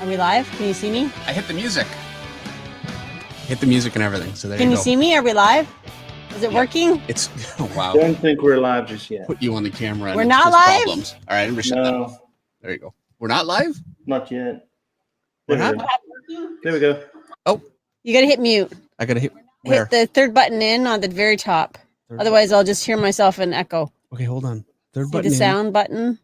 Are we live? Can you see me? I hit the music. Hit the music and everything. So there Can you you go. see me? Are we live? Is it working? It's wow. Don't think we're live just yet. Put you on the camera. We're and not it's just live? Problems. All right, I'm gonna shut that No, off. There you go. We're not live. not yet. What There we go. There we go. Oh, You got to hit mute. I gotta hit where? Hit the third button in on the very top. Third Otherwise, I'll just hear myself and echo. button. Okay, hold on. Third See button. the in. sound button?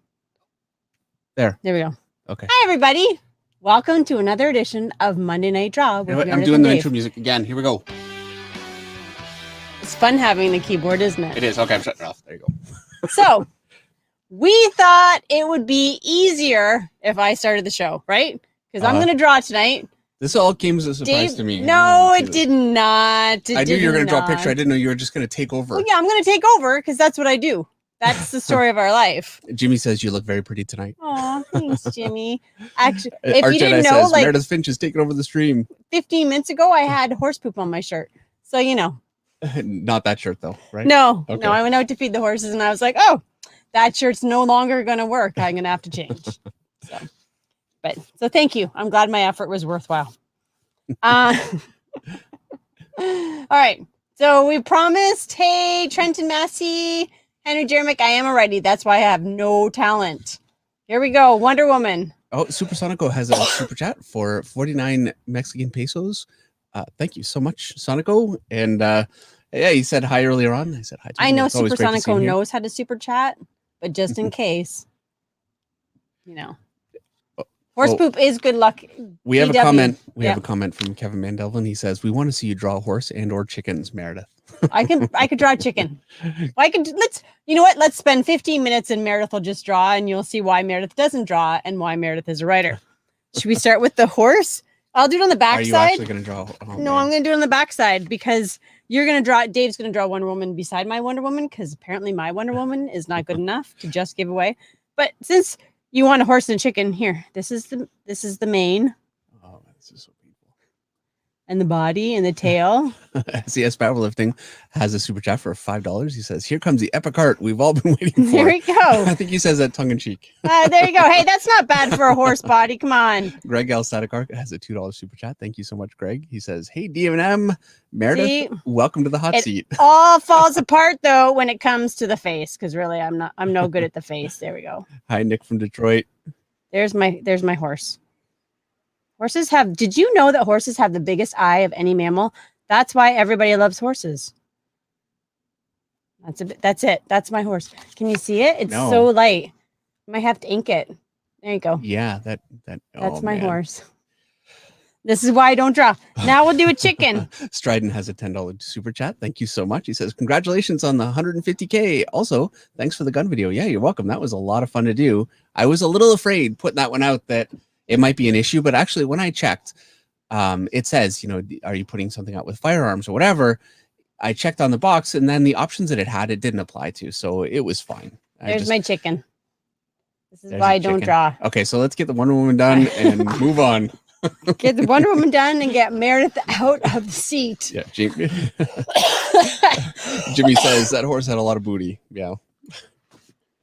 There. There we go. Okay. Hi, everybody. Welcome to another edition of Monday Night Draw. You know With what? I'm Meredith doing and the Dave. intro music again. Here we go. It's fun having the keyboard, isn't it? It is. Okay, I'm shutting it off. There you go. So, we thought it would be easier if I started the show, right? Because I'm going to draw tonight. This all came as a surprise Dave, to me. no, it did not. I knew you were going to draw a picture. I didn't know you were just going to take over. Well, yeah, I'm going to take over because that's what I do. That's the story of our life. Jimmy says you look very pretty tonight. Oh, thanks, Jimmy. Actually, if Art you Jedi didn't know, says, like Meredith Finch is taking over the stream. 15 minutes ago, I had horse poop on my shirt. So, you know. Not that shirt though, right? No, Okay. no, I went out to feed the horses and I was like, oh, that shirt's no longer going to work. I'm going to have to change. So thank you. I'm glad my effort was worthwhile. All right. So we promised, hey, Trenton Massey, Henry Jeremick, I am already. That's why I have no talent. Here we go. Wonder Woman. Oh, Supersonico has a super chat for 49 Mexican pesos. Thank you so much, Sonico. And yeah, he said hi earlier on. I said hi to him. I know It's always great to see him Supersonico here. knows how to super chat, but just in case, you know. Horse Oh. poop is good luck. We have a DW. comment. We Yeah. have a comment from Kevin Mandelvin. He says, "We want to see you draw a horse and or chickens, Meredith." I could draw a chicken. You know what? Let's spend 15 minutes and Meredith will just draw and you'll see why Meredith doesn't draw and why Meredith is a writer. Should we start with the horse? I'll do it on the Are you backside. actually going to draw? Oh, No, man. I'm going to do it on the backside because Dave's going to draw Wonder Woman beside my Wonder Woman because apparently my Wonder Woman is not good enough to just give away. But since you want a horse and chicken, here, this is the mane Oh, this is so painful. and the body and the tail. SES Powerlifting has a super chat for $5. He says, "Here comes the epic art we've all been waiting for." There we go. I think he says that tongue in cheek. There you go. Hey, that's not bad for a horse body. Come on. Greg Alstaticar has a $2 super chat. Thank you so much, Greg. He says, "Hey, DM, Meredith, See? welcome to the hot It- seat." All falls apart though when it comes to the face because really I'm no good at the face. There we go. Hi, Nick from Detroit. There's my horse. Did you know that horses have the biggest eye of any mammal? That's why everybody loves horses. That's it. That's my horse. Can you see it? It's No. so light. I might have to ink it. There you go. Yeah, that's That's my horse. This is why I don't draw. Now we'll do a chicken. Strident has a $10 super chat. Thank you so much. He says, "Congratulations on the 150K. Also, thanks for the gun video." Yeah, you're welcome. That was a lot of fun to do. I was a little afraid putting that one out that it might be an issue, but actually when I checked, it says, you know, are you putting something out with firearms or whatever? I checked on the box and then the options that it had, it didn't apply to. So it was fine. There's my chicken. This is There's why a I don't chicken. draw. Okay, so let's get the Wonder Woman done and move on. Get the Wonder Woman done and get Meredith out of the seat. Yeah, Jimmy. Jimmy says that horse had a lot of booty. Yeah.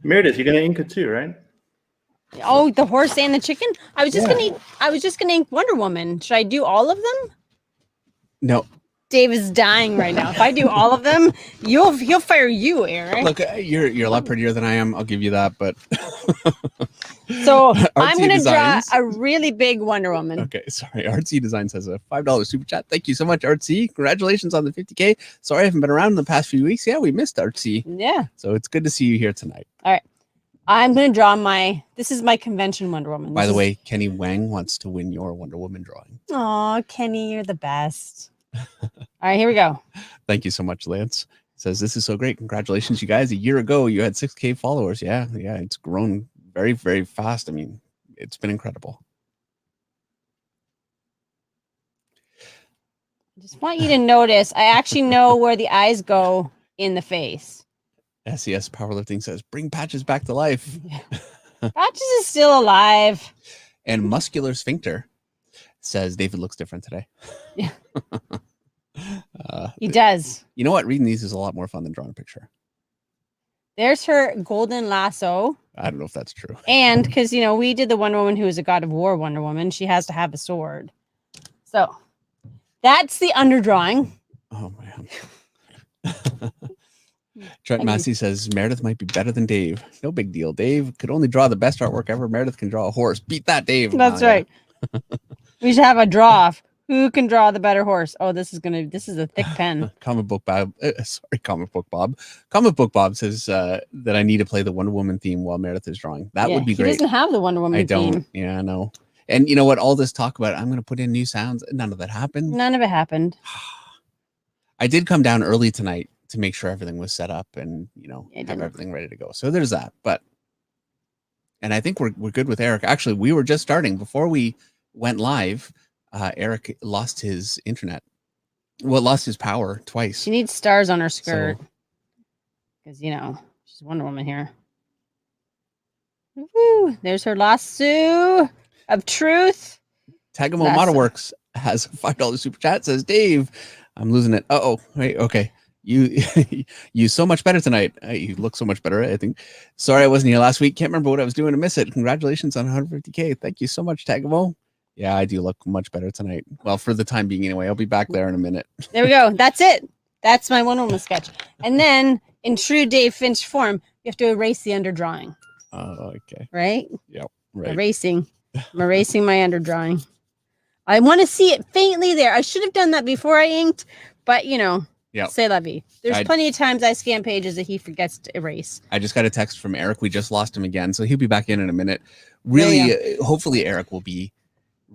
Meredith, you're gonna ink it too, right? Oh, the horse and the chicken. I was just gonna ink Wonder Woman. Should I do all of them? No, Dave is dying right now. If I do all of them, he'll fire you, Eric. look, you're a lot prettier than I am. I'll give you that, but So Artsy I'm gonna Designs. draw a really big Wonder Woman. Okay, sorry. Artsy Designs has a $5 super chat. Thank you so much, Artsy. Congratulations on the 50K. Sorry I haven't been around in the past few weeks. Yeah, we missed Artsy. Yeah. So it's good to see you here tonight. All right. I'm gonna draw this is my convention Wonder Woman. By the way, Kenny Wang wants to win your Wonder Woman drawing. Oh, Kenny, you're the best. All right, here we go. Thank you so much, Lance. Says, "This is so great. Congratulations, you guys. A year ago, you had 6K followers." Yeah, it's grown very, very fast. I mean, it's been incredible. I just want you to notice. I actually know where the eyes go in the face. SES Powerlifting says, "Bring Patches back to life." Patches is still alive. And Muscular Sphincter says, "David looks different today." Yeah. He does. You know what? Reading these is a lot more fun than drawing a picture. There's her golden lasso. I don't know if that's true. And because, you know, we did the Wonder Woman who is a God of War Wonder Woman. She has to have a sword. So that's the underdrawing. Oh, man. Trent Massey says Meredith might be better than Dave. No big deal. Dave could only draw the best artwork ever. Meredith can draw a horse. Beat that, Dave. That's right. We should have a draw off. Who can draw the better horse? Oh, this is a thick pen. Comic Book Bob. Comic Book Bob. Comic Book Bob says that I need to play the Wonder Woman theme while Meredith is drawing. That would be great. He doesn't have the Wonder Woman I don't. theme. Yeah, I know. And you know what? All this talk about I'm going to put in new sounds. None of that happened. None of it happened. I did come down early tonight to make sure everything was set up and, you know, have everything ready to go. So there's that. And I think we're good with Eric. Actually, we were just starting before we went live. Eric lost his internet. Well, lost his power twice. She needs stars on her skirt. Because, you know, she's Wonder Woman here. Woo, there's her lasso of truth. Tagamo Modelworks has a $5 super chat. Says, Dave, I'm losing it. Uh-oh. Wait, okay. You so much better tonight. You look so much better, I think. Sorry I wasn't here last week. Can't remember what I was doing to miss it. Congratulations on 150K. Thank you so much, Tagamo. Yeah, I do look much better tonight. Well, for the time being anyway. I'll be back there in a minute. There we go. That's it. That's my Wonder Woman sketch. And then in true Dave Finch form, you have to erase the underdrawing. Oh, okay. Right? Yep. Right. Erasing. I'm erasing my underdrawing. I want to see it faintly there. I should have done that before I inked, but you know, c'est la vie. There's plenty of times I scan pages that he forgets to erase. I just got a text from Eric. We just lost him again, so he'll be back in a minute. Really, hopefully Eric will be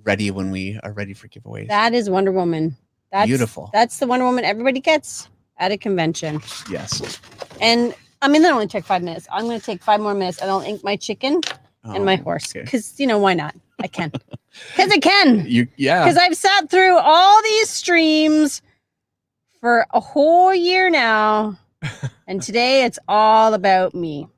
ready when we are ready for giveaways. That is Wonder Woman. That's beautiful. That's the Wonder Woman everybody gets at a convention. Yes. And I mean, that only took 5 minutes. I'm going to take 5 more minutes and I'll ink my chicken and my horse. Because, you know, why not? I can. Because I can. Because I've sat through all these streams for a whole year now. And today it's all about me.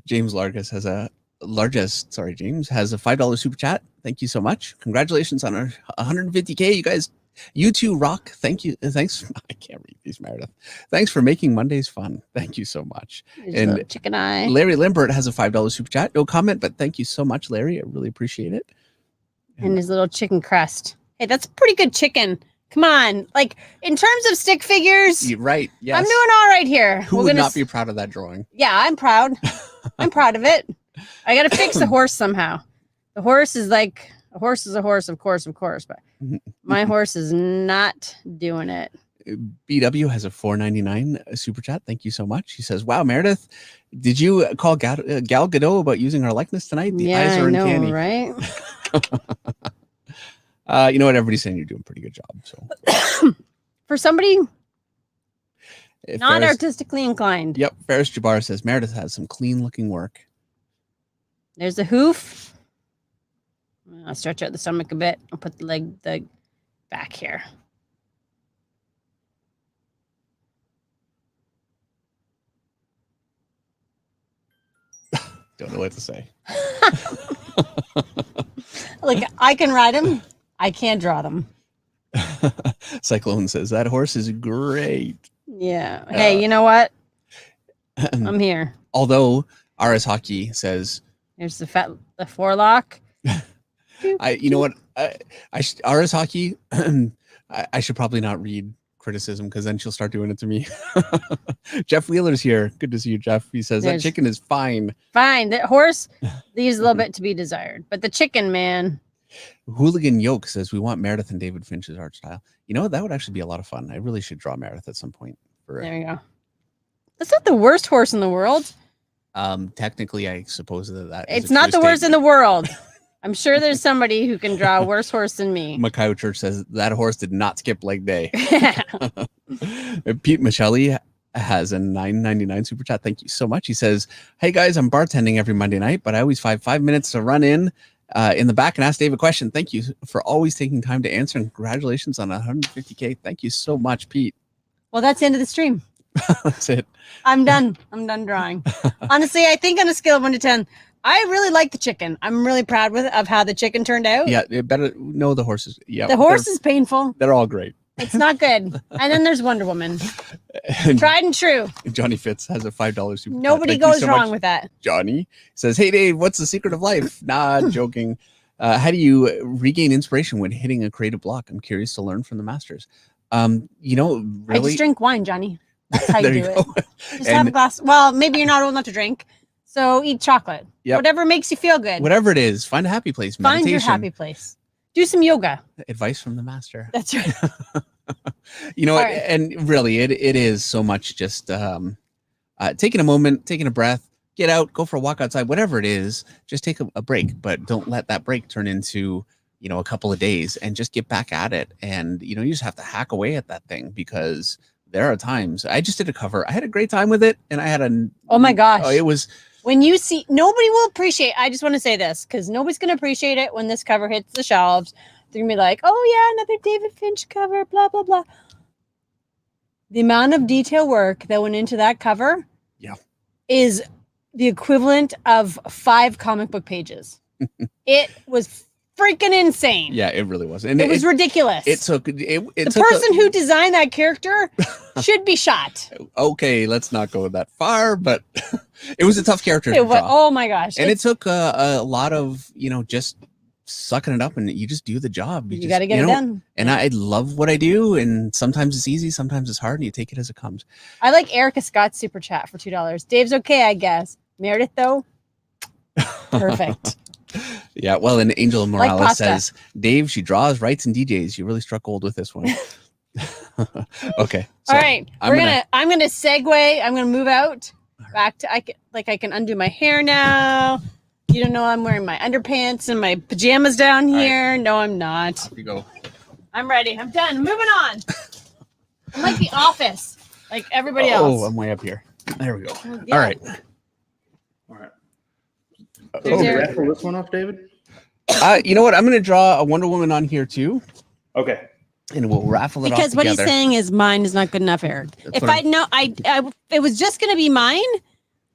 James James has a $5 super chat. Thank you so much. Congratulations on our 150K. You guys, you two rock. Thank you. Thanks. I can't read these, Meredith. Thanks for making Mondays fun. Thank you so much. And chicken eye. Larry Limbert has a $5 super chat. No comment, but thank you so much, Larry. I really appreciate it. And his little chicken crust. Hey, that's pretty good chicken. Come on. Like, in terms of stick figures. Right. Yes. I'm doing all right here. Who would not be proud of that drawing? Yeah, I'm proud. I'm proud of it. I got to fix the horse somehow. The horse is like, a horse is a horse, of course, but my horse is not doing it. BW has a $4.99 super chat. Thank you so much. He says, wow, Meredith, did you call Gal Gadot about using her likeness tonight? The eyes are uncanny. Right? You know what? Everybody's saying you're doing a pretty good job. So for somebody not artistically inclined. Yep. Ferris Jabbar says Meredith has some clean looking work. There's a hoof. I'll stretch out the stomach a bit. I'll put the back here. Don't know what to say. Look, I can ride them. I can't draw them. Cyclone says that horse is great. Yeah. Hey, you know what? I'm here. Although RS Hockey says there's the forelock. You know what? RS Hockey. I should probably not read criticism because then she'll start doing it to me. Jeff Wheeler's here. Good to see you, Jeff. He says that chicken is fine. Fine. The horse leaves a little bit to be desired, but the chicken, man. Hooligan Yoke says we want Meredith and David Finch's art style. You know, that would actually be a lot of fun. I really should draw Meredith at some point. There we go. That's not the worst horse in the world. Technically, I suppose that it's not the worst in the world. I'm sure there's somebody who can draw a worse horse than me. Macau Church says that horse did not skip leg day. Pete Michelli has a $9.99 super chat. Thank you so much. He says, hey guys, I'm bartending every Monday night, but I always find 5 minutes to run in the back and ask Dave a question. Thank you for always taking time to answer. And congratulations on 150K. Thank you so much, Pete. Well, that's the end of the stream. That's it. I'm done. I'm done drawing. Honestly, I think on a scale of 1 to 10, I really like the chicken. I'm really proud of how the chicken turned out. Yeah, it better know the horses. Yeah, the horse is painful. They're all great. It's not good. And then there's Wonder Woman. And Tried and true. Johnny Fitz has a $5 super chat. Nobody Thank you goes so wrong much, with that. Johnny says, "Hey Dave, what's the secret of life?" Nah, joking. How do you regain inspiration when hitting a creative block? I'm curious to learn from the masters. You know, I really, just drink wine, Johnny. That's how you there do you it. go. Just have a And glass. Well, maybe you're not old enough to drink. So eat chocolate. Yep. Whatever makes you feel good. whatever it is, find a happy place. Find your Meditation. happy place. Do some yoga. Advice from the master. That's right. You know, All what? right. And really, it is so much just taking a moment, taking a breath, get out, go for a walk outside, whatever it is. Just take a break, but don't let that break turn into, you know, a couple of days, and just get back at it. And you know, you just have to hack away at that thing, because there are times I just did a cover. I had a great time with it, and I had Oh my gosh. it was When you see, nobody will appreciate. I just want to say this because nobody's going to appreciate it when this cover hits the shelves. They're going to be like, oh, yeah, another David Finch cover, blah, blah, blah. The amount of detail work that went into that cover is the equivalent of 5 comic book pages. It was freaking insane. yeah, it really was, and It was ridiculous. It took it. The took person who designed that character should be shot. Okay, let's not go that far, but it was a tough character to It was, draw. oh my gosh. And it took a lot of, you know, just sucking it up, and you just do the job. You got to get it done. And I love what I do, and sometimes it's easy, sometimes it's hard, and you take it as it comes. I like Erica Scott's super chat for $2. Dave's okay, I guess. Meredith, though, perfect. Yeah, well, and Angel Morales pasta. says, Dave, she draws, writes, and DJs. You really struck gold with this one. Okay. So All right, I'm gonna segue. I'm gonna move out back to I can undo my hair now. You don't know I'm wearing my underpants and my pajamas down All right. here. No, I'm not. Off you go. I'm ready. I'm done. Moving on. I'm like The Office, like everybody Oh, else. I'm way up here. There we go. Yeah. All right. All right. There's Can you Eric. raffle this one off, David? You know what? I'm going to draw a Wonder Woman on here too, Okay. and we'll raffle it Because off what together. he's saying is mine is not good enough, Eric. That's If what I know, if it was just gonna be mine,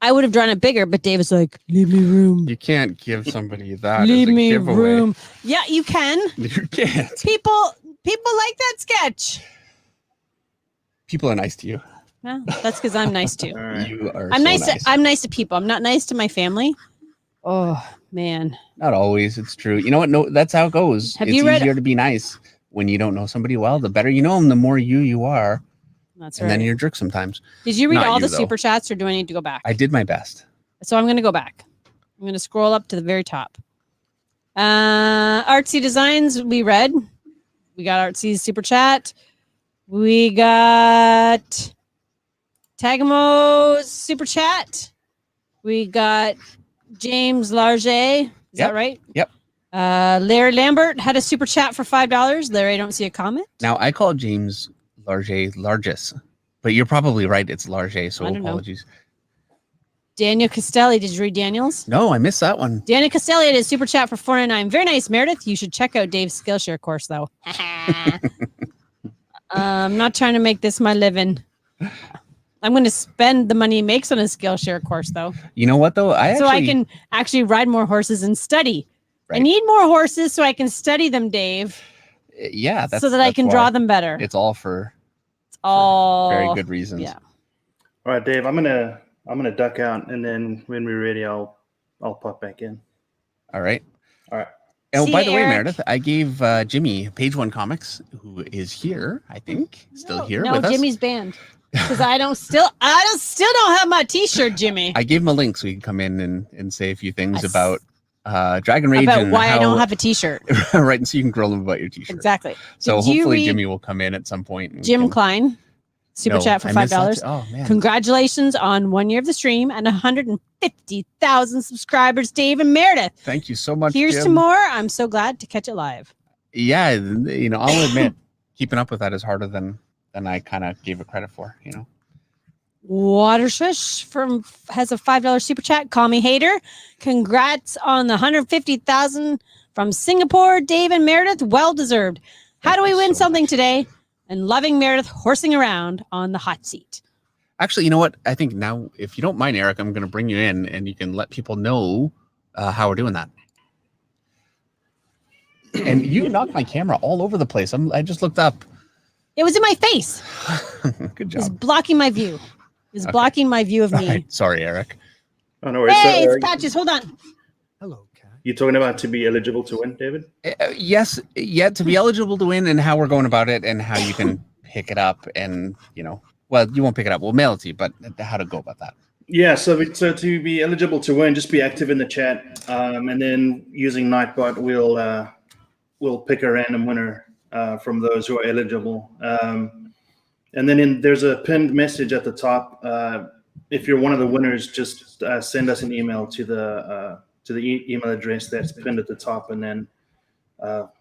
I would have drawn it bigger. But Dave was like, "Leave me room. You can't give somebody that. Leave as a me giveaway. room." Yeah, you can. You can't. People like that sketch. People are nice to you. Well, that's because I'm nice too. All right. You are. I'm so nice. I'm nice to people. I'm not nice to my family. Oh man. Not always. It's true. You know what? No, that's how it goes. Have it's you read- easier to be nice when you don't know somebody well. The better you know them, the more you are, That's and right. then you're a jerk sometimes. Did you read Not all you, the though. super chats, or do I need to go back? I did my best. So I'm going to go back. I'm going to scroll up to the very top. Artsy Designs, we read. We got Artsy's super chat. We got Tagamo's super chat. We got James Large. Is that right? Yep. Larry Lambert had a super chat for $5. Larry, I don't see a comment. Now I call James Largest, but you're probably right. It's Large, so I don't know. apologies. Daniel Castelli, did you read Daniel's? No, I missed that one. Daniel Castelli had his super chat for $4.99. Very nice, Meredith. You should check out Dave's Skillshare course, though. I'm not trying to make this my living. I'm going to spend the money he makes on a Skillshare course, though, You know what though? so I can actually ride more horses and study. I Right. need more horses so I can study them, Dave, Yeah, that's so that I can why. draw them better. It's all for all very good reasons. yeah. All right, Dave. I'm gonna duck out, and then when we're ready, I'll pop back in. All right. All right. Oh, See by you, the way, Eric. Meredith, I gave Jimmy Page One Comics, who is here, I think, still here No, with us. Jimmy's banned because I still don't have my T-shirt, Jimmy. I gave him a link so he can come in and say a few things I s- about Dragon Rage About and why I how- don't have a T-shirt. right, and so you can grill him about your T-shirt. Exactly. So Did you hopefully read Jimmy will come in at some point. and Jim can- Klein, super No, chat for I missed that $5. too. Oh man, Congratulations on 1 year of the stream and 150,000 subscribers, Dave and Meredith. thank you so much. Here's Jim. to more. I'm so glad to catch it live. Yeah, you know, I'll admit, keeping up with that is harder than I kind of gave it credit for. You know. Watershush has a $5 super chat. Call me hater. Congrats on the 150,000 from Singapore, Dave and Meredith. Well deserved. How Thank do we you win so something much. today? And loving Meredith horsing around on the hot seat. Actually, you know what? I think now, if you don't mind, Eric, I'm going to bring you in, and you can let people know how we're doing that. And you knocked my camera all over the place. I just looked up. It was in my face. Good It was job. blocking my view. It was Okay. blocking my view of All me. right. Sorry, Eric. Oh, no worries. Hey, So, it's Patches. Hold on. Hello, Cat. you're talking about to be eligible to win, David? Yes, yeah, to be eligible to win and how we're going about it and how you can pick it up and, well, you won't pick it up. We'll mail it to you, but how to go about that. Yeah, so to be eligible to win, just be active in the chat, and then using Nightbot, we'll pick a random winner from those who are eligible. And then there's a pinned message at the top. If you're one of the winners, just send us an email to the email address that's pinned at the top, and then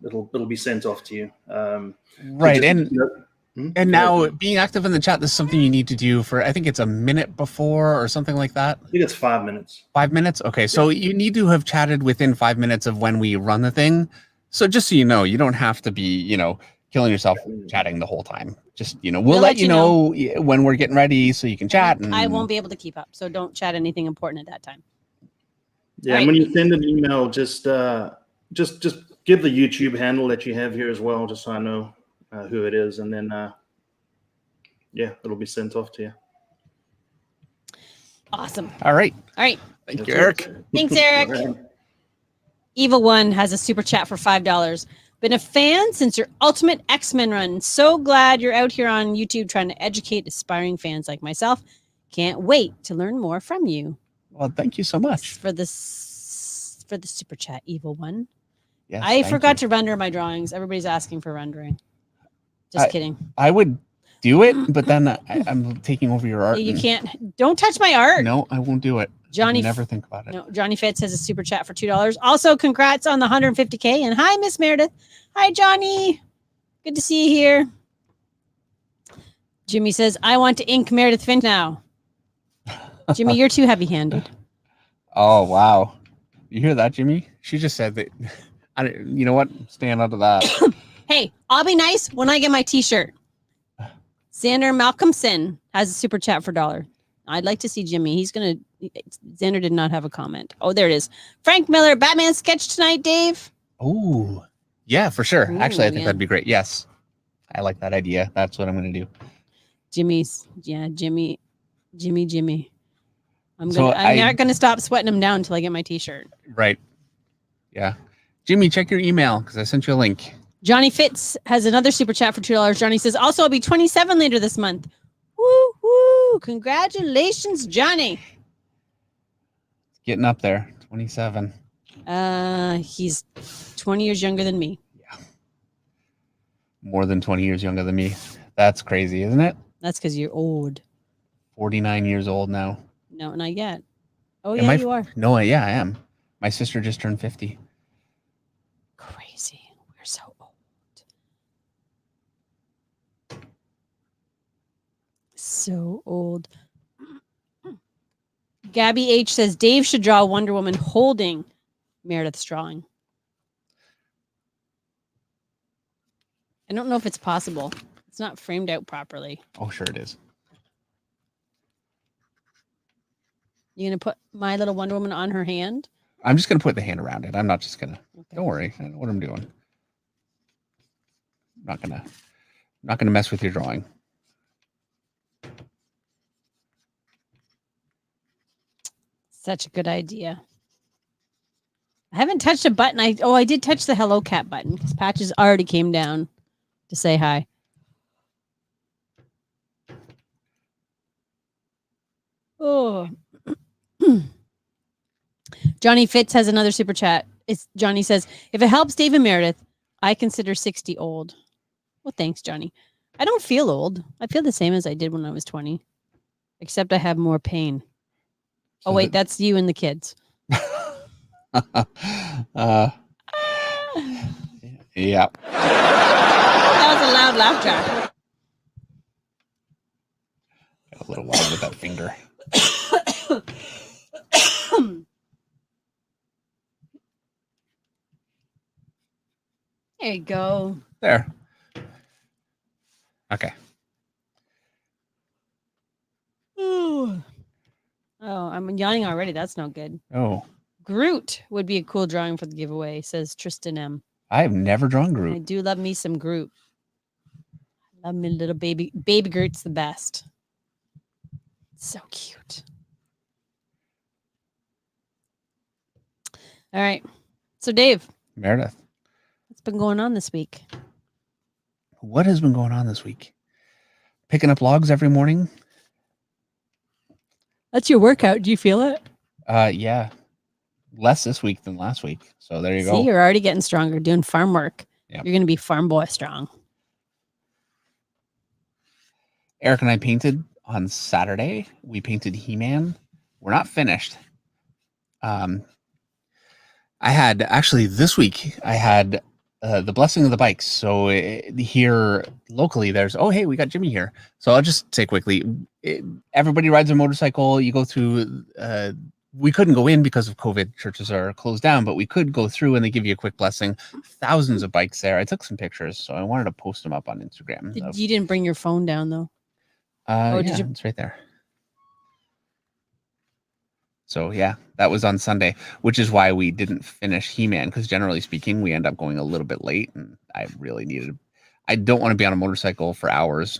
it'll be sent off to you. Right, Hmm? and now being active in the chat, this is something you need to do for, I think it's a minute before or something like that. I think it's 5 minutes. 5 minutes? Okay, so you need to have chatted within 5 minutes of when we run the thing. So just so you know, you don't have to be, killing yourself chatting the whole time. Just, we'll let you know when we're getting ready so you can chat. And I won't be able to keep up, so don't chat anything important at that time. Yeah, and when you send an email, just give the YouTube handle that you have here as well, just so I know who it is, and then it'll be sent off to you. Awesome. All right. Thank you, Eric. Thanks, Eric. Evil One has a super chat for $5. Been a fan since your Ultimate X-Men run. So glad you're out here on YouTube trying to educate aspiring fans like myself. Can't wait to learn more from you. Well, thank you so much for the super chat, Evil One. Yes, I forgot to render my drawings. Everybody's asking for rendering. Just kidding. I would do it, but then I'm taking over your art. You can't. Don't touch my art. No, I won't do it. Johnny, never think about it. No, Johnny Fitz has a super chat for $2. Also, congrats on the 150K. And hi, Miss Meredith. Hi, Johnny. Good to see you here. Jimmy says, I want to ink Meredith Finch now. Jimmy, you're too heavy-handed. Oh, wow. You hear that, Jimmy? She just said that. You know what? Stand out of that. Hey, I'll be nice when I get my t-shirt. Xander Malcolmson has a super chat for $1. I'd like to see Jimmy. Xander did not have a comment. Oh, there it is. Frank Miller, Batman sketch tonight, Dave. Oh, yeah, for sure. Ooh, actually, I think that'd be great. Yes. I like that idea. That's what I'm going to do. Jimmy. I'm not going to stop sweating him down until I get my t-shirt. Right. Yeah. Jimmy, check your email because I sent you a link. Johnny Fitz has another super chat for $2. Johnny says, also, I'll be 27 later this month. Woo, woo. Congratulations, Johnny. Getting up there. 27. He's 20 years younger than me. Yeah. More than 20 years younger than me. That's crazy, isn't it? That's because you're old. 49 years old now. No, not yet. Oh, yeah, you are. No, yeah, I am. My sister just turned 50. Crazy. We're so old. So old. Gabby H says Dave should draw Wonder Woman holding Meredith's drawing. I don't know if it's possible. It's not framed out properly. Oh, sure it is. You gonna put my little Wonder Woman on her hand? I'm just gonna put the hand around it. I'm not just gonna. Okay. Don't worry. I know what I'm doing. Not gonna mess with your drawing. Such a good idea. I haven't touched a button. I did touch the Hello Cat button because Patches already came down to say hi. Oh. Johnny Fitz has another super chat. Johnny says, if it helps Dave and Meredith, I consider 60 old. Well, thanks, Johnny. I don't feel old. I feel the same as I did when I was 20, except I have more pain. Oh, wait, that's you and the kids. Yeah. That was a loud laugh track. Got a little wild with that finger. There you go. There. Okay. Ooh. Oh, I'm yawning already. That's no good. Oh. Groot would be a cool drawing for the giveaway, says Tristan M. I have never drawn I Groot. do love me some Groot. My little baby Gert's the best. So cute. All right. So Dave, Meredith, what's been going on this week? what has been going on this week? Picking up logs every morning. That's your workout. Do you feel it? Yeah. Less this week than last week. So there you See, go. you're already getting stronger doing farm work. Yep. You're going to be farm boy strong. Eric and I painted on Saturday. We painted He-Man. We're not finished. I had actually this week, I had the blessing of the bikes. So here locally, there's, oh, hey, we got Jimmy here. So I'll just say quickly, everybody rides a motorcycle. You go through, we couldn't go in because of COVID. Churches are closed down, but we could go through and they give you a quick blessing. Thousands of bikes there. I took some pictures, so I wanted to post them up on Instagram. You didn't bring your phone down, though. Did you? It's right there. So yeah, that was on Sunday, which is why we didn't finish He-Man, because generally speaking, we end up going a little bit late, and I really needed. I don't want to be on a motorcycle for hours,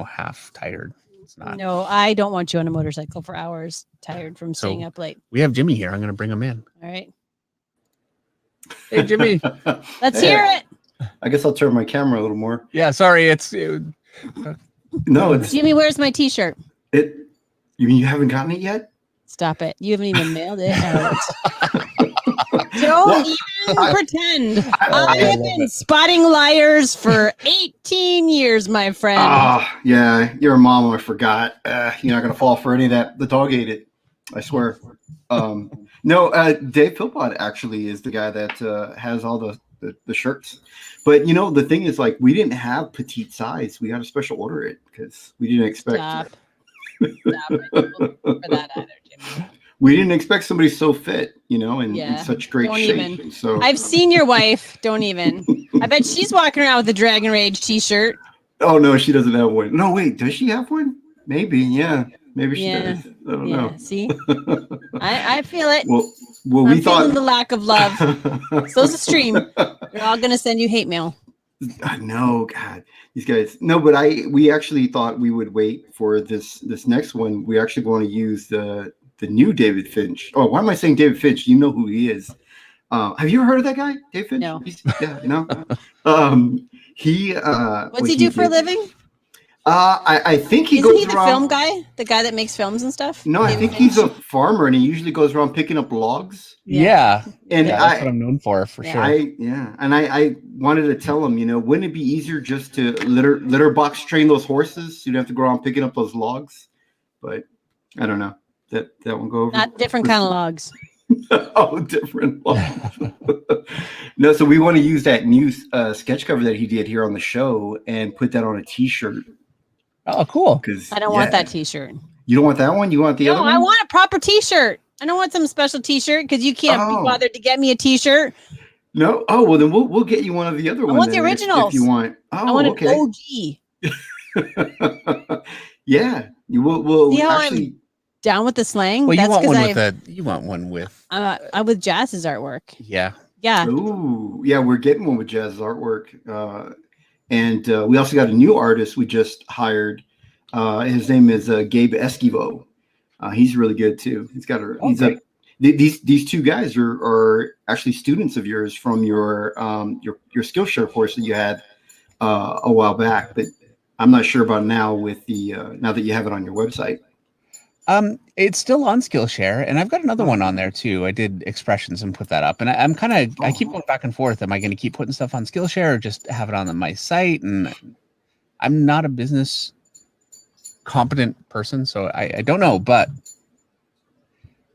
half tired. It's not. No, I don't want you on a motorcycle for hours, tired from staying up late. We have Jimmy here. I'm going to bring him in. All right. Hey, Jimmy. Let's hear it. I guess I'll turn my camera a little more. Yeah, sorry. No, it's Jimmy, where's my T-shirt? it. You mean you haven't gotten it yet? Stop it. You haven't even mailed it out. Don't even pretend. I have been spotting liars for 18 years, my friend. Ah, yeah, you're a mom. I forgot. You're not gonna fall for any of that. The dog ate it. I swear. No, Dave Philpott actually is the guy that has all the shirts. But the thing is, like, we didn't have petite size. We had to special order it because we didn't expect. Stop it. For that either, Jimmy. We didn't expect somebody so fit, in such great Don't shape. even. So I've seen your wife. Don't even. I bet she's walking around with a Dragon Rage T-shirt. Oh no, she doesn't have one. No, wait, does she have one? Maybe, yeah. Maybe she does. I don't know. See, I feel it. Well, I'm we thought feeling the lack of love. So's the stream. They're all gonna send you hate mail. No, God, these guys. No, but we actually thought we would wait for this next one. We actually want to use the new David Finch. Oh, why am I saying David Finch? You know who he is. Have you ever heard of that guy, David Finch? No. He What's he do for a living? I think he Isn't goes he the around, film guy? The guy that makes films and stuff? No, I think he's a farmer and he usually goes around picking up logs. Yeah. And that's what I'm known for sure. And I wanted to tell him, wouldn't it be easier just to litter box train those horses? You'd have to go around picking up those logs. But I don't know. That won't go over. Not different kind of logs. Oh, different logs. No, so we want to use that new sketch cover that he did here on the show and put that on a T-shirt. Oh, cool. Because I don't want that T-shirt. You don't want that one? You want the other one? No, I want a proper T-shirt. I don't want some special T-shirt because you can't be bothered to get me a T-shirt. No? Oh, well, then we'll get you one of the other ones. I want the originals. If you want. Oh, I want okay. an OG. Yeah. We'll See how actually... I'm down with the slang? Well, That's you want one with I'm with Jazz's artwork. Yeah. Yeah. Ooh, yeah, we're getting one with Jazz's artwork. And we also got a new artist we just hired. His name is Gabe Esquivo. He's really good too. These two guys are actually students of yours from your Skillshare course that you had a while back, but I'm not sure about now with the now that you have it on your website. It's still on Skillshare, and I've got another one on there too. I did expressions and put that up, and I keep going back and forth. Am I going to keep putting stuff on Skillshare or just have it on my site? And I'm not a business competent person, so I don't know, but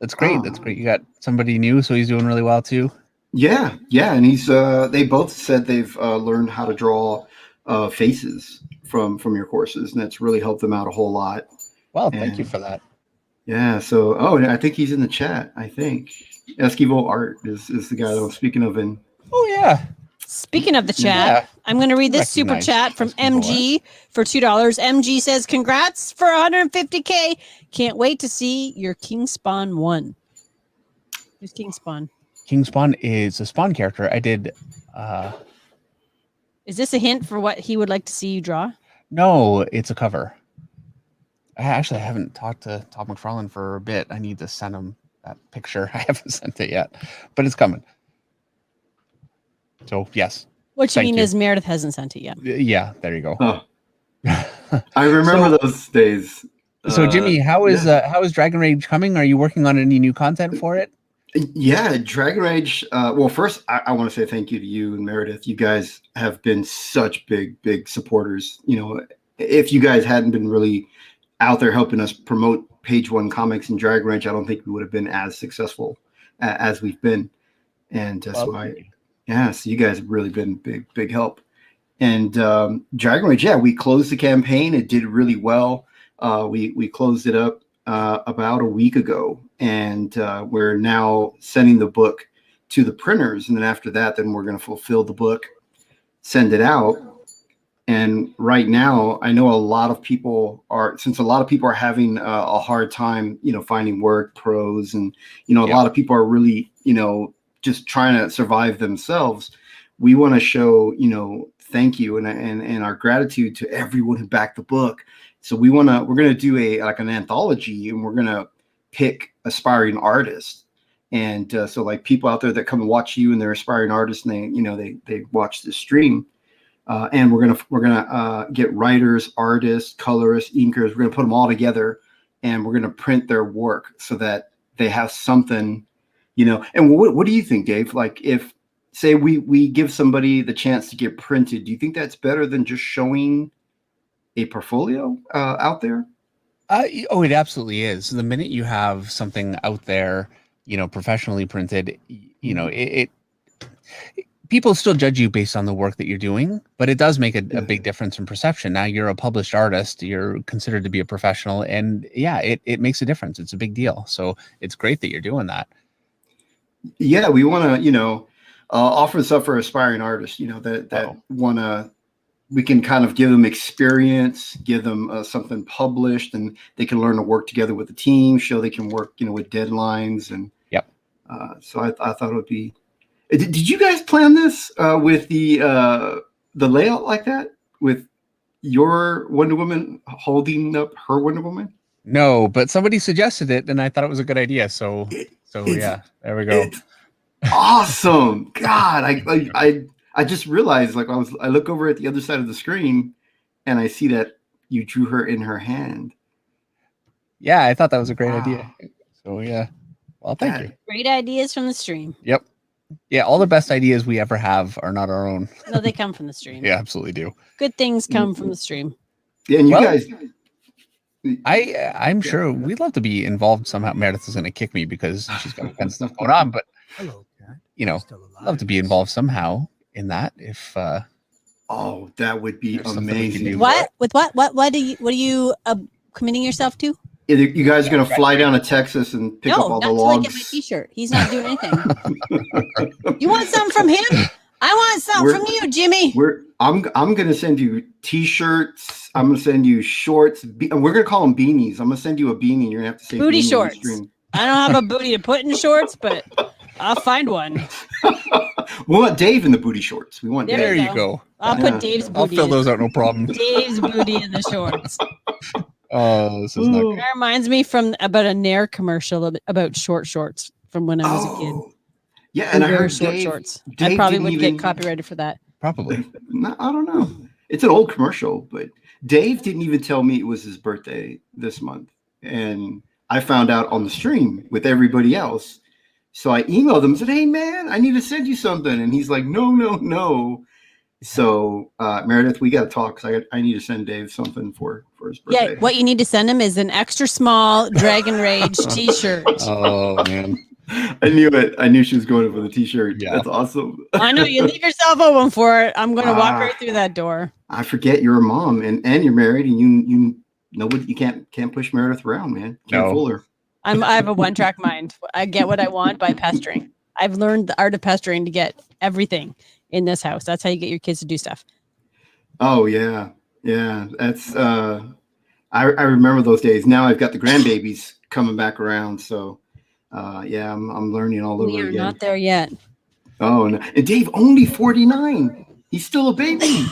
that's great. That's great. You got somebody new, so he's doing really well too. Yeah, and he's they both said they've learned how to draw faces from your courses, and that's really helped them out a whole lot. Well, thank you for that. Yeah, so I think he's in the chat. I think Esquivo Art is the guy that I'm speaking of. And speaking of the chat, I'm going to read this super chat from MG for $2. MG says, "Congrats for 150K. Can't wait to see your King Spawn 1." Who's King Spawn? King Spawn is a Spawn character. I did. Is this a hint for what he would like to see you draw? No, it's a cover. I haven't talked to Todd McFarlane for a bit. I need to send him that picture. I haven't sent it yet, but it's coming. So yes. What you Thank mean you. is Meredith hasn't sent it yet. Yeah, there you go. Oh, I remember those days. So Jimmy, how is Dragon Rage coming? Are you working on any new content for it? Yeah, Dragon Rage. Well, first, I want to say thank you to you and Meredith. You guys have been such big supporters. You know, if you guys hadn't been really out there helping us promote Page One Comics and Dragon Rage, I don't think we would have been as successful as we've been. And so you guys have really been big help. And Dragon Rage, yeah, we closed the campaign. It did really well. We closed it up about a week ago, and we're now sending the book to the printers. And then after that, then we're going to fulfill the book, send it out. And right now, I know a lot of people are having a hard time, finding work, pros, and, a lot of people are really, just trying to survive themselves. We want to show, thank you and our gratitude to everyone who backed the book. So we're going to do an anthology, and we're going to pick aspiring artists. And so like people out there that come and watch you and they're aspiring artists, and they watch the stream. And we're gonna get writers, artists, colorists, inkers. We're gonna put them all together, and we're gonna print their work so that they have something, And what do you think, Dave? Like, if say we give somebody the chance to get printed, do you think that's better than just showing a portfolio out there? It absolutely is. The minute you have something out there, professionally printed, it people still judge you based on the work that you're doing, but it does make a big difference in perception. Now you're a published artist, you're considered to be a professional, and it makes a difference. It's a big deal. So it's great that you're doing that. Yeah, we want to, offer this up for aspiring artists, that we can kind of give them experience, give them something published, and they can learn to work together with the team, show they can work, with deadlines. And so I thought it would be. Did you guys plan this with the layout like that, with your Wonder Woman holding up her Wonder Woman? No, but somebody suggested it, and I thought it was a good idea. So yeah, there we go. Awesome. God, I just realized, like, I look over at the other side of the screen, and I see that you drew her in her hand. Yeah, I thought that was a great idea. So yeah, well, thank you. Great ideas from the stream. Yep. Yeah, all the best ideas we ever have are not our own. No, they come from the stream. Yeah, absolutely do. Good things come from the stream. Yeah, and you guys. I'm sure we'd love to be involved somehow. Meredith is going to kick me because she's got all kinds of stuff going on, but love to be involved somehow in that. If oh, that would be amazing. What? With what? What are you committing yourself to? You guys are going to fly down to Texas and pick up all the logs? No, not until I get my T-shirt. He's not doing anything. You want something from him? I want something from you, Jimmy. I'm going to send you T-shirts. I'm going to send you shorts. We're going to call them beanies. I'm going to send you a beanie. You're going to have to say booty shorts. I don't have a booty to put in shorts, but I'll find one. We want Dave in the booty shorts. We want there Dave. You go. I'll put Dave's booty. I'll fill those out, no problem. Dave's booty in the shorts. Oh, this is not good. That reminds me about a Nair commercial about short shorts from when I was a kid. Yeah, and I heard short shorts. I probably would get copyrighted for that. Probably. No, I don't know. It's an old commercial, but Dave didn't even tell me it was his birthday this month. And I found out on the stream with everybody else. So I emailed him and said, "Hey, man, I need to send you something." And he's like, no. So, Meredith, we got to talk because I need to send Dave something for his birthday. Yeah, what you need to send him is an extra small Dragon Rage T-shirt. Oh, man. I knew it. I knew she was going for the T-shirt. Yeah. That's awesome. I know. You leave yourself open for it. I'm going to walk right through that door. I forget you're a mom and you're married, and you nobody, you can't push Meredith around, man. Can't fool her. I have a one-track mind. I get what I want by pestering. I've learned the art of pestering to get everything in this house. That's how you get your kids to do stuff. Oh yeah. That's I remember those days. Now I've got the grandbabies coming back around, so I'm learning all over again. We are not there yet. Oh no! And Dave only 49. He's still a baby.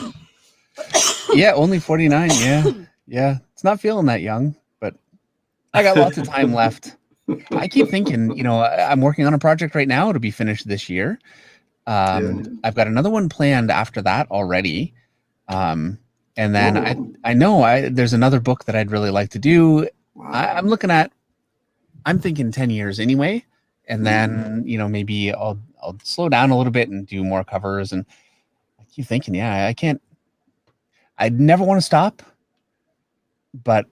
Yeah, only 49. Yeah. Yeah. It's not feeling that young, but I got lots of time left. I keep thinking, I'm working on a project right now to be finished this year. I've got another one planned after that already. And then I know there's another book that I'd really like to do. Wow. I'm thinking 10 years anyway. And then, maybe I'll slow down a little bit and do more covers. And I keep thinking, I'd never want to stop, but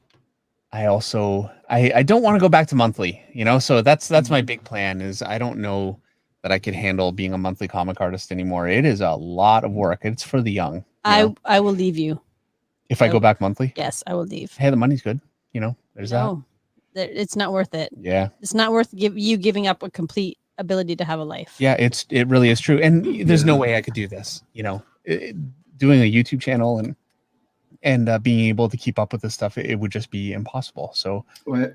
I also, I don't want to go back to monthly, so that's my big plan is I don't know that I could handle being a monthly comic artist anymore. It is a lot of work. It's for the young. I will leave you. If I go back monthly? Yes, I will leave. Hey, the money's good. There's that. It's not worth it. Yeah. It's not worth you giving up a complete ability to have a life. Yeah, it really is true. And there's no way I could do this, doing a YouTube channel and being able to keep up with this stuff, it would just be impossible. So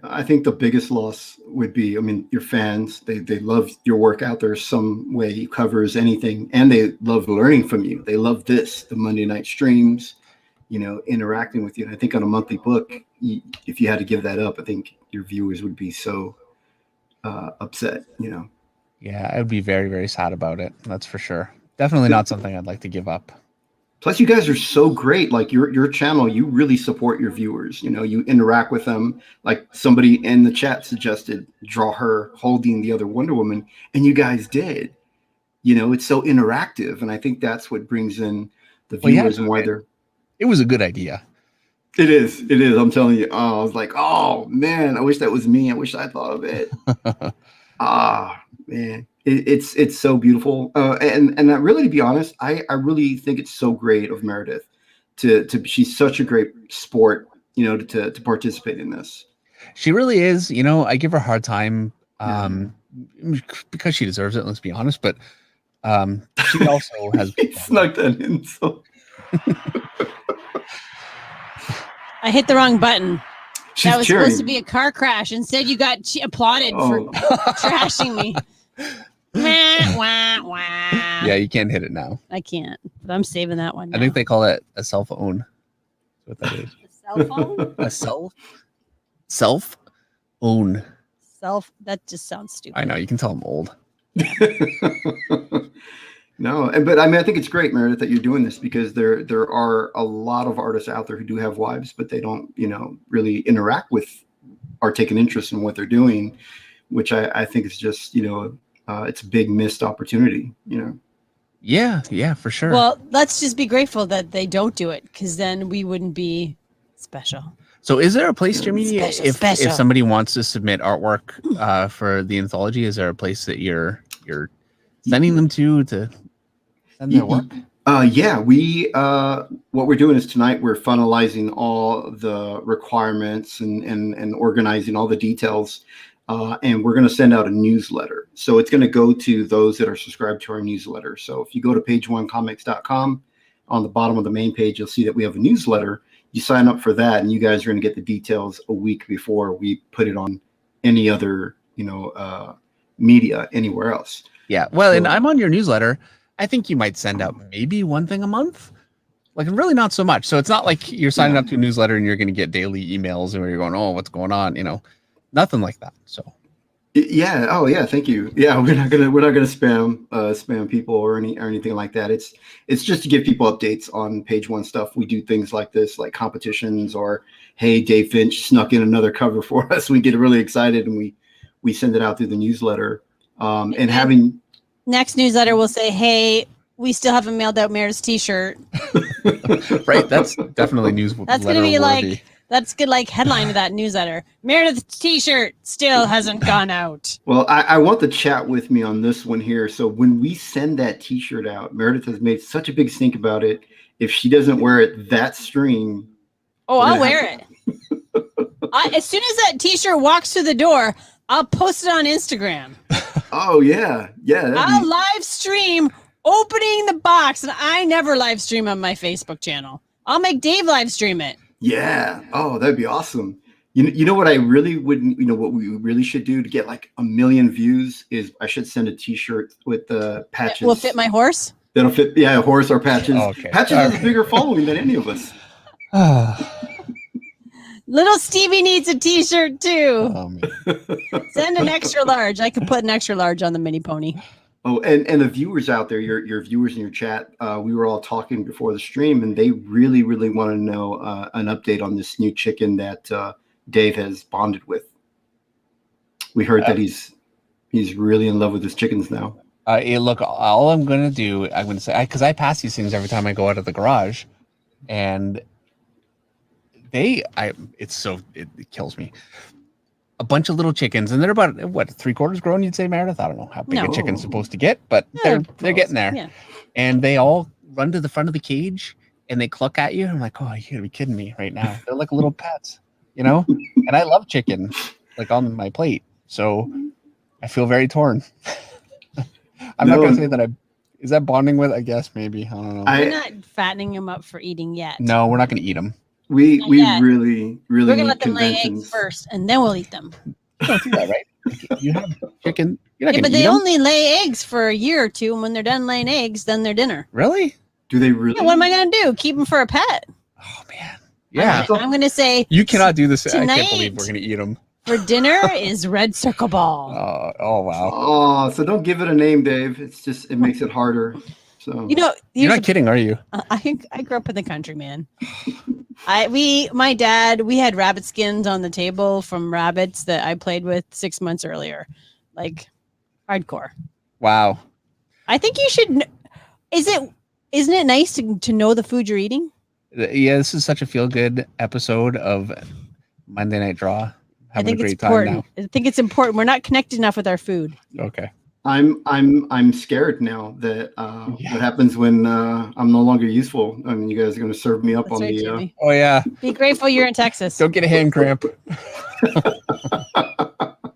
I think the biggest loss would be, your fans, they love your work out there some way. It covers anything, and they love learning from you. They love the Monday night streams, interacting with you. And I think on a monthly book, if you had to give that up, I think your viewers would be so upset, Yeah, I would be very, very sad about it. That's for sure. Definitely not something I'd like to give up. Plus, you guys are so great. Like your channel, you really support your viewers. You interact with them. Like somebody in the chat suggested, draw her holding the other Wonder Woman, and you guys did. It's so interactive, and I think that's what brings in the viewers and why they're. It was a good idea. It is. I'm telling you. I was like, oh man, I wish that was me. I wish I thought of it. Man. It's so beautiful, and really, to be honest, I really think it's so great of Meredith to she's such a great sport, to participate in this. She really is. I give her a hard time because she deserves it. Let's be honest, but she also has snuck that in. So I hit the wrong button. That was cheering. Supposed to be a car crash. Instead, you got applauded for trashing me. Wah, wah, wah. Yeah, you can't hit it now. I can't, but I'm saving that one now. I think they call it a cell phone. That's what that is. A cell phone? A self own. That just sounds stupid. I know, you can tell I'm old. No, but I think it's great, Meredith, that you're doing this, because there are a lot of artists out there who do have wives, but they don't, really interact with or take an interest in what they're doing, which I think is just, it's a big missed opportunity, Yeah, for sure. Well, let's just be grateful that they don't do it, because then we wouldn't be special. So is there a place, Jimmy, if special. somebody wants to submit artwork for the anthology, is there a place that you're sending them to send their work? Yeah, we what we're doing is tonight we're finalizing all the requirements and organizing all the details, and we're going to send out a newsletter. So it's going to go to those that are subscribed to our newsletter. So if you go to pageonecomics.com, on the bottom of the main page, you'll see that we have a newsletter. You sign up for that, and you guys are going to get the details a week before we put it on any other media anywhere else. Yeah, well, and I'm on your newsletter. I think you might send out maybe one thing a month, like really not so much. So it's not like you're signing up to a newsletter and you're going to get daily emails and where you're going, oh, what's going on? Nothing like that. So yeah, oh yeah, thank you. Yeah, we're not gonna spam people or anything like that. It's just to give people updates on Page One stuff. We do things like this, like competitions, or hey, Dave Finch snuck in another cover for us. We get really excited and we send it out through the newsletter. And having next newsletter will say, hey, we still haven't mailed out Meredith's t-shirt. Right, that's definitely news. That's gonna be like that's good, like headline of that newsletter. Meredith's t-shirt still hasn't gone out. Well, I want to chat with me on this one here. So when we send that t-shirt out, Meredith has made such a big stink about it. If she doesn't wear it that stream, I'll wear it. As soon as that t-shirt walks through the door, I'll post it on Instagram. Oh yeah. I'll live stream opening the box, and I never live stream on my Facebook channel. I'll make Dave live stream it. Yeah. Oh, that'd be awesome. You know what I really wouldn't, what we really should do to get like 1 million views is I should send a t-shirt with the patches. Will fit my horse? That'll fit. Yeah, a horse or patches. Oh, okay. Patches has a bigger following than any of us. Little Stevie needs a t-shirt too. Man. Send an extra large. I could put an extra large on the mini pony. Oh, and the viewers out there, your viewers in your chat, we were all talking before the stream, and they really, really want to know an update on this new chicken that Dave has bonded with. We heard that he's really in love with his chickens now. Look, all I'm going to do, I'm going to say, because I pass these things every time I go out of the garage, and it kills me. A bunch of little chickens, and they're about, what, 3/4 grown, you'd say, Meredith? I don't know how big a chicken's supposed to get, but they're getting there. Yeah. And they all run to the front of the cage, and they cluck at you. I'm like, oh, you gotta be kidding me right now. They're like little pets, you know? And I love chicken, like on my plate. So I feel very torn. I'm not gonna say that is that bonding with? I guess maybe. I don't know. We're not fattening them up for eating yet. No, we're not gonna eat them. We really we're gonna let them lay eggs first, and then we'll eat them. You don't do that, right? You have chicken. You're not Yeah, gonna but they eat 'em. only lay eggs for a year or two, and when they're done laying eggs, then they're dinner. Really? Do they really? Yeah, what am I gonna do? Keep them for a pet? Oh man. Yeah. I'm gonna say You cannot do this. I tonight, can't believe we're gonna eat them. For dinner is red circle ball. Oh wow. Oh, so don't give it a name, Dave. It makes it harder. So You know, You're not kidding, are you? I grew up in the country, man. My dad, we had rabbit skins on the table from rabbits that I played with 6 months earlier, like hardcore. Wow. I think you should. Isn't it nice to know the food you're eating? Yeah, this is such a feel good episode of Monday Night Draw. Having a great important. time now. I think it's important. We're not connected enough with our food. Okay. I'm scared now that what happens when I'm no longer useful. I mean, you guys are going to serve me up That's on right, the. Jimmy. Oh yeah. Be grateful you're in Texas. Don't get a hand cramp.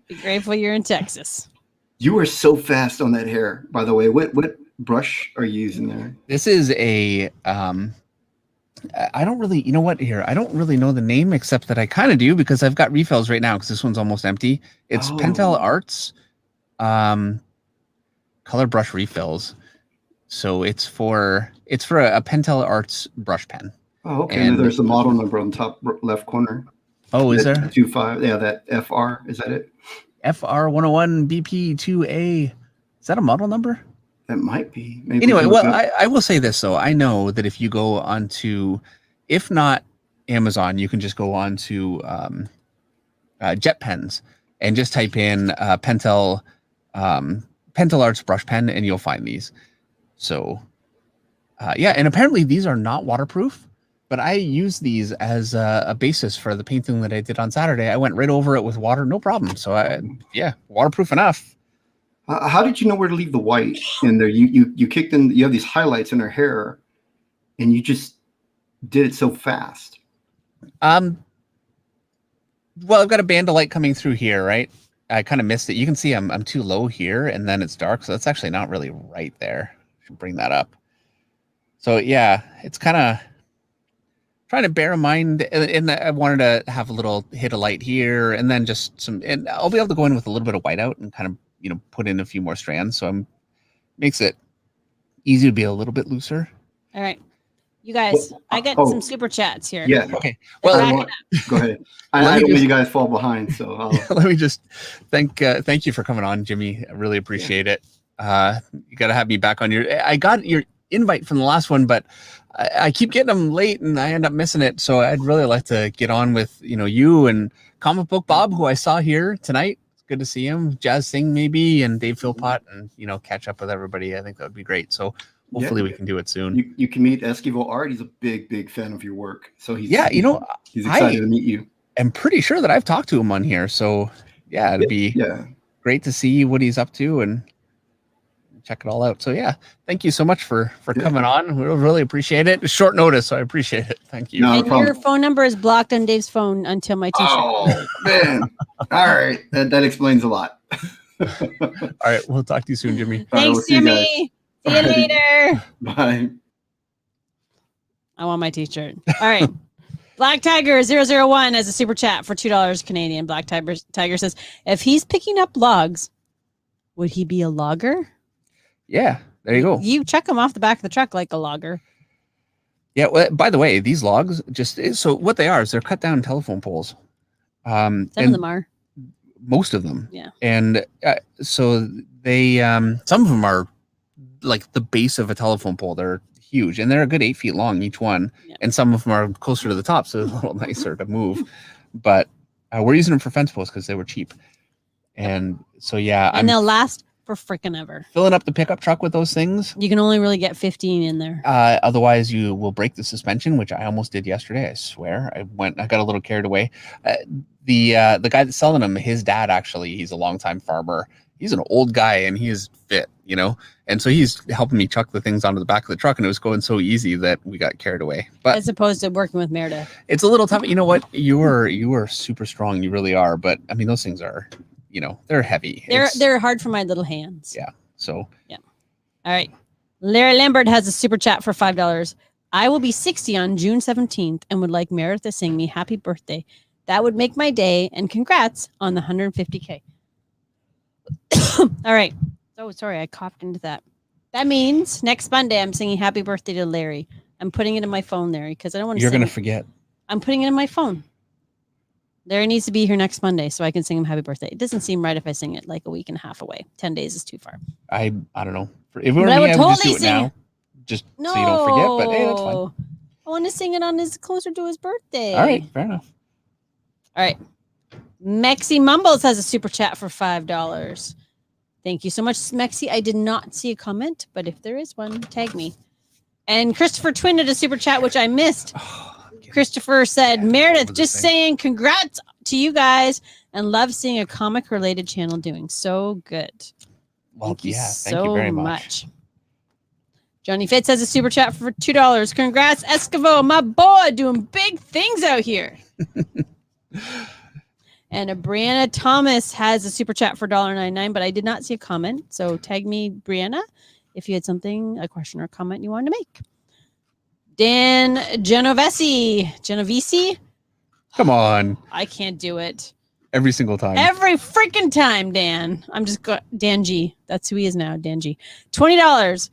Be grateful you're in Texas. You were so fast on that hair, by the way. What brush are you using there? This is a I don't really, you know what, here, I don't really know the name, except that I kind of do because I've got refills right now because this one's almost empty. It's Pentel Arts color brush refills. So it's for a Pentel Arts brush pen. Oh, okay. And there's a model number on the top left corner. Oh, is there? 25. Yeah, that FR. Is that it? FR101 BP2A. Is that a model number? That might be. Maybe anyway, well, I will say this, though. I know that if you go onto, if not Amazon, you can just go on to Jet Pens and just type in Pentel Arts brush pen, and you'll find these. So, yeah, and apparently these are not waterproof, but I use these as a basis for the painting that I did on Saturday. I went right over it with water, no problem. So, yeah, waterproof enough. How did you know where to leave the white in there? You kicked in. You have these highlights in her hair, and you just did it so fast. Well, I've got a band of light coming through here, right? I kind of missed it. You can see I'm too low here, and then it's dark, so that's actually not really right there. Should bring that up. So yeah, it's kind of trying to bear in mind, and I wanted to have a little hit of light here, and then just some, and I'll be able to go in with a little bit of whiteout and kind of, you know, put in a few more strands. So makes it easy to be a little bit looser. All right. You guys, I got some super chats here. Yeah. Okay. Well, go ahead. I don't want you guys fall behind. So let me just thank you for coming on, Jimmy. I really appreciate it. You got to have me back on I got your invite from the last one, but I keep getting them late and I end up missing it. So I'd really like to get on with, you and Comic Book Bob, who I saw here tonight. Good to see him. Jazz Singh maybe, and Dave Philpott, and catch up with everybody. I think that would be great. So hopefully we can do it soon. You can meet Esquivel Art. He's a big fan of your work. So he's excited to meet you. I'm pretty sure that I've talked to him on here. So yeah, it'd be great to see what he's up to and check it all out. So yeah, thank you so much for coming on. We really appreciate it. It's short notice, so I appreciate it. Thank you. And your phone number is blocked on Dave's phone until my t-shirt. Oh man! All right, that explains a lot. All right, we'll talk to you soon, Jimmy. Thanks, Jimmy. See you later. Bye. I want my t-shirt. All right. Black Tiger 001 has a super chat for $2 Canadian. Black Tiger says, if he's picking up logs, would he be a logger? Yeah, there you go. You check him off the back of the truck like a logger. Yeah. Well, by the way, these logs so what they are is they're cut down telephone poles. Some of them are. Most of them. Yeah. And so they some of them are like the base of a telephone pole. They're huge and they're a good 8 feet long each one. Yeah. And some of them are closer to the top, so it's a little nicer to move. But we're using them for fence posts because they were cheap. And so and they'll last for freaking ever. Filling up the pickup truck with those things. You can only really get 15 in there. Otherwise, you will break the suspension, which I almost did yesterday. I swear, I got a little carried away. The guy that's selling them, his dad actually, he's a longtime farmer. He's an old guy and he is fit, you know, and so he's helping me chuck the things onto the back of the truck, and it was going so easy that we got carried away. But as opposed to working with Meredith, it's a little tough. You know what? You are super strong. You really are. But I mean, those things are, you know, they're heavy. They're hard for my little hands. Yeah. So yeah. All right. Larry Lambert has a super chat for $5. I will be 60 on June 17th and would like Meredith to sing me happy birthday. That would make my day, and congrats on the 150K. All right. Oh, sorry. I coughed into that. That means next Monday I'm singing happy birthday to Larry. I'm putting it in my phone, Larry, because I don't want to You're going to it. forget. I'm putting it in my phone. Larry needs to be here next Monday so I can sing him happy birthday. It doesn't seem right if I sing it like a week and a half away. 10 days is too far. I don't know. If it were But I me, would I would totally just do it sing now. it. Just No. so you don't forget. But hey, that's fine. I want to sing it on his closer to his birthday. All right. Fair enough. All right. Mexi Mumbles has a super chat for $5. Thank you so much, Mexi. I did not see a comment, but if there is one, tag me. And Christopher Twin did a super chat, which I missed. Christopher said, Meredith, just saying congrats to you guys and love seeing a comic related channel doing so good. Well, Thank you thank you very much. Johnny Fitz has a super chat for $2. Congrats, Esquivo, my boy, doing big things out here. And Brianna Thomas has a super chat for $1.99, but I did not see a comment. So tag me, Brianna, if you had something, a question or a comment you wanted to make. Dan Genovese. Come on. I can't do it. Every single time. Every freaking time, Dan. Dan G. That's who he is now, Dan G. $20.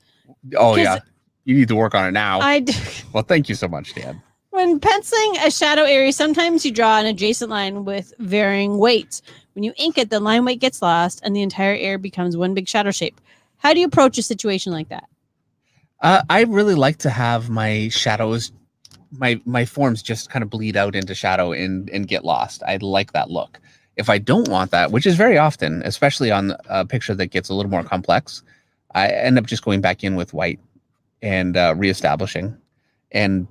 Oh, yeah. You need to work on it now. I Well, thank you so much, Dan. When penciling a shadow area, sometimes you draw an adjacent line with varying weights. When you ink it, the line weight gets lost and the entire area becomes one big shadow shape. How do you approach a situation like that? I really like to have my shadows, my forms just kind of bleed out into shadow and get lost. I like that look. If I don't want that, which is very often, especially on a picture that gets a little more complex, I end up just going back in with white and reestablishing. And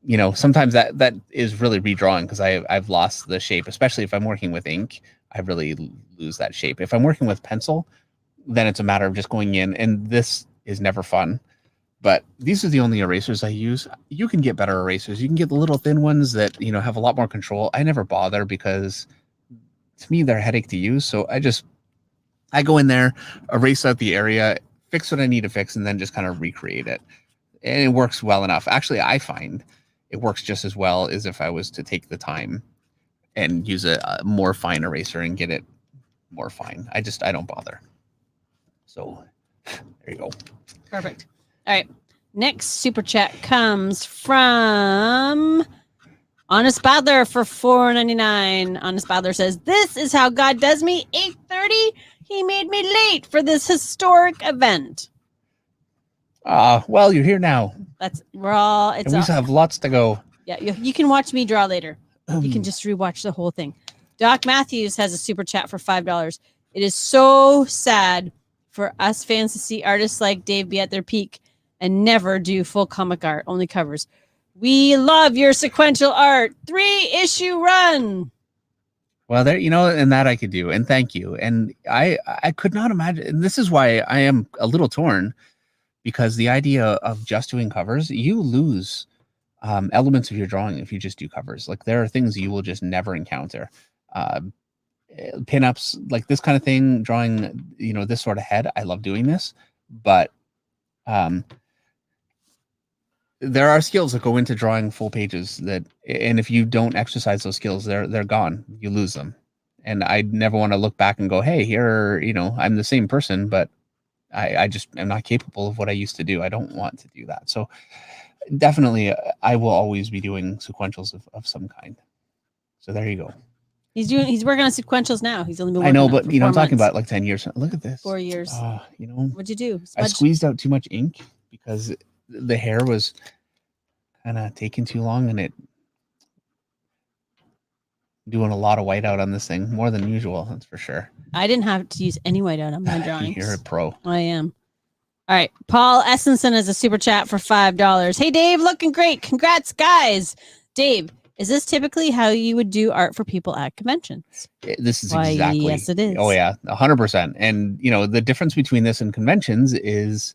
you know, sometimes that is really redrawing because I've lost the shape, especially if I'm working with ink. I really lose that shape. If I'm working with pencil, then it's a matter of just going in, and this is never fun. But these are the only erasers I use. You can get better erasers. You can get the little thin ones that, you know, have a lot more control. I never bother because to me, they're a headache to use. So I go in there, erase out the area, fix what I need to fix, and then just kind of recreate it. And it works well enough. Actually, I find it works just as well as if I was to take the time and use a more fine eraser and get it more fine. I don't bother. So there you go. Perfect. All right. Next super chat comes from Honest Badler for $4.99. Honest Badler says, "This is how God does me. 8:30. He made me late for this historic event." Well, you're here now. We still have lots to go. Yeah, you can watch me draw later. You can just rewatch the whole thing. Doc Matthews has a super chat for $5. It is so sad for us fans to see artists like Dave be at their peak and never do full comic art, only covers. We love your sequential art. 3-issue run. Well, there, you know, and that I could do, and thank you. And I could not imagine. And this is why I am a little torn, because the idea of just doing covers, you lose elements of your drawing if you just do covers. Like there are things you will just never encounter. Pinups, like this kind of thing, drawing, you know, this sort of head. I love doing this, but there are skills that go into drawing full pages and if you don't exercise those skills, they're gone. You lose them. And I never want to look back and go, hey, here, you know, I'm the same person, but I just am not capable of what I used to do. I don't want to do that. So definitely, I will always be doing sequentials of some kind. So there you go. He's working on sequentials now. He's only been I working know, on it but for you know, 4 I'm talking months. about like 10 years. Look at this. 4 years. You know, What'd you do? I squeezed out too much ink because the hair was kind of taking too long, and it doing a lot of whiteout on this thing, more than usual. That's for sure. I didn't have to use any whiteout on my drawings. You're a pro. I am. All right. Paul Essenson is a super chat for $5. Hey, Dave, looking great. Congrats, guys. Dave, is this typically how you would do art for people at conventions? This is Why, exactly. yes, it is. Oh yeah, 100%. And you know, the difference between this and conventions is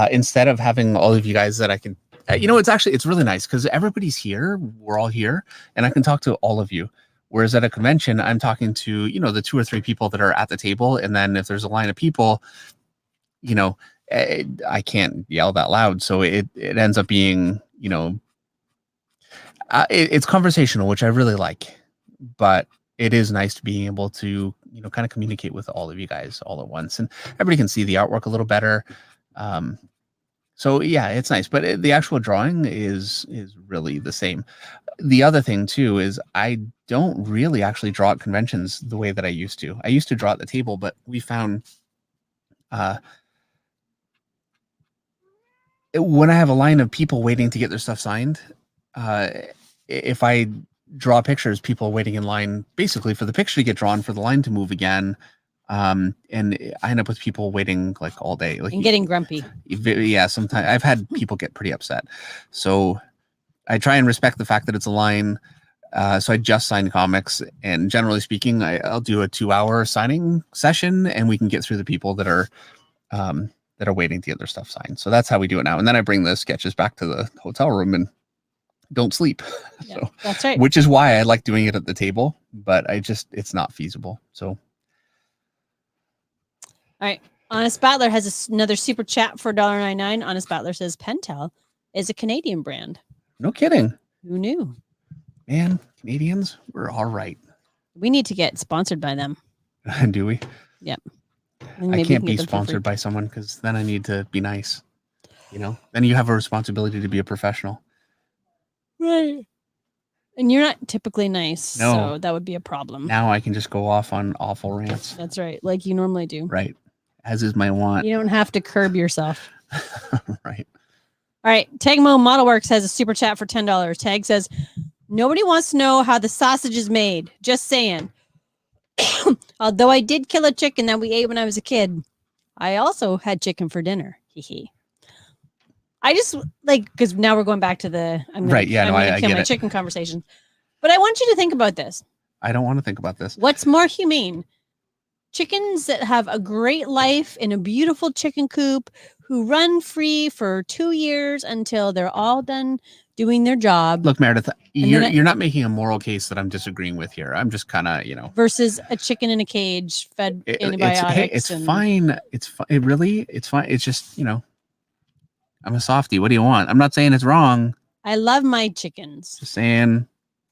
instead of having all of you guys that I can, you know, it's really nice because everybody's here. We're all here, and I can talk to all of you. Whereas at a convention, I'm talking to, you know, the 2 or 3 people that are at the table, and then if there's a line of people, you know, I can't yell that loud, so it ends up being, you know, it's conversational, which I really like, but it is nice to be able to, you know, kind of communicate with all of you guys all at once, and everybody can see the artwork a little better. So yeah, it's nice, but the actual drawing is really the same. The other thing too is I don't really actually draw at conventions the way that I used to. I used to draw at the table, but we found when I have a line of people waiting to get their stuff signed, if I draw pictures, people waiting in line basically for the picture to get drawn, for the line to move again, and I end up with people waiting like all day, like And getting grumpy. Yeah, sometimes I've had people get pretty upset. So I try and respect the fact that it's a line. So I just signed comics, and generally speaking, I'll do a 2-hour signing session, and we can get through the people that are waiting to get their stuff signed. So that's how we do it now. And then I bring the sketches back to the hotel room and don't sleep. Yeah, So that's right. which is why I like doing it at the table, but it's not feasible. So. All right. Honest Battler has another super chat for $1.99. Honest Battler says Pentel is a Canadian brand. No kidding. Who knew? Man, Canadians, we're all right. We need to get sponsored by them. Do we? Yep. I can't be sponsored by someone because then I need to be nice. You know, then you have a responsibility to be a professional. Right. And you're not typically nice. No. So that would be a problem. Now I can just go off on awful rants. That's right. Like you normally do. Right. As is my want. You don't have to curb yourself. Right. All right. Tagmo Modelworks has a super chat for $10. Tag says, nobody wants to know how the sausage is made. Just saying. Although I did kill a chicken that we ate when I was a kid, I also had chicken for dinner. Hee. I just like, because now we're going back to the I get my chicken conversation. But I want you to think about this. I don't want to think about this. What's more humane? Chickens that have a great life in a beautiful chicken coop, who run free for 2 years until they're all done doing their job. Look, Meredith, you're not making a moral case that I'm disagreeing with here. I'm just kind of, you know. Versus a chicken in a cage fed antibiotics. It's fine. It's fine. It's fine. It's just, you know, I'm a softie. What do you want? I'm not saying it's wrong. I love my chickens. Just saying.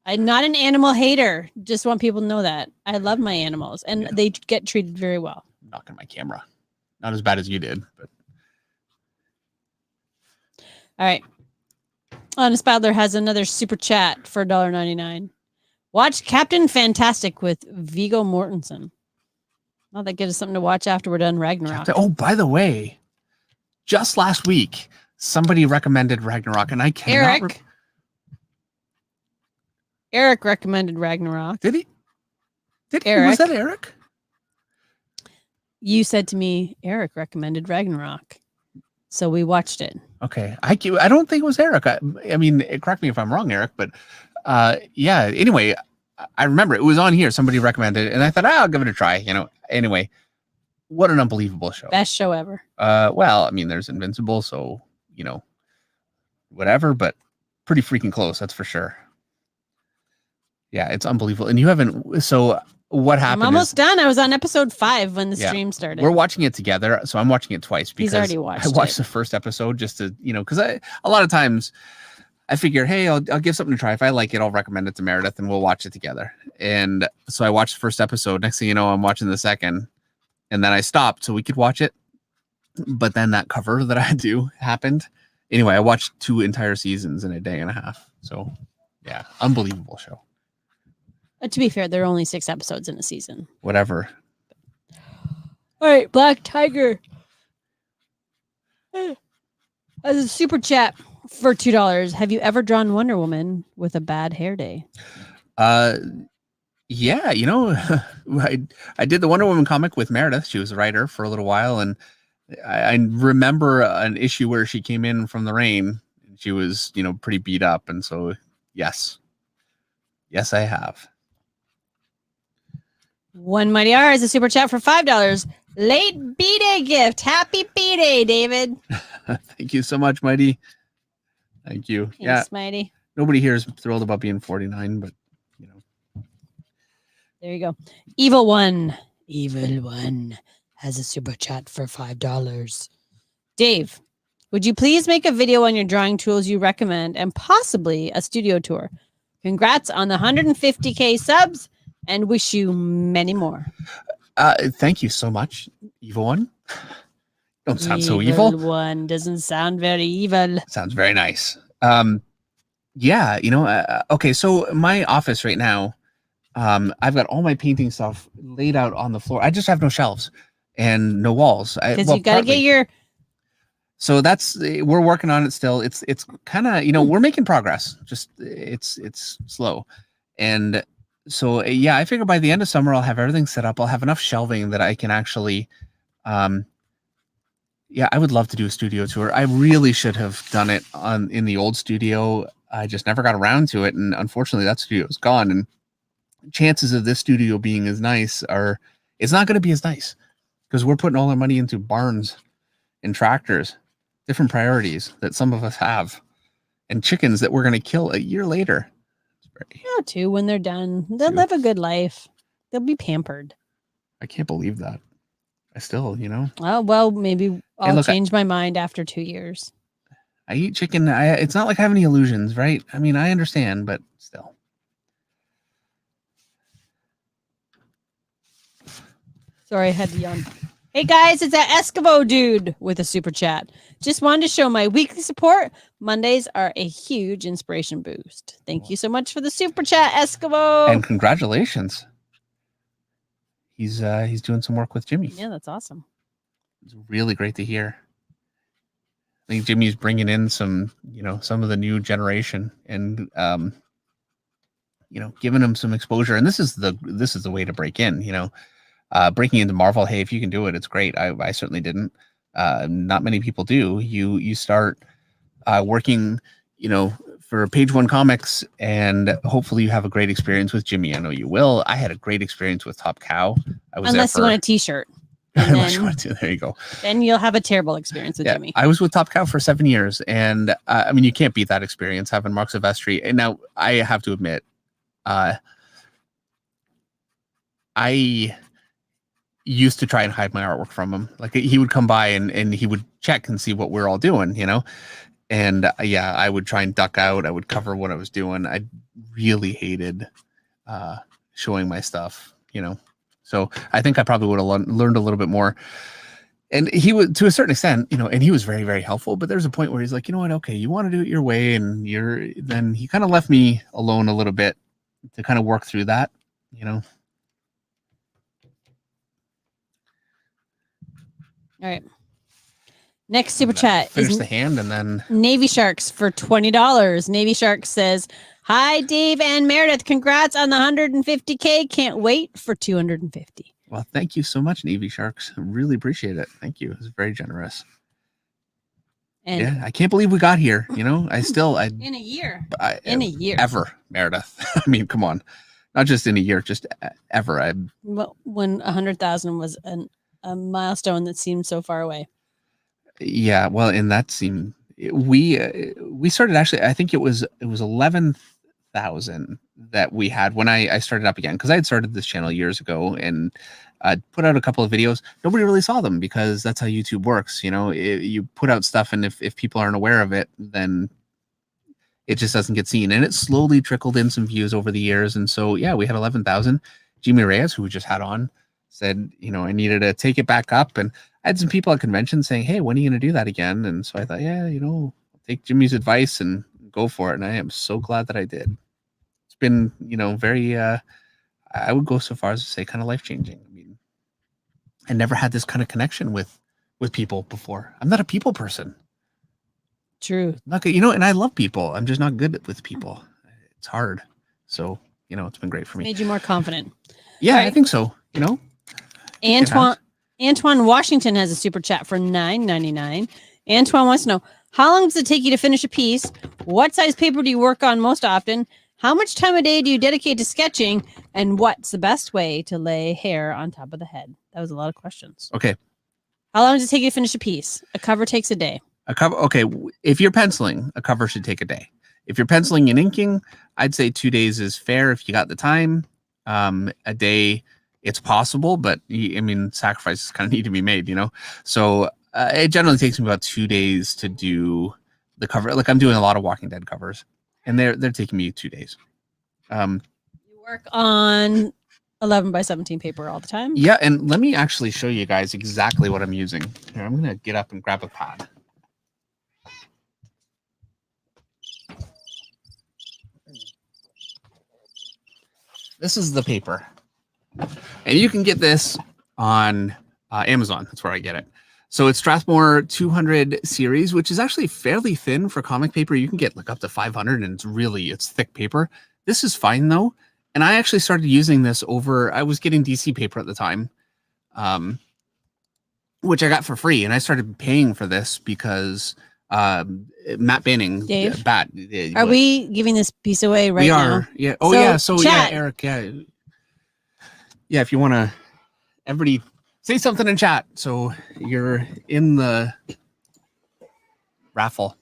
I'm not an animal hater. Just want people to know that. I love my animals, and they get treated very well. I'm knocking my camera. Not as bad as you did, but. All right. Honest Battler has another super chat for $1.99. Watch Captain Fantastic with Viggo Mortensen. Well, that gives us something to watch after we're done Ragnarok. Oh, by the way, just last week, somebody recommended Ragnarok, and I cannot. Eric recommended Ragnarok. Did he? Eric? Was that Eric? You said to me, Eric recommended Ragnarok. So we watched it. Okay. I don't think it was Eric. I mean, correct me if I'm wrong, Eric, but yeah. Anyway, I remember it was on here. Somebody recommended it, and I thought, I'll give it a try. You know. Anyway, what an unbelievable show. Best show ever. Well, I mean, there's Invincible, so, you know, whatever, but pretty freaking close. That's for sure. Yeah, it's unbelievable. And you haven't. So what happened? I'm almost done. I was on episode 5 when the stream started. We're watching it together, so I'm watching it twice because he's already watched. I watched the first episode just to, you know, because a lot of times I figure, hey, I'll give something to try. If I like it, I'll recommend it to Meredith, and we'll watch it together. And so I watched the first episode. Next thing you know, I'm watching the second, and then I stopped so we could watch it. But then that cover that I do happened, Anyway, I watched 2 entire seasons in a day and a half. So yeah, unbelievable show. To be fair, there are only 6 episodes in a season. Whatever. All right, Black Tiger. As a super chat for $2. Have you ever drawn Wonder Woman with a bad hair day? Yeah, you know, I did the Wonder Woman comic with Meredith. She was a writer for a little while, and I remember an issue where she came in from the rain and she was, you know, pretty beat up, and so yes, I have. One Mighty R is a super chat for $5. Late B-Day gift. Happy B-Day, David. Thank you so much, Mighty. Thank you. Thanks, Yeah, Mighty. nobody here is thrilled about being 49, but you know. There you go. Evil One has a super chat for $5. Dave, would you please make a video on your drawing tools you recommend and possibly a studio tour? Congrats on the 150K subs and wish you many more. Thank you so much, Evil One. Don't sound so evil. Evil One doesn't sound very evil. Sounds very nice. Yeah, you know, okay, so my office right now, I've got all my painting stuff laid out on the floor. I just have no shelves and no walls. Because you got to get your... So we're working on it still. It's kind of, you know, we're making progress. Just it's slow. And so, yeah, I figure by the end of summer, I'll have everything set up. I'll have enough shelving that I can actually, yeah, I would love to do a studio tour. I really should have done it in the old studio. I just never got around to it. And unfortunately that studio is gone. And chances of this studio being as nice it's not going to be as nice because we're putting all our money into barns and tractors, different priorities that some of us have, and chickens that we're going to kill a year later. Yeah, too, when they're done, they'll live a good life. They'll be pampered. I can't believe that. I still, you know. Oh, well, maybe I'll change my mind after 2 years. I eat chicken. It's not like I have any illusions, right? I mean, I understand, but still. Sorry, I had to yawn. Hey guys, it's that Esquivo dude with a super chat. Just wanted to show my weekly support. Mondays are a huge inspiration boost. Thank you so much for the super chat, Esquivo. And congratulations. He's doing some work with Jimmy. Yeah, that's awesome. It's really great to hear. I think Jimmy's bringing in some of the new generation and giving them some exposure. And this is the way to break in, breaking into Marvel. Hey, if you can do it, it's great. I certainly didn't. Not many people do. You start working, for Page One Comics, and hopefully you have a great experience with Jimmy. I know you will. I had a great experience with Top Cow. Unless you want a T-shirt. Unless you want to, there you go. Then you'll have a terrible experience with Jimmy. I was with Top Cow for 7 years, and I mean, you can't beat that experience having Mark Silvestri. And now I have to admit, I used to try and hide my artwork from him. Like he would come by and he would check and see what we're all doing, And I would try and duck out. I would cover what I was doing. I really hated showing my stuff, So I think I probably would have learned a little bit more. And he would, to a certain extent, and he was very, very helpful. But there's a point where he's like, you know what? Okay, you want to do it your way, and then he kind of left me alone a little bit to kind of work through that, All right. Next super chat finish is the hand and then Navy Sharks for $20. Navy Sharks says, "Hi, Dave and Meredith. Congrats on the 150K. Can't wait for 250." Well, thank you so much, Navy Sharks. I really appreciate it. Thank you. It's very generous. And I can't believe we got here. In a year. In a year. Ever, Meredith. I mean, come on. Not just in a year, just ever. Well, when 100,000 was a milestone that seemed so far away. Yeah, well, and that seemed we started actually. I think it was 11,000 that we had when I started up again, because I had started this channel years ago and put out a couple of videos. Nobody really saw them because that's how YouTube works. You put out stuff, and if people aren't aware of it, then it just doesn't get seen. And it slowly trickled in some views over the years. And so we had 11,000. Jimmy Reyes, who we just had on, said, I needed to take it back up. And I had some people at conventions saying, hey, when are you going to do that again? And so I thought, I'll take Jimmy's advice and go for it. And I am so glad that I did. It's been, very, I would go so far as to say kind of life-changing. I mean, I never had this kind of connection with people before. I'm not a people person. True. Not good, and I love people. I'm just not good with people. It's hard. So, it's been great for me. Made you more confident. Yeah, Right. I think so. Antoine Washington has a super chat for $9.99. Antoine wants to know, how long does it take you to finish a piece? What size paper do you work on most often? How much time a day do you dedicate to sketching? And what's the best way to lay hair on top of the head? That was a lot of questions. Okay. How long does it take you to finish a piece? A cover takes a day. A cover. Okay. If you're penciling, a cover should take a day. If you're penciling and inking, I'd say 2 days is fair if you got the time. A day, it's possible, but sacrifices kind of need to be made, So it generally takes me about 2 days to do the cover. Like I'm doing a lot of Walking Dead covers, and they're taking me 2 days. You work on 11 by 17 paper all the time? Yeah, and let me actually show you guys exactly what I'm using. Here, I'm gonna get up and grab a pad. This is the paper, and you can get this on Amazon. That's where I get it. So it's Strathmore 200 series, which is actually fairly thin for comic paper. You can get like up to 500, and it's thick paper. This is fine though. And I actually started using this I was getting DC paper at the time, which I got for free. And I started paying for this because Matt Banning, Dave, are we giving this piece away right now? We are. Yeah. Oh, so, yeah. So, chat. yeah, Eric. Yeah. Yeah. If you want to, everybody say something in chat. So you're in the raffle.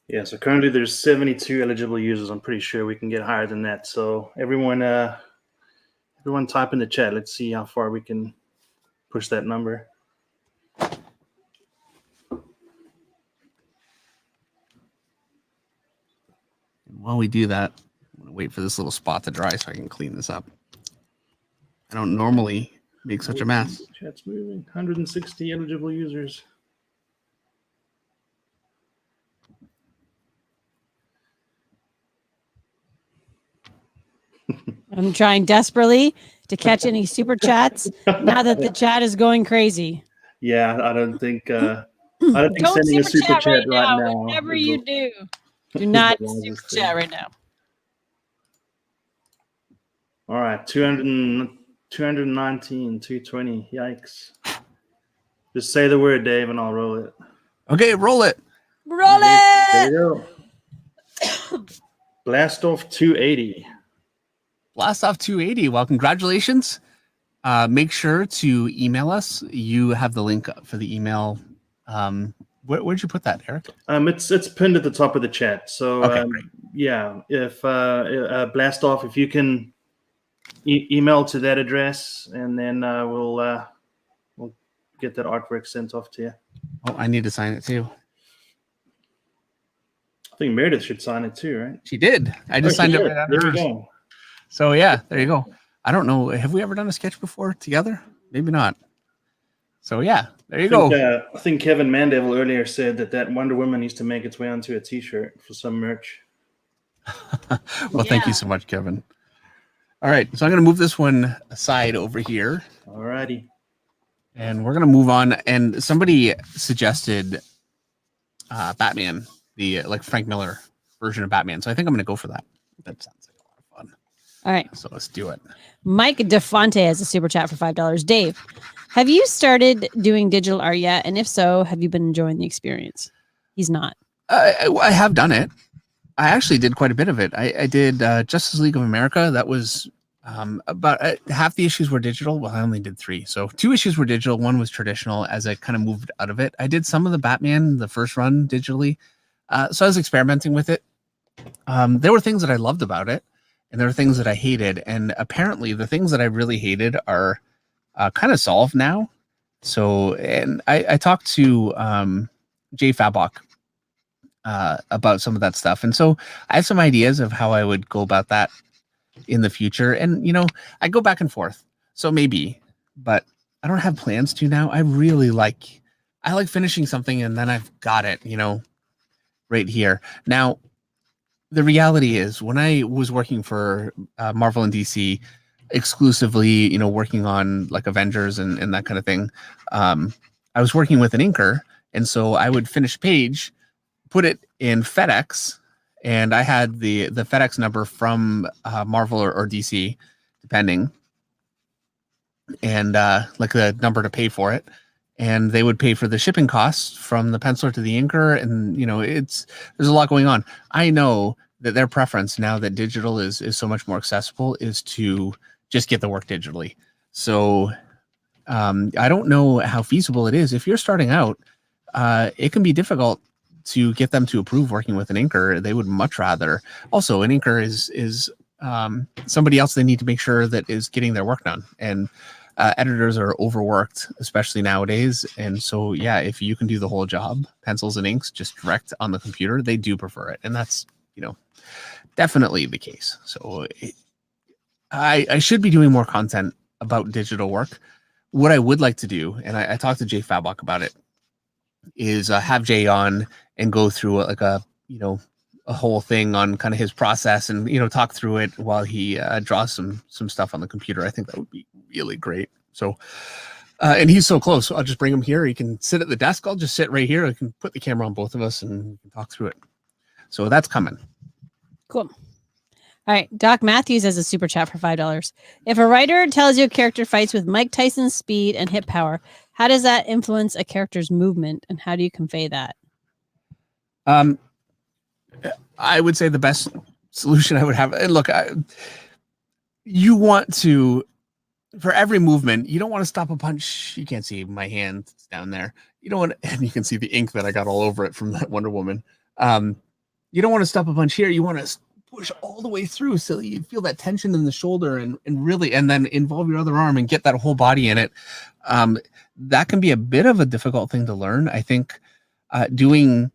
Yeah, so currently there's 72 eligible users. I'm pretty sure we can get higher than that. So everyone type in the chat. Let's see how far we can push that number. While we do that, I'm going to wait for this little spot to dry so I can clean this up. I don't normally make such a mess. Chat's moving. 160 eligible users. I'm trying desperately to catch any super chats now that the chat is going crazy. Yeah, I don't think sending a super chat right now. Whatever you do not super chat right now. All right, 219, 220. Yikes. Just say the word, Dave, and I'll roll it. Okay, roll it. Roll it. There you go. Blast off 280. Blast off 280. Well, congratulations. Make sure to email us. You have the link for the email. Where'd you put that, Eric? It's pinned at the top of the chat. So okay, great. Yeah, if blast off, if you can email to that address, and then we'll get that artwork sent off to you. Oh, I need to sign it too. I think Meredith should sign it too, right? She did. I just signed it right after There hers. you go. So yeah, there you go. I don't know. Have we ever done a sketch before together? Maybe not. So yeah, there you go. I think Kevin Mandeville earlier said that Wonder Woman needs to make its way onto a T-shirt for some merch. Well, thank you so much, Kevin. All right, so I'm going to move this one aside over here. All righty. And we're going to move on. And somebody suggested Batman, the Frank Miller version of Batman. So I think I'm going to go for that. That sounds like a lot of fun. All right. So let's do it. Mike DeFonte has a super chat for $5. Dave, have you started doing digital art yet? And if so, have you been enjoying the experience? He's not. I have done it. I actually did quite a bit of it. I did Justice League of America. That was about half the issues were digital. Well, I only did 3. So 2 issues were digital. 1 was traditional as I kind of moved out of it. I did some of the Batman, the first run digitally. So I was experimenting with it. There were things that I loved about it, and there were things that I hated. And apparently the things that I really hated are kind of solved now. So, and I talked to Jay Fabok about some of that stuff. And so I have some ideas of how I would go about that in the future. And, I go back and forth. So maybe, but I don't have plans to now. I like finishing something and then I've got it, right here. Now, the reality is, when I was working for Marvel and DC exclusively, working on like Avengers and that kind of thing, I was working with an inker, and so I would finish a page, put it in FedEx, and I had the FedEx number from Marvel or DC, depending, and like the number to pay for it, and they would pay for the shipping costs from the penciler to the inker, and there's a lot going on. I know that their preference, now that digital is so much more accessible, is to just get the work digitally. So I don't know how feasible it is. If you're starting out, it can be difficult to get them to approve working with an inker. They would much rather. Also, an inker is somebody else they need to make sure that is getting their work done. And editors are overworked, especially nowadays. And so, yeah, if you can do the whole job, pencils and inks, just direct on the computer, they do prefer it. And that's, definitely the case. So I should be doing more content about digital work. What I would like to do, and I talked to Jay Fabok about it, is have Jay on and go through a whole thing on kind of his process and, talk through it while he draws some stuff on the computer. I think that would be really great. So, and he's so close. So I'll just bring him here. He can sit at the desk. I'll just sit right here. I can put the camera on both of us and we can talk through it. So that's coming. Cool. All right. Doc Matthews has a super chat for $5. If a writer tells you a character fights with Mike Tyson's speed and hit power, how does that influence a character's movement, and how do you convey that? I would say the best solution I would have, and look, you want to, for every movement, you don't want to stop a punch. You can't see my hand down there. You don't want, and you can see the ink that I got all over it from that Wonder Woman. You don't want to stop a punch here. You want to push all the way through so you feel that tension in the shoulder and really, and then involve your other arm and get that whole body in it. That can be a bit of a difficult thing to learn. I think doing,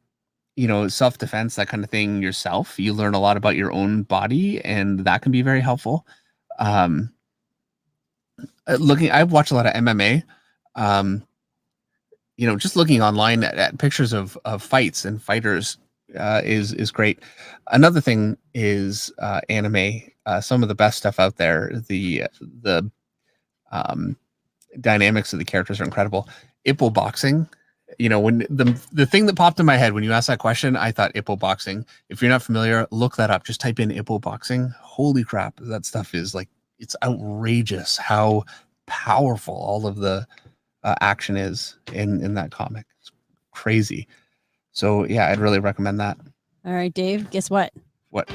self-defense, that kind of thing yourself, you learn a lot about your own body, and that can be very helpful. I've watched a lot of MMA. Just looking online at pictures of fights and fighters is great. Another thing is anime. Some of the best stuff out there. The dynamics of the characters are incredible. Ippo boxing. When the thing that popped in my head when you asked that question, I thought Ippo boxing. If you're not familiar, look that up. Just type in Ippo boxing. Holy crap, that stuff is like, it's outrageous how powerful all of the action is in that comic. It's crazy. So yeah, I'd really recommend that. All right, Dave, guess what? What?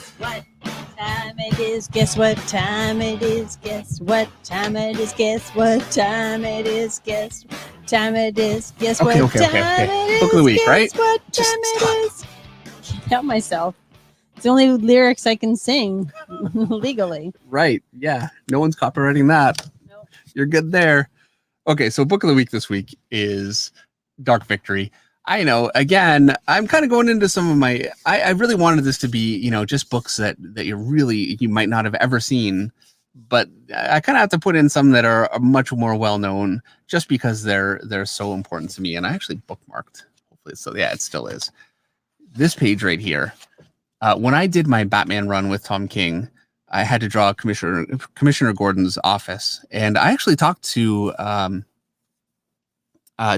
Guess what time it is? Guess what time it is? Guess what time it is? Guess what time it is? Guess what time it is? Guess what time it is? Book of the week, right? Guess what time it is? Can't help myself. It's the only lyrics I can sing legally. Right. Yeah. No one's copywriting that. Nope. You're good there. Okay. So book of the week this week is Dark Victory. I know, again, I'm kind of going into some of my, I really wanted this to be, just books that you might not have ever seen, but I kind of have to put in some that are much more well-known just because they're so important to me. And I actually bookmarked, hopefully. So yeah, it still is. This page right here. When I did my Batman run with Tom King, I had to draw Commissioner Gordon's office. And I actually talked to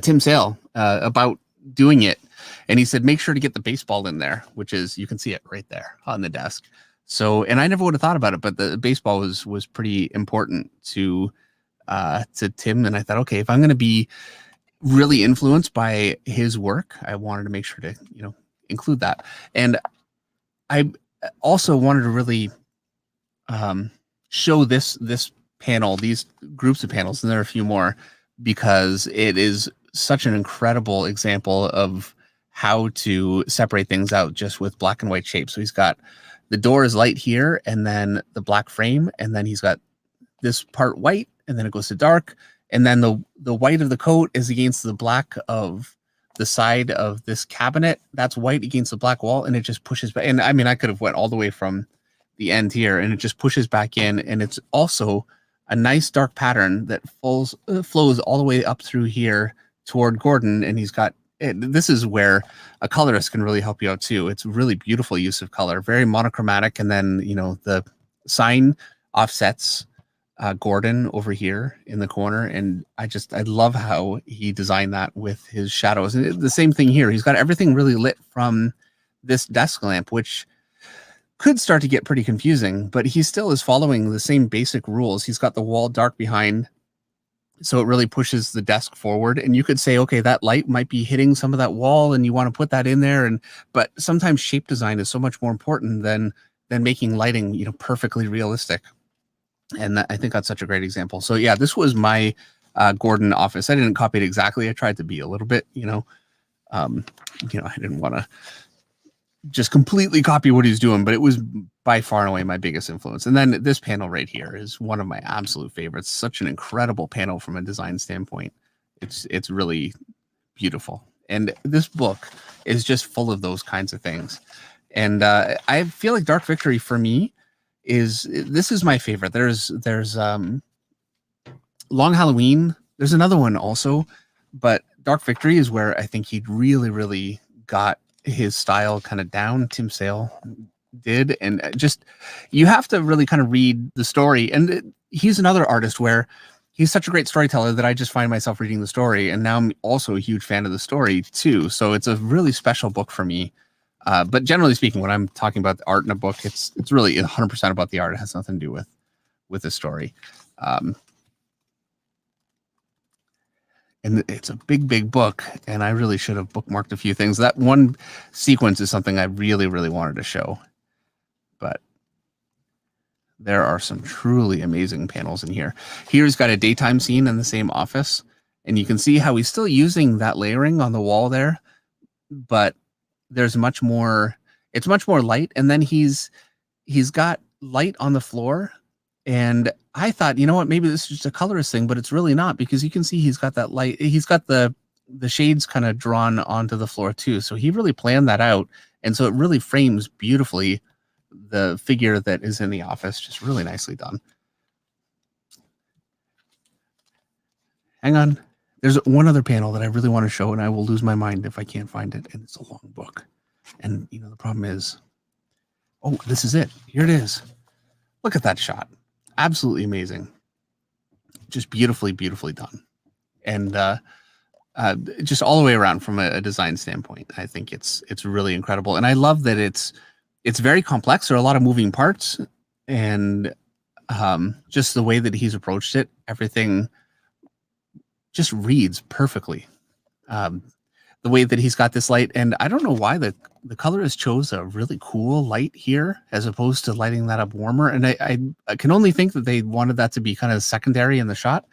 Tim Sale about doing it. And he said, make sure to get the baseball in there, which is, you can see it right there on the desk. So, and I never would have thought about it, but the baseball was pretty important to Tim. And I thought, okay, if I'm going to be really influenced by his work, I wanted to make sure to, include that. And I also wanted to really show this panel, these groups of panels, and there are a few more, because it is such an incredible example of how to separate things out just with black and white shapes. So he's got the door is light here, and then the black frame, and then he's got this part white, and then it goes to dark, and then the white of the coat is against the black of the side of this cabinet. That's white against the black wall, and it just pushes back. And I mean, I could have went all the way from the end here, and it just pushes back in. And it's also a nice dark pattern that flows all the way up through here toward Gordon. And he's got, this is where a colorist can really help you out too. It's really beautiful use of color, very monochromatic. And then, you know, the sign offsets Gordon over here in the corner. And I love how he designed that with his shadows. And the same thing here. He's got everything really lit from this desk lamp, which could start to get pretty confusing, but he still is following the same basic rules. He's got the wall dark behind, so it really pushes the desk forward. And you could say, okay, that light might be hitting some of that wall and you want to put that in there. But sometimes shape design is so much more important than making lighting, you know, perfectly realistic. And I think that's such a great example. So yeah, this was my Gordon office. I didn't copy it exactly. I tried to be a little bit, I didn't want to just completely copy what he's doing, but it was by far and away my biggest influence. And then this panel right here is one of my absolute favorites. Such an incredible panel from a design standpoint. It's really beautiful. And this book is just full of those kinds of things. And I feel like Dark Victory for me this is my favorite. There's Long Halloween. There's another one also, but Dark Victory is where I think he really, really got his style kind of down. Tim Sale did. And just, you have to really kind of read the story. And he's another artist where he's such a great storyteller that I just find myself reading the story. And now I'm also a huge fan of the story too. So it's a really special book for me. But generally speaking, when I'm talking about the art in a book, it's really 100% about the art. It has nothing to do with the story. And it's a big, big book, and I really should have bookmarked a few things. That one sequence is something I really, really wanted to show. But there are some truly amazing panels in here. Here's got a daytime scene in the same office, and you can see how he's still using that layering on the wall there, but there's much more, it's much more light. And then he's got light on the floor. And I thought, you know what, maybe this is just a colorist thing, but it's really not, because you can see he's got that light. He's got the shades kind of drawn onto the floor too. So he really planned that out. And so it really frames beautifully the figure that is in the office. Just really nicely done. Hang on. There's one other panel that I really want to show, and I will lose my mind if I can't find it. And it's a long book. And, you know, the problem is, oh, this is it. Here it is. Look at that shot. Absolutely amazing. Just beautifully, beautifully done. And just all the way around from a design standpoint, I think it's really incredible. And I love that it's very complex. There are a lot of moving parts, and just the way that he's approached it, everything just reads perfectly. The way that he's got this light, and I don't know why the colorist chose a really cool light here as opposed to lighting that up warmer. And I can only think that they wanted that to be kind of secondary in the shot.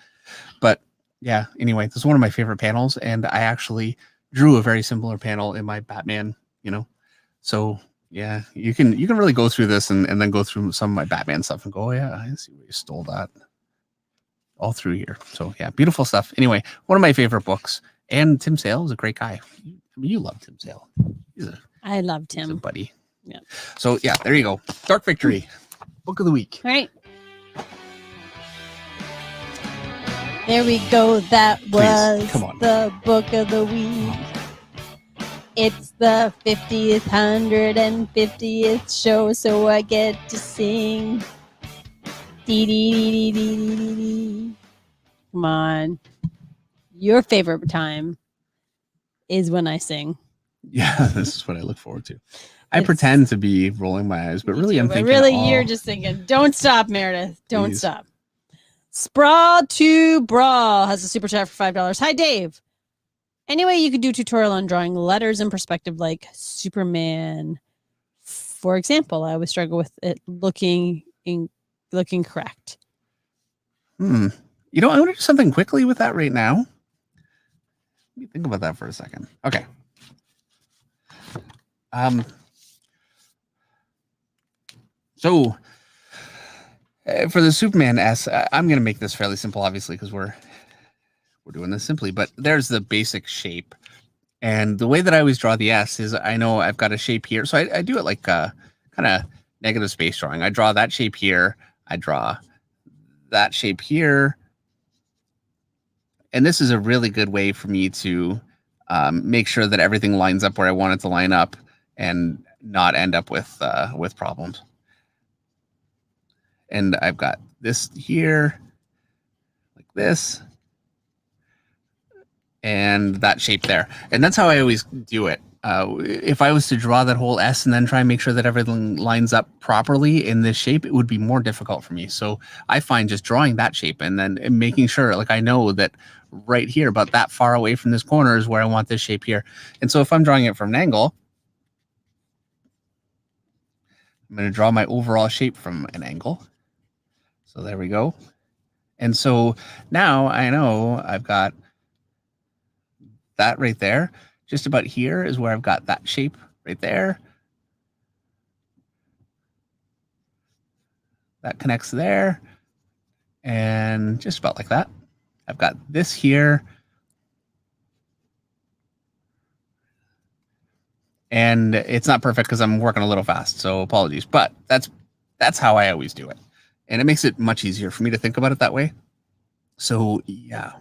But yeah, anyway, this is one of my favorite panels, and I actually drew a very similar panel in my Batman, So yeah, you can really go through this and then go through some of my Batman stuff and go, oh yeah, I see where you stole that. All through here. So yeah, beautiful stuff. Anyway, one of my favorite books. And Tim Sale is a great guy. I mean, you love Tim Sale. I loved him. He's a buddy. Yeah. So yeah, there you go. Dark Victory, book of the week. All right. There we go. That was the book of the week. It's the 50th, 150th show, so I get to sing. Come on. Your favorite time is when I sing. Yeah, this is what I look forward to. I pretend to be rolling my eyes, but really I'm thinking. Really, you're just thinking, don't stop, Meredith. Don't stop. Sprawl to Brawl has a super chat for $5. Hi, Dave. Anyway, you could do a tutorial on drawing letters in perspective like Superman. For example, I would struggle with it looking correct. I'm going to do something quickly with that right now. Let me think about that for a second. Okay. So for the Superman S, I'm going to make this fairly simple, obviously, because we're doing this simply. But there's the basic shape, and the way that I always draw the S is I know I've got a shape here, so I do it like kind of negative space drawing. I draw that shape here. I draw that shape here. And this is a really good way for me to make sure that everything lines up where I want it to line up and not end up with problems. And I've got this here, like this, and that shape there. And that's how I always do it. If I was to draw that whole S and then try and make sure that everything lines up properly in this shape, it would be more difficult for me. So I find just drawing that shape and then making sure, like, I know that right here, about that far away from this corner is where I want this shape here. And so if I'm drawing it from an angle, I'm going to draw my overall shape from an angle. So there we go. And so now I know I've got that right there. Just about here is where I've got that shape right there. That connects there. And just about like that. I've got this here. And it's not perfect because I'm working a little fast, so apologies. But that's how I always do it. And it makes it much easier for me to think about it that way. So yeah.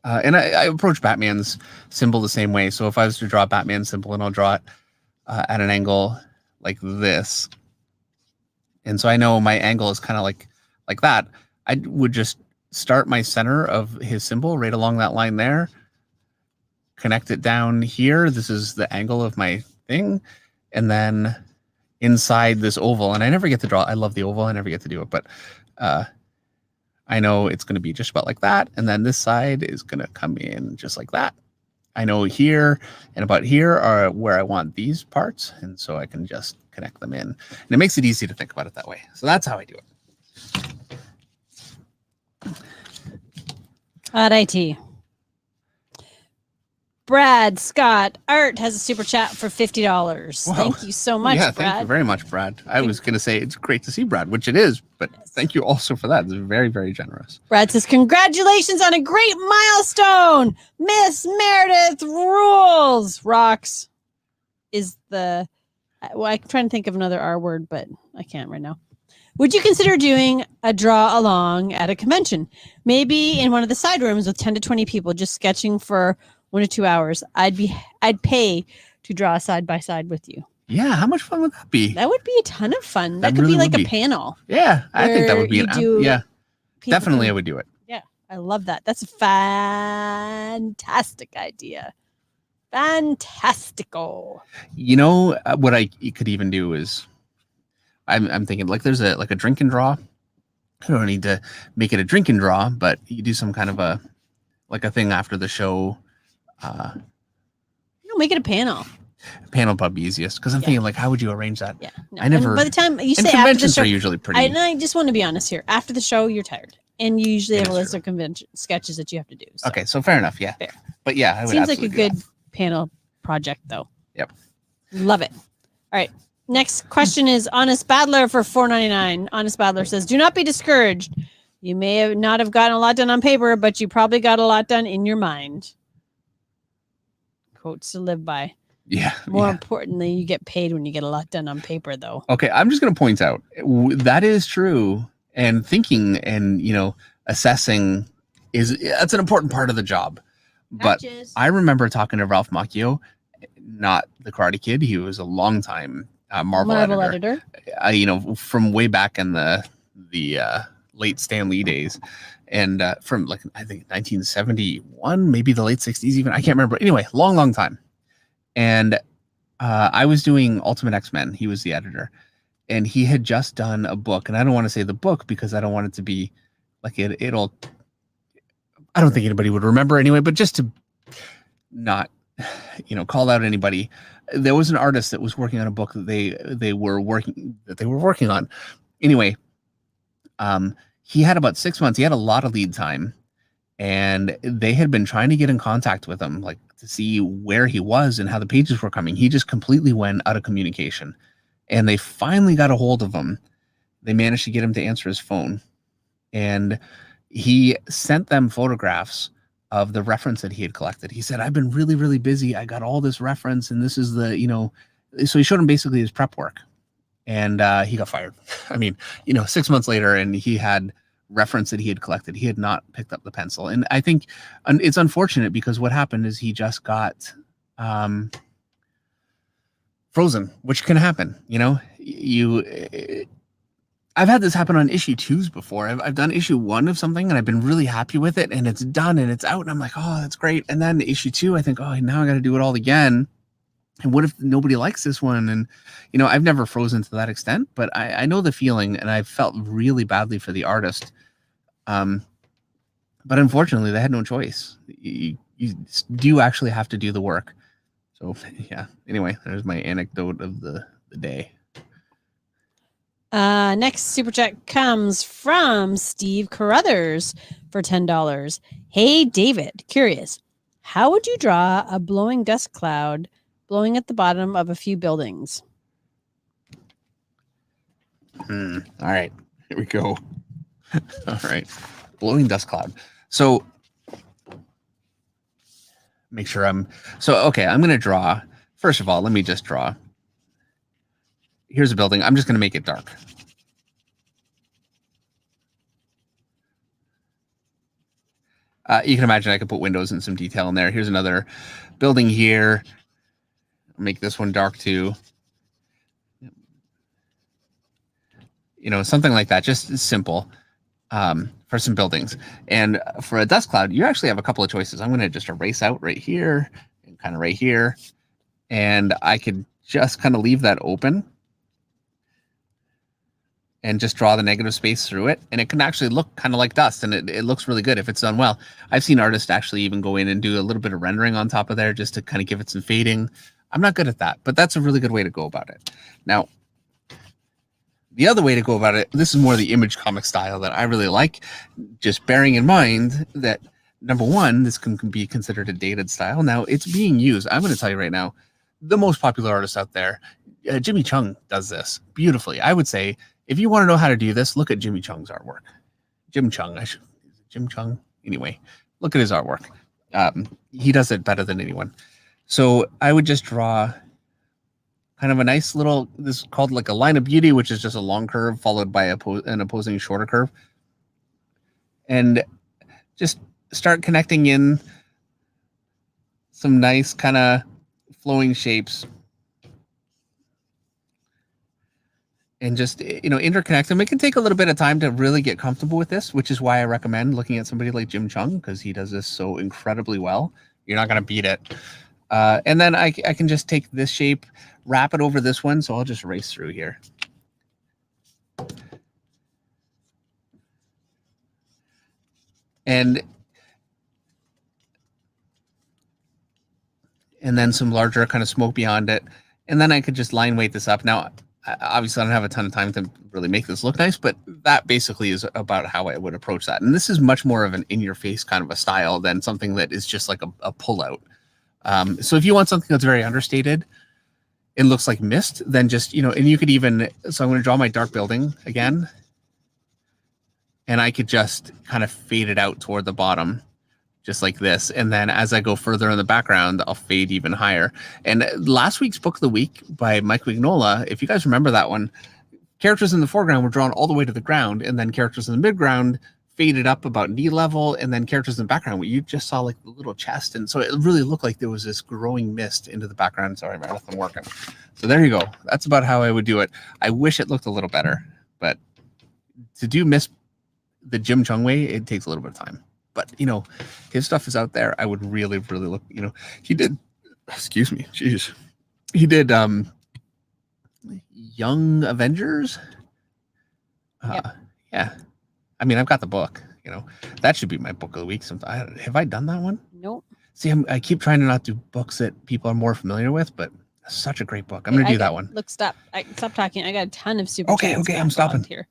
And I approach Batman's symbol the same way. So if I was to draw Batman's symbol, and I'll draw it at an angle like this. And so I know my angle is kind of like that. I would just start my center of his symbol right along that line there. Connect it down here. This is the angle of my thing. And then inside this oval, and I never get to draw. I love the oval. I never get to do it, but I know it's going to be just about like that. And then this side is going to come in just like that. I know here and about here are where I want these parts. And so I can just connect them in. And it makes it easy to think about it that way. So that's how I do it. At IT. Brad Scott Art has a super chat for $50. Wow. Thank you so much, Yeah, Brad. thank you very much, Brad. I was going to say it's great to see Brad, which it is, but thank you also for that. It's very, very generous. Brad says, congratulations on a great milestone. Miss Meredith rules. Rocks is the... Well, I'm trying to think of another R word, but I can't right now. Would you consider doing a draw along at a convention? Maybe in one of the side rooms with 10 to 20 people just sketching for 1 or 2 hours. I'd pay to draw side by side with you. Yeah, how much fun would that be? That would be a ton of fun. That That could really be like would a be. panel. Yeah, I think that would be where you do yeah, people definitely can- I would do it. Yeah, I love that. That's a fantastic idea. Fantastical. You know what I could even do is I'm thinking like there's a drink and draw. I don't need to make it a drink and draw, but you do some kind of a thing after the show. Make it a panel. Panel probably easiest because I'm Yeah. thinking like, how would you arrange that? Yeah. No. I never- And by the time you And say after the conventions show, are usually pretty. I just want to be honest here. After the show, you're tired, and you usually It have a is list of convention sketches that you have to do. So. Okay, so fair enough. Yeah, Fair. But yeah, I would Seems like a absolutely do good panel project, though. Yep. Love it. All right. Next question is Honest Battler for $4.99. Honest Battler says, "Do not be discouraged. You may have not have gotten a lot done on paper, but you probably got a lot done in your mind." Quotes to live by. that. Yeah. More yeah. importantly, you get paid when you get a lot done on paper, though. Okay, I'm just going to point out that is true, and thinking and assessing that's an important part of the job. But Patches. I remember talking to Ralph Macchio, not the Karate Kid. He was a longtime Marvel editor. From way back in the late Stan Lee days, and from I think 1971, maybe the late 60s even. I can't remember. Anyway, long time. And I was doing Ultimate X-Men. He was the editor, and he had just done a book. And I don't want to say the book because I don't want it to be like it'll. I don't think anybody would remember anyway. But just to not, call out anybody, there was an artist that was working on a book that they were working on. Anyway, he had about 6 months. He had a lot of lead time, and they had been trying to get in contact with him, to see where he was and how the pages were coming. He just completely went out of communication, and they finally got a hold of him. They managed to get him to answer his phone, and he sent them photographs of the reference that he had collected. He said, "I've been really, really busy. I got all this reference, and this is the, so he showed him basically his prep work, and he got fired. I mean, 6 months later, and he had reference that he had collected. He had not picked up the pencil. And I think it's unfortunate because what happened is he just got frozen, which can happen. You know, I've had this happen on issue 2s before. I've done issue 1 of something and I've been really happy with it and it's done and it's out and I'm like, oh, that's great. And then issue 2, I think, oh, now I got to do it all again. And what if nobody likes this one? And, you know, I've never frozen to that extent, but I know the feeling and I felt really badly for the artist. But unfortunately, they had no choice. You do actually have to do the work. So, yeah. Anyway, there's my anecdote of the day. Next super chat comes from Steve Carruthers for $10. Hey, David, curious. How would you draw a blowing dust cloud blowing at the bottom of a few buildings? All right, here we go. All right, blowing dust cloud. So make sure okay, I'm going to draw. First of all, let me just draw. Here's a building. I'm just going to make it dark. You can imagine I could put windows and some detail in there. Here's another building here. I'll make this one dark too. You know, something like that. Just simple for some buildings. And for a dust cloud, you actually have a couple of choices. I'm going to just erase out right here and kind of right here. And I could just kind of leave that open and just draw the negative space through it. And it can actually look kind of like dust, and it looks really good if it's done well. I've seen artists actually even go in and do a little bit of rendering on top of there just to kind of give it some fading. I'm not good at that, but that's a really good way to go about it. Now, the other way to go about it, this is more the image comic style that I really like, just bearing in mind that, number one, this can be considered a dated style. Now, it's being used. I'm going to tell you right now, the most popular artist out there, Jimmy Chung, does this beautifully. I would say, if you want to know how to do this, look at Jimmy Chung's artwork. Jim Chung. Jim Chung? Anyway, look at his artwork. He does it better than anyone. So I would just draw kind of a nice little, this is called like a line of beauty, which is just a long curve followed by an opposing shorter curve. And just start connecting in some nice kind of flowing shapes. And just, you know, interconnect them. It can take a little bit of time to really get comfortable with this, which is why I recommend looking at somebody like Jim Chung, because he does this so incredibly well. You're not going to beat it. And then I can just take this shape, wrap it over this one. So I'll just erase through here. And then some larger kind of smoke beyond it. And then I could just line weight this up. Now, obviously, I don't have a ton of time to really make this look nice, but that basically is about how I would approach that. And this is much more of an in-your-face kind of a style than something that is just like a pull-out. So if you want something that's very understated, it looks like mist, then just, you know, and you could even, so I'm going to draw my dark building again, and I could just kind of fade it out toward the bottom, just like this. And then as I go further in the background, I'll fade even higher. And last week's Book of the Week by Mike Mignola, if you guys remember that one, characters in the foreground were drawn all the way to the ground, and then characters in the midground faded up about knee level, and then characters in the background where you just saw like the little chest. And so it really looked like there was this growing mist into the background. Sorry, my nothing working. So there you go. That's about how I would do it. I wish it looked a little better, but to do mist the Jim Chung way, it takes a little bit of time. But, you know, his stuff is out there. I would really, really look, you know, he did, excuse me, jeez. He did Young Avengers. Yep. Yeah. I mean, I've got the book, you know, that should be my Book of the Week sometime. Have I done that one? Nope. See, I keep trying to not do books that people are more familiar with, but it's such a great book. I'm going to do that one. Look, stop talking. I got a ton of super chats. Okay, I'm stopping here.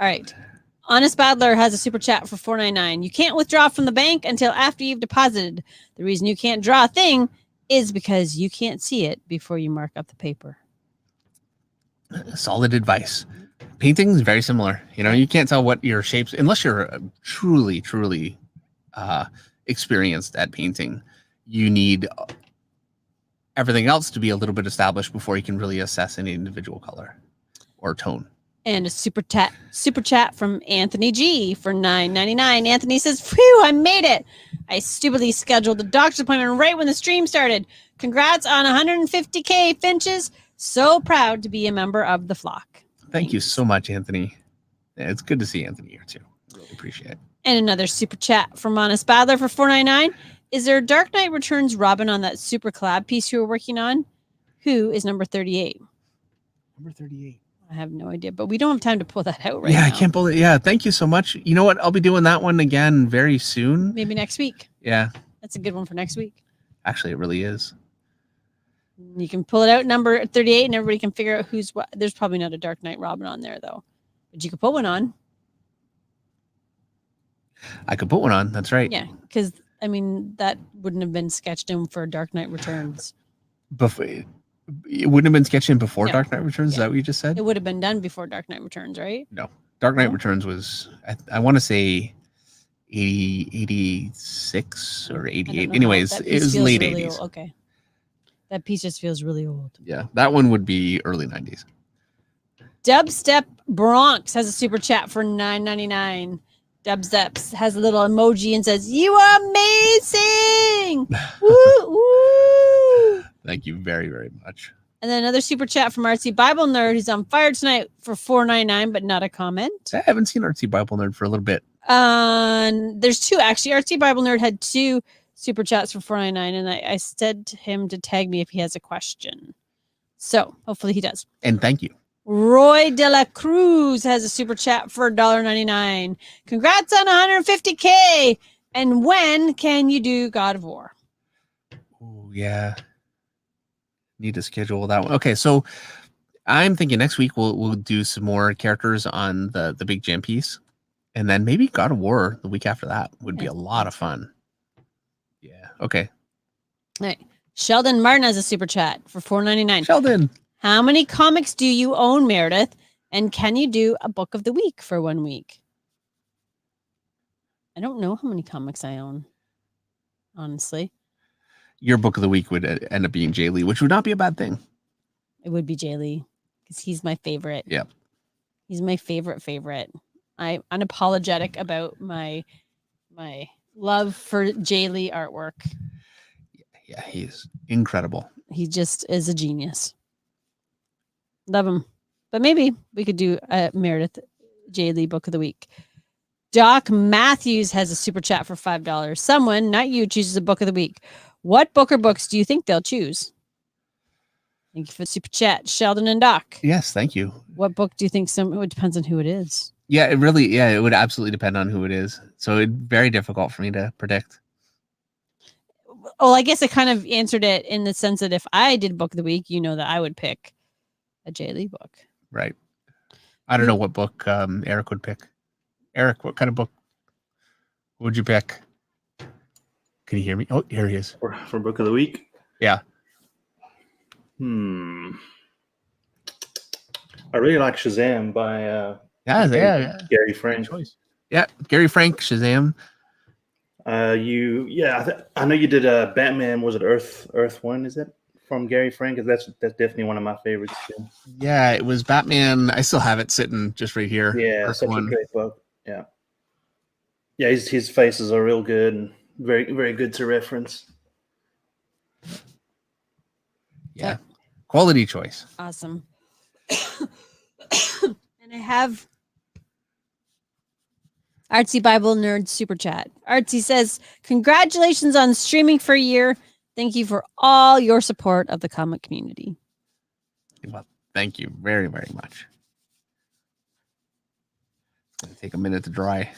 All right. Honest Battler has a super chat for $4.99. You can't withdraw from the bank until after you've deposited. The reason you can't draw a thing is because you can't see it before you mark up the paper. Solid advice. Painting is very similar. You know, you can't tell what your shapes, unless you're truly, truly experienced at painting. You need everything else to be a little bit established before you can really assess any individual color or tone. And a super chat from Anthony G for $9.99. Anthony says, "Phew, I made it. I stupidly scheduled the doctor's appointment right when the stream started. Congrats on 150K Finches. So proud to be a member of the flock." Thank you so much, Anthony. Yeah, it's good to see Anthony here too. Really appreciate it. And another super chat from Honest Badler for $4.99. Is there a Dark Knight Returns Robin on that super collab piece you were working on? Who is number 38? Number 38. I have no idea, but we don't have time to pull that out right now. now. I can't believe. Yeah, thank you so much. You know what? I'll be doing that one again very soon. Maybe next week. Yeah. That's a good one for next week. Actually, it really is. You can pull it out, number 38, and everybody can figure out who's what. There's probably not a Dark Knight Robin on there, though. But you could put one on. I could put one on. That's right. Yeah, because, I mean, that wouldn't have been sketched in for Dark Knight Returns. Before, it wouldn't have been sketched in before No. Dark Knight Returns? Yeah. Is that what you just said? It would have been done before Dark Knight Returns, right? No. Dark Knight No? Returns was, I want to say 86 or 88. Anyways, it was late really 80s. old. Okay. That piece just feels really old. Yeah, that one would be early 90s. Dubstep Bronx has a super chat for $9.99. Dubsteps has a little emoji and says, "You are amazing!" Woo, woo. Thank you very, very much. And then another super chat from Artsy Bible Nerd, who's on fire tonight for $4.99, but not a comment. I haven't seen Artsy Bible Nerd for a little bit. There's two actually. Artsy Bible Nerd had two super chats for $4.99, and I said to him to tag me if he has a question. So hopefully he does. And thank you. Roy De La Cruz has a super chat for $1.99. Congrats on 150K. And when can you do God of War? Oh, yeah. Need to schedule that one. Okay, so I'm thinking next week we'll do some more characters on the big gem piece. And then maybe God of War the week after that would be a lot of fun. Yeah. Okay. All right. Sheldon Martin has a super chat for $4.99. Sheldon. How many comics do you own, Meredith? And can you do a book of the week for 1 week? I don't know how many comics I own, honestly. Your book of the week would end up being Jay Lee, which would not be a bad thing. It would be Jay Lee because he's my favorite. Yep. He's my favorite. I'm unapologetic about my love for Jay Lee artwork. Yeah, he's incredible. He just is a genius. Love him. But maybe we could do a Meredith Jay Lee book of the week. Doc Matthews has a super chat for $5. Someone, not you, chooses a book of the week. What book or books do you think they'll choose? Thank you for the super chat, Sheldon and Doc. Yes, thank you. What book do you think it depends on who it is. Yeah, it would absolutely depend on who it is. So it's very difficult for me to predict. Well, I guess I kind of answered it in the sense that if I did book of the week, you know that I would pick a Jay Lee book. Right. I don't know what book Eric would pick. Eric, what kind of book would you pick? Can you hear me? Oh, here he is. For book of the week. Yeah. I really like Shazam by Yeah. Gary Frank. Choice. Yeah, Gary Frank, Shazam. I know you did Batman. Was it Earth 1? Is it from Gary Frank? That's definitely one of my favorites too. Yeah, it was Batman. I still have it sitting just right here. Yeah, First such one. a great book. Yeah. His faces are real good and very, very good to reference. Yeah, quality choice. Awesome. And I have Artsy Bible Nerd Super Chat. Artsy says, congratulations on streaming for a year. Thank you for all your support of the comic community. Well, thank you very, very much. It's going to take a minute to dry.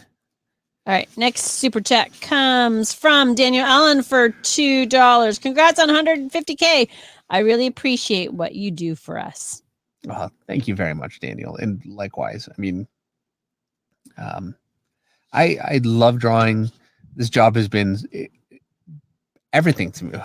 All right, next super chat comes from Daniel Allen for $2. Congrats on 150K. I really appreciate what you do for us. Thank you very much, Daniel. And likewise, I mean, I love drawing. This job has been everything to me.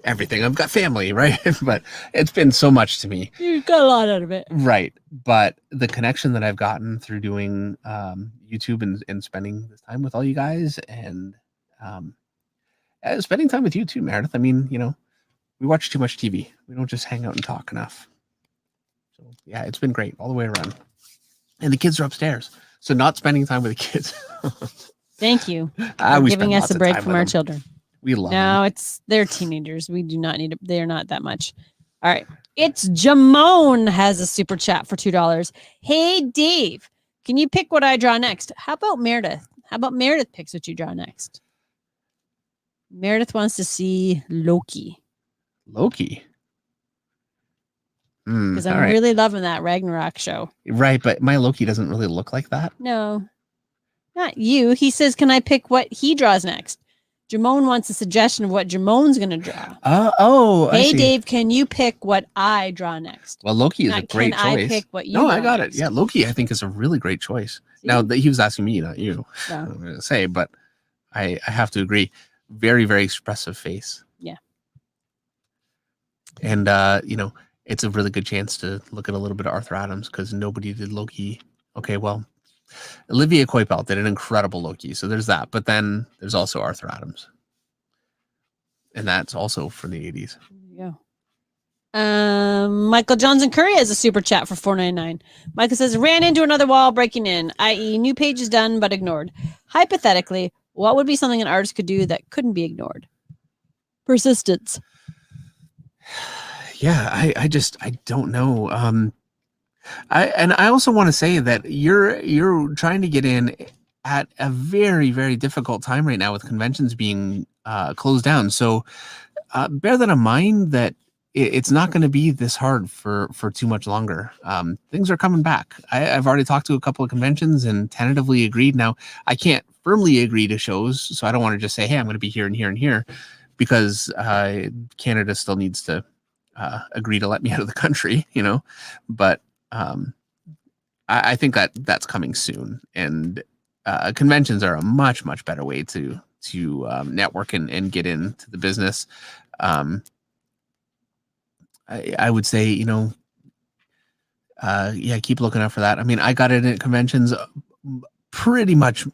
Everything. I've got family, right? But it's been so much to me. You got a lot out of it. Right. But the connection that I've gotten through doing YouTube and spending this time with all you guys and spending time with you too, Meredith. I mean, we watch too much TV. We don't just hang out and talk enough. So yeah, it's been great all the way around. and the kids are upstairs. So not spending time with the kids. Thank you We for giving spend us lots a of break time from with our them. children. We love No, them. they're teenagers. We do not need it. They're not that much. All right. It's Jamone has a super chat for $2. Hey, Dave, can you pick what I draw next? How about Meredith? How about Meredith picks what you draw next? Meredith wants to see Loki Loki. because I'm all right. really loving that Ragnarok show. Right, but my Loki doesn't really look like that. No, not you. He says, can I pick what he draws next? Jamone wants a suggestion of what Jamone's going to draw. I Hey, see. Dave, can you pick what I draw next? Well, Loki is Not a great can choice. I pick what you No, I draw got next? it. Yeah, Loki, I think, is a really great choice. See? Now that he was asking me, not you. No. I'm going to say, but I have to agree. Very, very expressive face. Yeah. And it's a really good chance to look at a little bit of Arthur Adams because nobody did Loki. Okay, well, Olivia Coipel did an incredible Loki, so there's that. But then there's also Arthur Adams, and that's also from the 80s. There you go. Michael Johnson Curry has a super chat for $4.99. Michael says, ran into another wall breaking in, i.e., new page is done but ignored. Hypothetically, what would be something an artist could do that couldn't be ignored? Persistence. Yeah, I don't know. I also want to say that you're trying to get in at a very, very difficult time right now with conventions being closed down. So bear that in mind that it's not going to be this hard for too much longer. Things are coming back. I've already talked to a couple of conventions and tentatively agreed. Now, I can't firmly agree to shows, so I don't want to just say, hey, I'm going to be here and here and here, because Canada still needs to agree to let me out of the country, but I think that's coming soon. And conventions are a much, much better way to network and get into the business. I would say, keep looking out for that. I mean, I got it at conventions pretty much.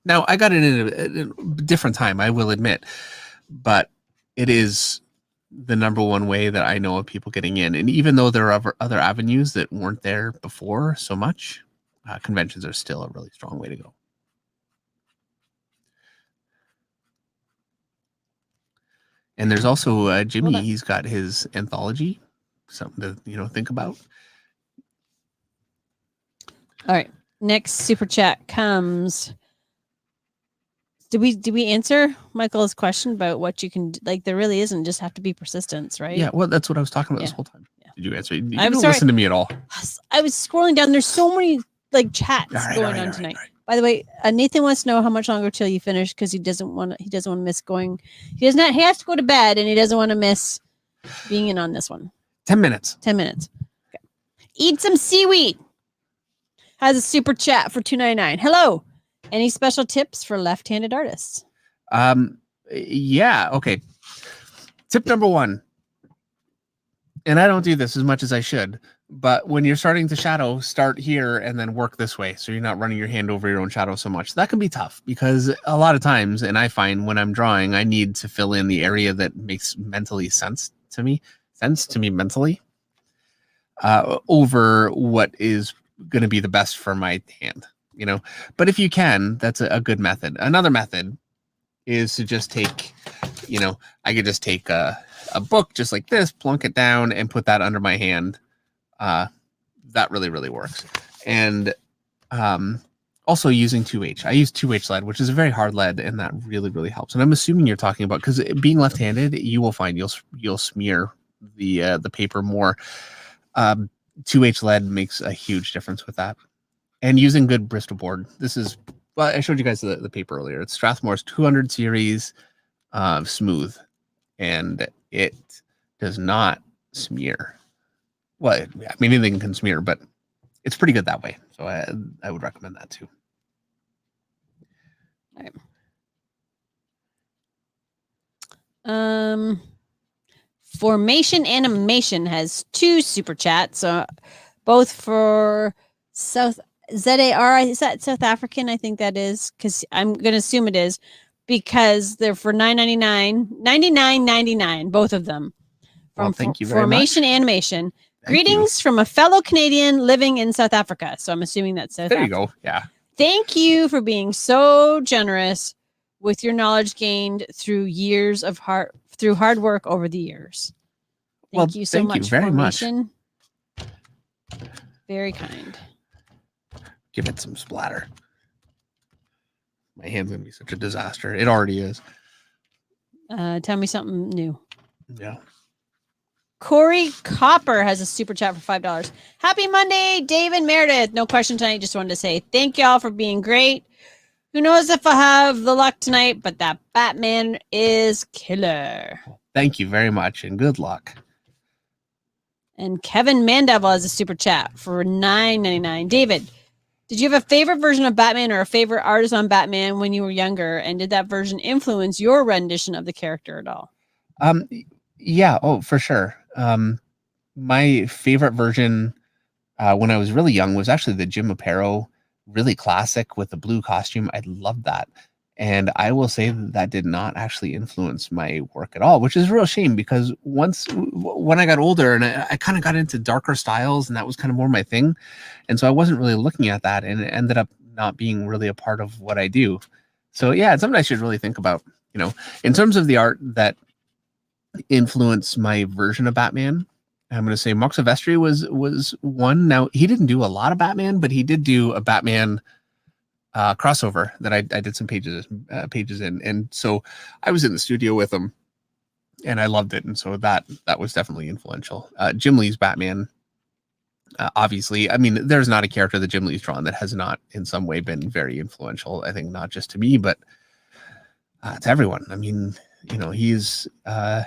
Now, I got it in a different time, I will admit, but it is the number one way that I know of people getting in. And even though there are other avenues that weren't there before so much, conventions are still a really strong way to go. And there's also Jimmy. He's got his anthology, something to think about. All right, next super chat comes. Did we answer Michael's question about what you can like? There really isn't. Just have to be persistence, right? Yeah. Well, that's what I was talking about this whole time. Yeah. Did you answer? You didn't listen to me at all. I was scrolling down. There's so many chats going on tonight. Right. By the way, Nathan wants to know how much longer till you finish because he doesn't want to miss going. He has to go to bed and he doesn't want to miss being in on this one. 10 minutes. 10 minutes. Okay. Eat some seaweed. Has a super chat for $2.99. Hello. Any special tips for left-handed artists? Yeah. Okay. Tip number 1. And I don't do this as much as I should, but when you're starting to shadow, start here and then work this way. So you're not running your hand over your own shadow so much. That can be tough because a lot of times, and I find when I'm drawing, I need to fill in the area that makes mentally sense to me mentally, over what is going to be the best for my hand, but if you can, that's a good method. Another method is to just take, I could just take a book just like this, plunk it down and put that under my hand. That really, really works. And also using 2H. I use 2H lead, which is a very hard lead, and that really, really helps. And I'm assuming you're talking about, because being left-handed, you will find you'll smear the paper more. 2H lead makes a huge difference with that. And using good Bristol board. This is, well, I showed you guys the paper earlier. It's Strathmore's 200 series smooth, and it does not smear. Well, I mean, anything can smear, but it's pretty good that way. So I would recommend that too. All right. Formation Animation has 2 super chats, both for ZAR. Is that South African? I think that is, because I'm going to assume it is, because they're for $9.99, $99.99, both of them. Well, thank you very Formation much. Animation. Thank you. Greetings from a fellow Canadian living in South Africa. So I'm assuming that's South There you Africa. go. Yeah. Thank you for being so generous with your knowledge gained through hard work over the years. Thank Well, you so thank much. you very much. Formation. Very kind. Give it some splatter. My hand's gonna be such a disaster. It already is. Tell me something new. Yeah. Corey Copper has a super chat for $5. Happy Monday, Dave and Meredith. No question tonight. Just wanted to say thank y'all for being great. Who knows if I have the luck tonight, but that Batman is killer. Thank you very much and good luck. And Kevin Mandeville has a super chat for $9.99. David, did you have a favorite version of Batman or a favorite artist on Batman when you were younger? And did that version influence your rendition of the character at all? Yeah. Oh, for sure. My favorite version when I was really young was actually the Jim Aparo, really classic with the blue costume. I loved that. And I will say that did not actually influence my work at all, which is a real shame because when I got older and I kind of got into darker styles and that was kind of more my thing. And so I wasn't really looking at that and it ended up not being really a part of what I do. So yeah, it's something I should really think about, in terms of the art that influenced my version of Batman. I'm going to say Mark Silvestri was one. Now he didn't do a lot of Batman, but he did do a Batman crossover that I did some pages in, and so I was in the studio with him, and I loved it, and so that was definitely influential. Jim Lee's Batman, obviously. I mean, there's not a character that Jim Lee's drawn that has not in some way been very influential. I think not just to me, but to everyone. I mean, he's an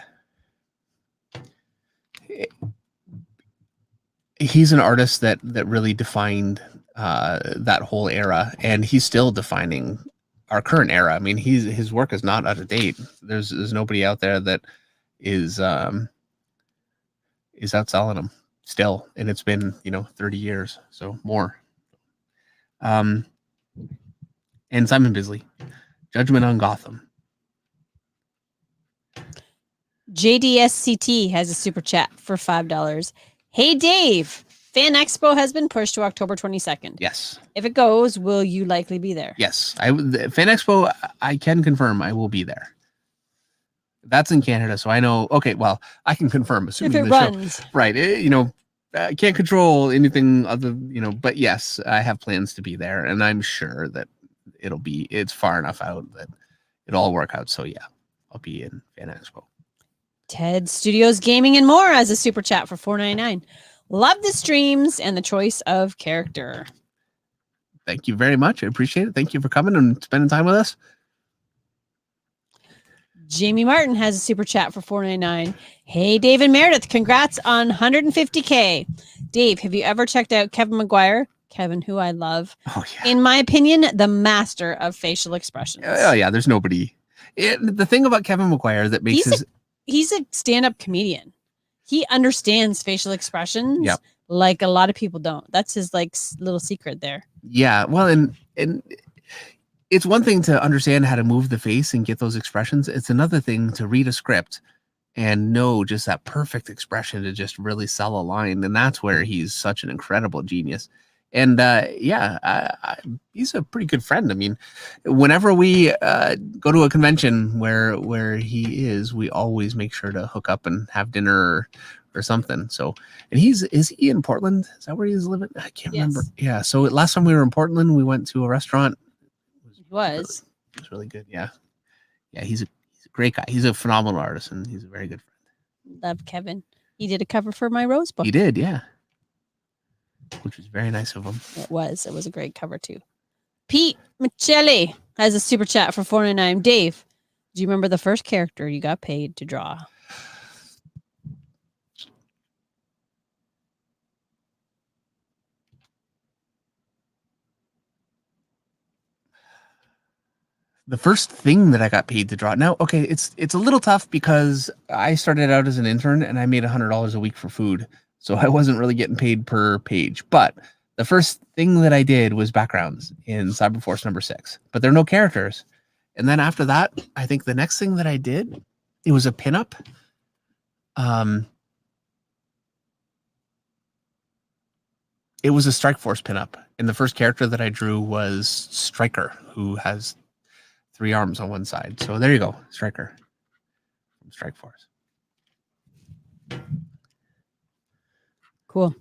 artist that really defined that whole era, and he's still defining our current era. I mean, his work is not out of date. There's nobody out there that is outselling him still, and it's been 30 years, so more. And Simon Bisley, Judgment on Gotham. JDSCT has a super chat for $5. Hey Dave, Fan Expo has been pushed to October 22nd. Yes. If it goes, will you likely be there? Yes. The Fan Expo, I can confirm I will be there. That's in Canada, so I know. Okay, well, I can confirm assuming If it the runs. show, right? I can't control anything other, but yes, I have plans to be there, and I'm sure that it's far enough out that it'll all work out. So yeah, I'll be in Fan Expo. Ted Studios Gaming and More as a super chat for $4.99. Love the streams and the choice of character. Thank you very much. I appreciate it. Thank you for coming and spending time with us. Jamie Martin has a super chat for $4.99. Hey, Dave and Meredith, congrats on 150K. Dave, have you ever checked out Kevin McGuire? Kevin, who I love. Oh yeah. In my opinion, the master of facial expressions. Oh yeah. There's nobody. The thing about Kevin McGuire that makes he's a stand-up comedian. He understands facial expressions. Yep. Like a lot of people don't. That's his little secret there. Yeah. Well, and it's one thing to understand how to move the face and get those expressions. It's another thing to read a script and know just that perfect expression to just really sell a line. And that's where he's such an incredible genius. And he's a pretty good friend. I mean, whenever we go to a convention where he is, we always make sure to hook up and have dinner or something. So, and is he in Portland? Is that where he's living? I can't remember. Yeah. So last time we were in Portland, we went to a restaurant. It was really good. Yeah. Yeah. He's a great guy. He's a phenomenal artist and he's a very good friend. Love Kevin. He did a cover for my Rose book. He did. Yeah. Which was very nice of him. It was a great cover too. Pete Michelli has a super chat for $4.99. Dave, do you remember the first character you got paid to draw? The first thing that I got paid to draw. Now, okay, it's a little tough because I started out as an intern and I made $100 a week for food. So I wasn't really getting paid per page. But the first thing that I did was backgrounds in Cyberforce number 6. But there are no characters. And then after that, I think the next thing that I did, it was a pinup. It was a Strike Force pinup, and the first character that I drew was Striker, who has 3 arms on one side. So there you go, Striker from Strike Force. Cool.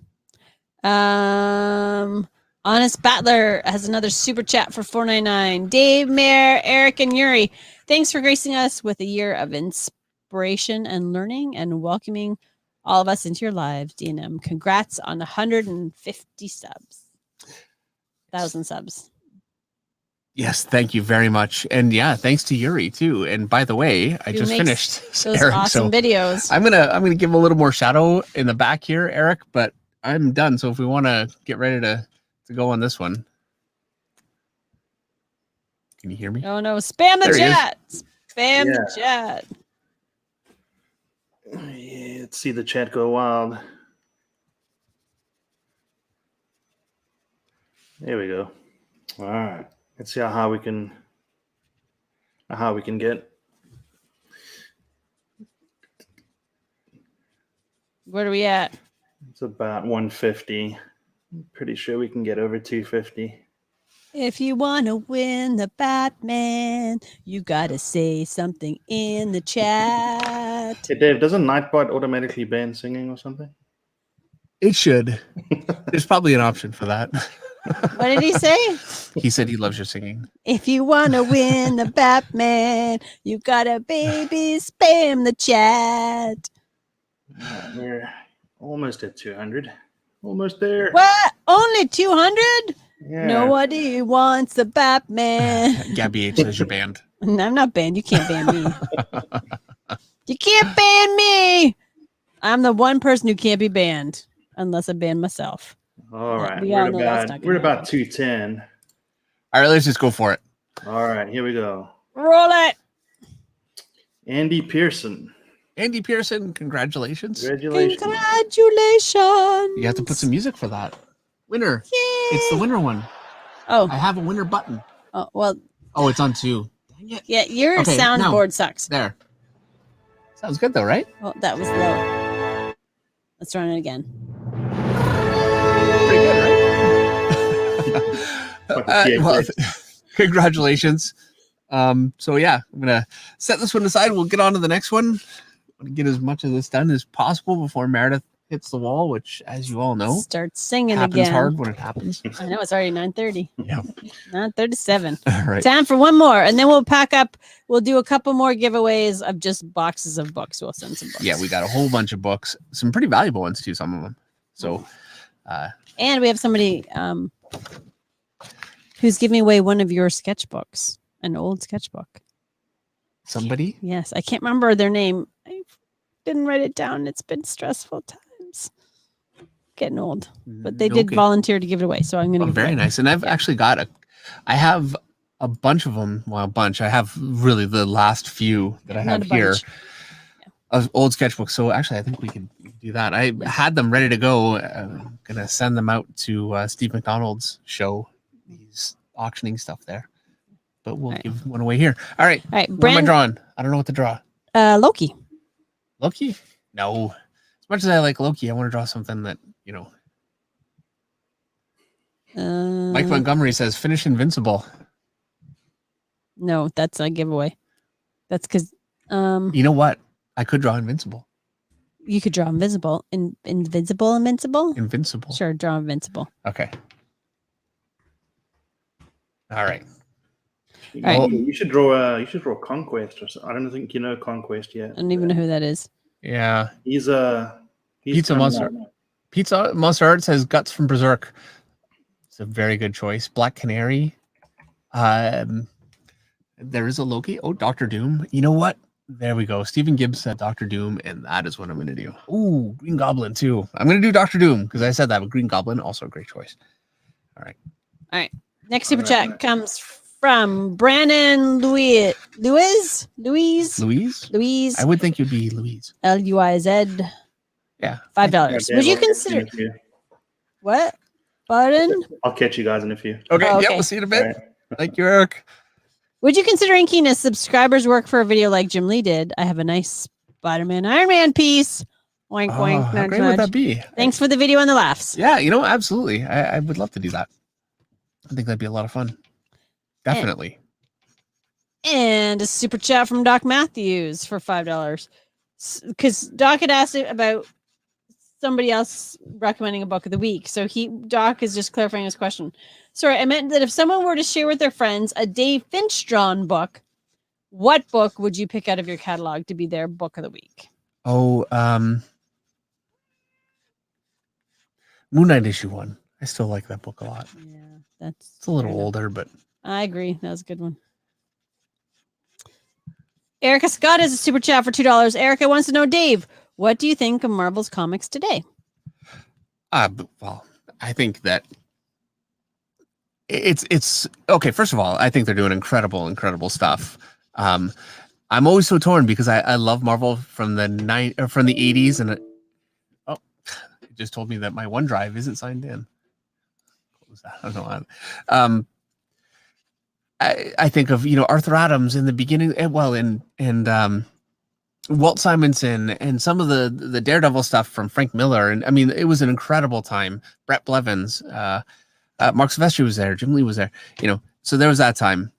Honest Battler has another super chat for $4.99. Dave, Mayor, Eric, and Yuri, thanks for gracing us with a year of inspiration and learning and welcoming all of us into your lives, DNM. Congrats on 150 subs. 1,000 subs. Yes, thank you very much. And yeah, thanks to Yuri too. And by the way, I Who just makes finished Those Eric, awesome so videos. I'm gonna give a little more shadow in the back here, Eric, but I'm done. So if we want to get ready to go on this one. Can you hear me? Oh no, spam the There he is. chat. Spam the chat. Yeah, let's see the chat go wild. There we go. All right. Let's see how high we can get. What are we at? It's about 150. I'm pretty sure we can get over 250. If you want to win the Batman, you got to say something in the chat. Hey Dave, doesn't Nightbot automatically ban singing or something? It should. There's probably an option for that. What did he say? He said he loves your singing. If you want to win the Batman, you got to baby spam the chat. We're almost at 200. Almost there. What? Only 200? Yeah. Nobody wants the Batman. Gabby H says you're banned. I'm not banned. You can't ban me. You can't ban me. I'm the one person who can't be banned unless I ban myself. All right. We all know that's not We're gonna about 210. All right, let's just go for it. All right, here we go. Roll it. Andy Pearson. Andy Pearson, congratulations. Congratulations. Congratulations. You have to put some music for that. Winner. Yay. It's the winner one. Oh, I have a winner button. oh, well, Oh, it's on 2. Dang it. yeah, your Okay, soundboard sucks. There. Sounds good though, right? Oh, that was low. Let's run it again. Pretty good, right? Well, congratulations. So yeah, I'm gonna set this one aside. We'll get on to the next one. I want to get as much of this done as possible before Meredith hits the wall, which, as you all know, Start singing happens again. hard when it happens. I know it's already 9:30. Yeah. 9:37. All right. Time for one more, and then we'll pack up. We'll do a couple more giveaways of just boxes of books. We'll send some books. Yeah, we got a whole bunch of books, some pretty valuable ones too, some of them. So, And we have somebody who's giving away one of your sketchbooks, an old sketchbook. somebody. Yes, I can't remember their name. I didn't write it down. It's been stressful times. Getting old, but they did Okay. volunteer to give it away, so I'm going to. Oh, very nice. And I've actually got I have a bunch of them. Well, a bunch. I have really the last few that I have here of old sketchbooks. So actually, I think we can do that. I had them ready to go. I'm gonna send them out to Steve McDonald's show. He's auctioning stuff there, but we'll give one away here. All right. All right, What am I drawing? I don't know what to draw. Loki. Loki? No. As much as I like Loki, I want to draw something that, you know. Mike Montgomery says finish Invincible. No, that's a giveaway. That's because You know what? I could draw Invincible. you could draw Invincible. Invincible. Sure, draw Invincible. Okay. All right. right. You should draw Conquest or something. I don't think you know Conquest yet. I don't even know who that is. Yeah. He's Pizza Monster. Pizza Monster Art says Guts from Berserk. It's a very good choice. Black Canary. There is a Loki. Oh, Doctor Doom. You know what? There we go. Stephen Gibbs said Doctor Doom, and that is what I'm going to do. Ooh, Green Goblin too. I'm going to do Doctor Doom because I said that. But Green Goblin, also a great choice. All right. All right. Next super chat comes from Brandon Louise. I would think you'd be Louise. Luiz. Yeah. $5. Would you consider what? Pardon? I'll catch you guys in a few. Okay. Oh, Yeah, okay. we'll see you in a bit. All right. Thank you, Eric. Would you consider inking a subscriber's work for a video like Jim Lee did? I have a nice Spider-Man Iron Man piece Oink, Oh, oink, how nudge, great would that nudge. be? Thanks for the video and the laughs. Yeah, absolutely. I would love to do that. I think that'd be a lot of fun. Definitely. And a super chat from Doc Matthews for $5. Because Doc had asked about somebody else recommending a book of the week. So Doc is just clarifying his question. Sorry, I meant that if someone were to share with their friends a Dave Finch drawn book, what book would you pick out of your catalog to be their book of the week? Oh, Moon Knight issue 1. I still like that book a lot. Yeah, It's a little older, but I agree. That was a good one. Erica Scott has a super chat for $2. Erica wants to know, Dave, what do you think of Marvel's comics today? well, I think that it's okay. First of all, I think they're doing incredible stuff. I'm always so torn because I love Marvel from the 80s, and it just told me that my OneDrive isn't signed in. What was that? I don't know. I think of Arthur Adams in the beginning, and Walt Simonson and some of the Daredevil stuff from Frank Miller, and I mean it was an incredible time. Brett Blevins, Mark Silvestri was there, Jim Lee was there, so there was that time.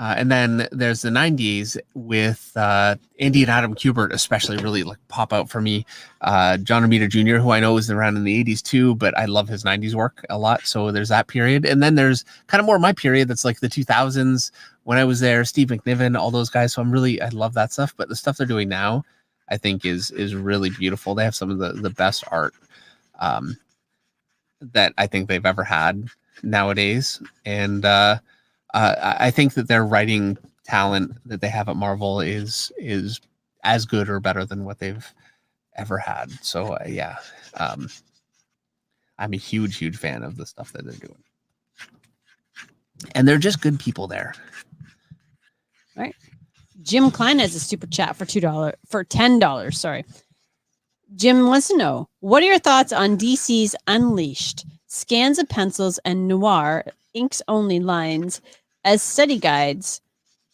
And then there's the 90s with Andy and Adam Kubert, especially really like pop out for me. John Romita Jr., who I know was around in the 80s too, but I love his 90s work a lot. So there's that period. And then there's kind of more my period that's like the 2000s when I was there, Steve McNiven, all those guys. So I love that stuff. But the stuff they're doing now, I think is really beautiful. They have some of the best art that I think they've ever had nowadays. And I think that their writing talent that they have at Marvel is as good or better than what they've ever had. So I'm a huge fan of the stuff that they're doing, and they're just good people there. Right. Jim Klein has a super chat for $10. Sorry. Jim wants to know, what are your thoughts on DC's Unleashed? Scans of pencils and noir inks only lines as study guides.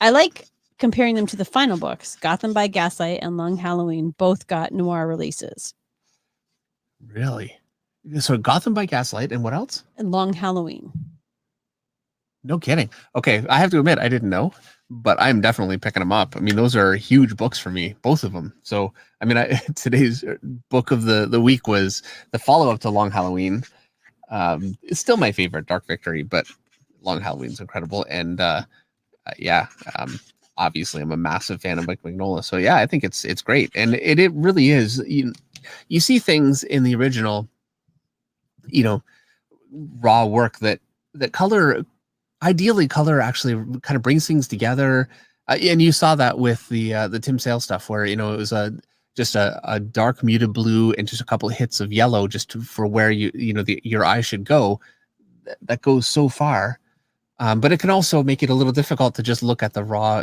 I like comparing them to the final books. Gotham by Gaslight and Long Halloween both got noir releases. Really? So Gotham by Gaslight and what else? And Long Halloween. No kidding. Okay, I have to admit I didn't know, but I'm definitely picking them up. I mean, those are huge books for me, both of them. So, I mean, today's book of the week was the follow-up to Long Halloween. It's still my favorite, Dark Victory, but Long Halloween's incredible. And obviously I'm a massive fan of Mike Mignola. So yeah, I think it's great. And it really is. You see things in the original, raw work that color actually kind of brings things together. And you saw that with the Tim Sale stuff where, it was just a dark muted blue and just a couple of hits of yellow just for where your eye should go. That goes so far. But it can also make it a little difficult to just look at the raw,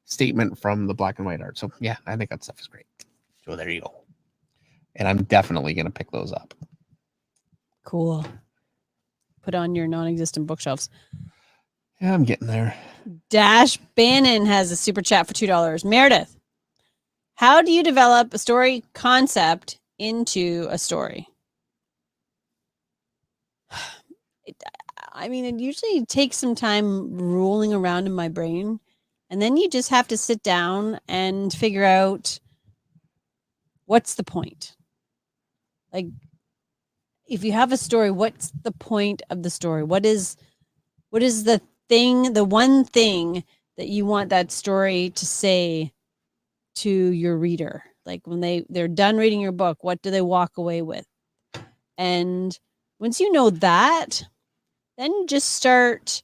statement from the black and white art. So yeah, I think that stuff is great. So there you go. And I'm definitely going to pick those up. Cool. Put on your non-existent bookshelves. Yeah, I'm getting there. Dash Bannon has a super chat for $2. Meredith, how do you develop a story concept into a story? I mean, it usually takes some time rolling around in my brain, and then you just have to sit down and figure out what's the point. Like, if you have a story, what's the point of the story? What is the thing, the one thing that you want that story to say to your reader? Like when they're done reading your book, what do they walk away with? And once you know that, then just start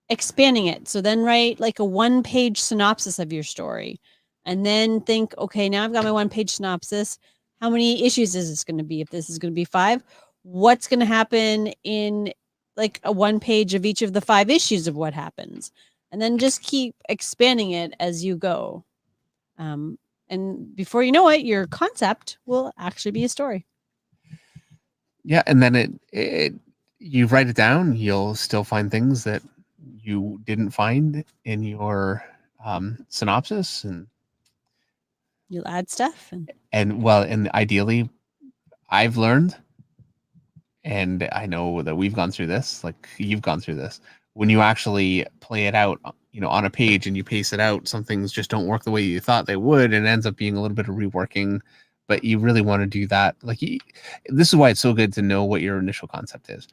expanding it. So then write like a 1-page synopsis of your story, and then think, okay, now I've got my 1-page synopsis. How many issues is this going to be? If this is going to be 5, what's going to happen in like a 1-page of each of the 5 issues of what happens? And then just keep expanding it as you go. And before you know it, your concept will actually be a story. Yeah. And then you write it down, you'll still find things that you didn't find in your synopsis. And You'll add stuff. And ideally, I've learned, and I know that we've gone through this, like you've gone through this, when you actually play it out, on a page and you pace it out, some things just don't work the way you thought they would, and it ends up being a little bit of reworking. But you really want to do that. Like, this is why it's so good to know what your initial concept is,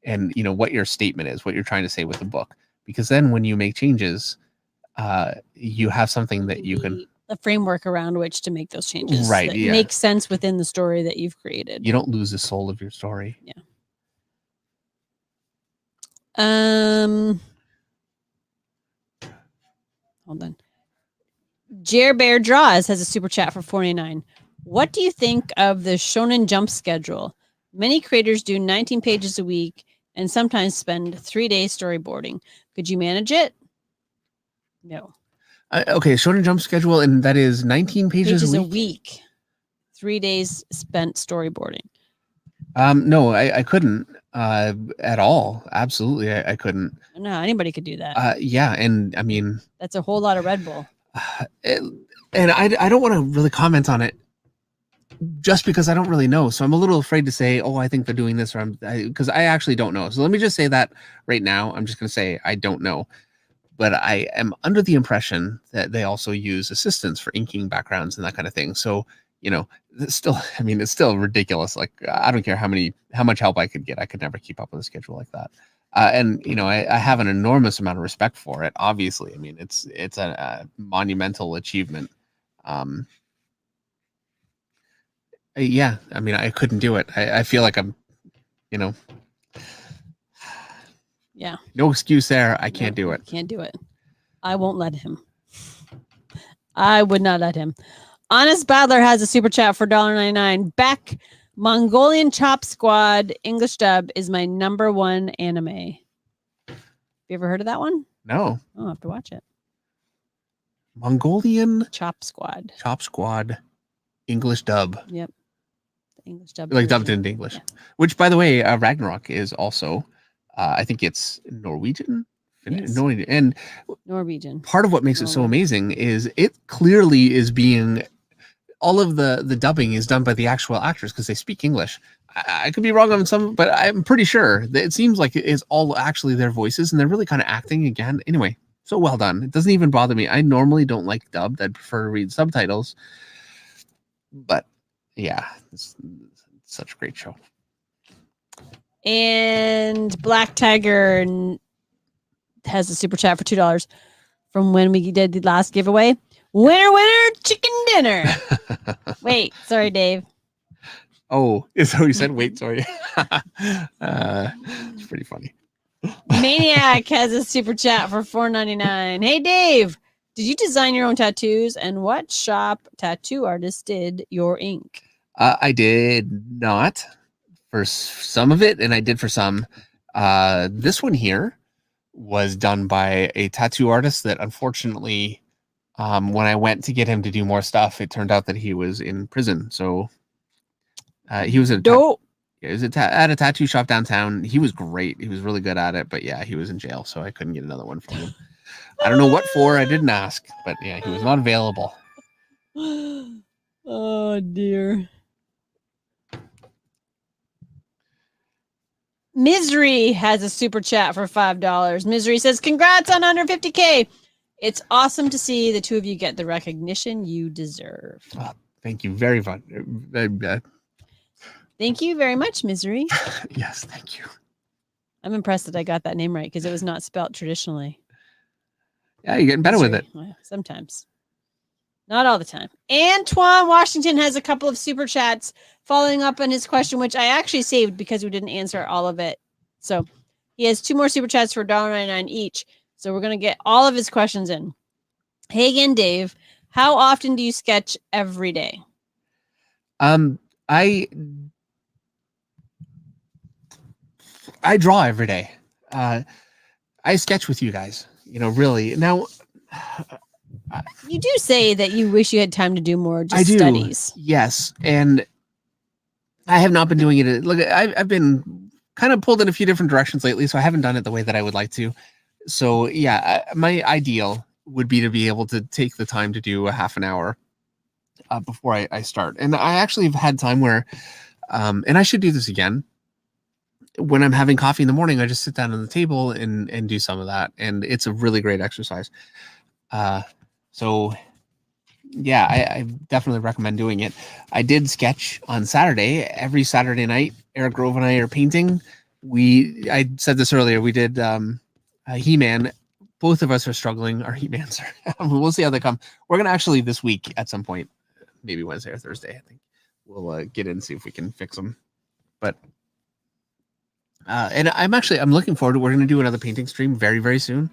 and what your statement is, what you're trying to say with the book, because then when you make changes, you have something that you can, a framework around which to make those changes. Right, That yeah. makes sense within the story that you've created. you don't lose the soul of your story. Yeah. Hold on. Jer Bear Draws has a super chat for 49. What do you think of the Shonen Jump schedule? Many creators do 19 pages a week and sometimes spend 3 days storyboarding. Could you manage it? No. Okay, Shonen Jump schedule, and that is 19 pages a week. 3 days spent storyboarding. No, I couldn't at all. Absolutely, I couldn't. No, anybody could do that. Yeah, and I mean, That's a whole lot of Red Bull. and I don't want to really comment on it just because I don't really know. So I'm a little afraid to say, oh, I think they're doing this, or because I actually don't know. So let me just say that right now. I'm just going to say I don't know. But I am under the impression that they also use assistants for inking backgrounds and that kind of thing. So, it's still ridiculous. Like, I don't care how much help I could get. I could never keep up with a schedule like that. And I have an enormous amount of respect for it. Obviously, I mean, it's a monumental achievement. Yeah, I mean, I couldn't do it. I feel like I'm, Yeah. no excuse there. I can't do it. Can't do it. I won't let him. I would not let him. Honest Battler has a super chat for $1.99. Beck, Mongolian Chop Squad English dub is my #1 anime. Have you ever heard of that one? No. I'll have to watch it. Mongolian Chop Squad. English dub. Yep. The English dub. Like version. dubbed into English. Yeah. Which, by the way, Ragnarok is also, I think it's Norwegian. Yes. And Norwegian. part of what makes it so Norway. amazing is it clearly is being, all of the dubbing is done by the actual actors because they speak English. I could be wrong on some, but I'm pretty sure that it seems like it is all actually their voices, and they're really kind of acting again. Anyway, so well done. It doesn't even bother me. I normally don't like dubbed. I'd prefer to read subtitles. But yeah, it's such a great show. And Black Tiger has a super chat for $2 from when we did the last giveaway. Winner, chicken dinner. Wait, sorry, Dave. Oh, is that what you said? Wait, sorry. It's pretty funny. Maniac has a super chat for $4.99. Hey, Dave, did you design your own tattoos? And what shop tattoo artist did your ink? I did not for some of it, and I did for some. This one here was done by a tattoo artist that unfortunately, when I went to get him to do more stuff, it turned out that he was in prison. So he was at a tattoo shop downtown. He was great. He was really good at it, but yeah, he was in jail, so I couldn't get another one from him. I don't know what for. I didn't ask, but yeah, he was not available. Oh dear. Misery has a super chat for $5. Misery says, congrats on under 50K. It's awesome to see the two of you get the recognition you deserve. Oh, thank you very much. Thank you very much, Misery. Yes, thank you. I'm impressed that I got that name right because it was not spelled traditionally. Yeah, you're getting better with it. Well, sometimes. Not all the time. Antoine Washington has a couple of super chats following up on his question, which I actually saved because we didn't answer all of it. So he has 2 more super chats for $1.99 each. So we're going to get all of his questions in. Hey again, Dave. How often do you sketch every day? I draw every day. I sketch with you guys, really. Now, You do say that you wish you had time to do more I do. studies. Yes, and I have not been doing it. Look, I've been kind of pulled in a few different directions lately, so I haven't done it the way that I would like to. So yeah, my ideal would be to be able to take the time to do a half an hour before I start. And I actually have had time where, and I should do this again. When I'm having coffee in the morning, I just sit down on the table and do some of that. And it's a really great exercise. So yeah, I definitely recommend doing it. I did sketch on Saturday. Every Saturday night, Eric Grove and I are painting. I said this earlier, we did He-Man. Both of us are struggling. Our He-Mans are, we'll see how they come. We're going to actually this week at some point, maybe Wednesday or Thursday, I think, we'll get in and see if we can fix them. But, and I'm looking forward to, we're going to do another painting stream very, very soon.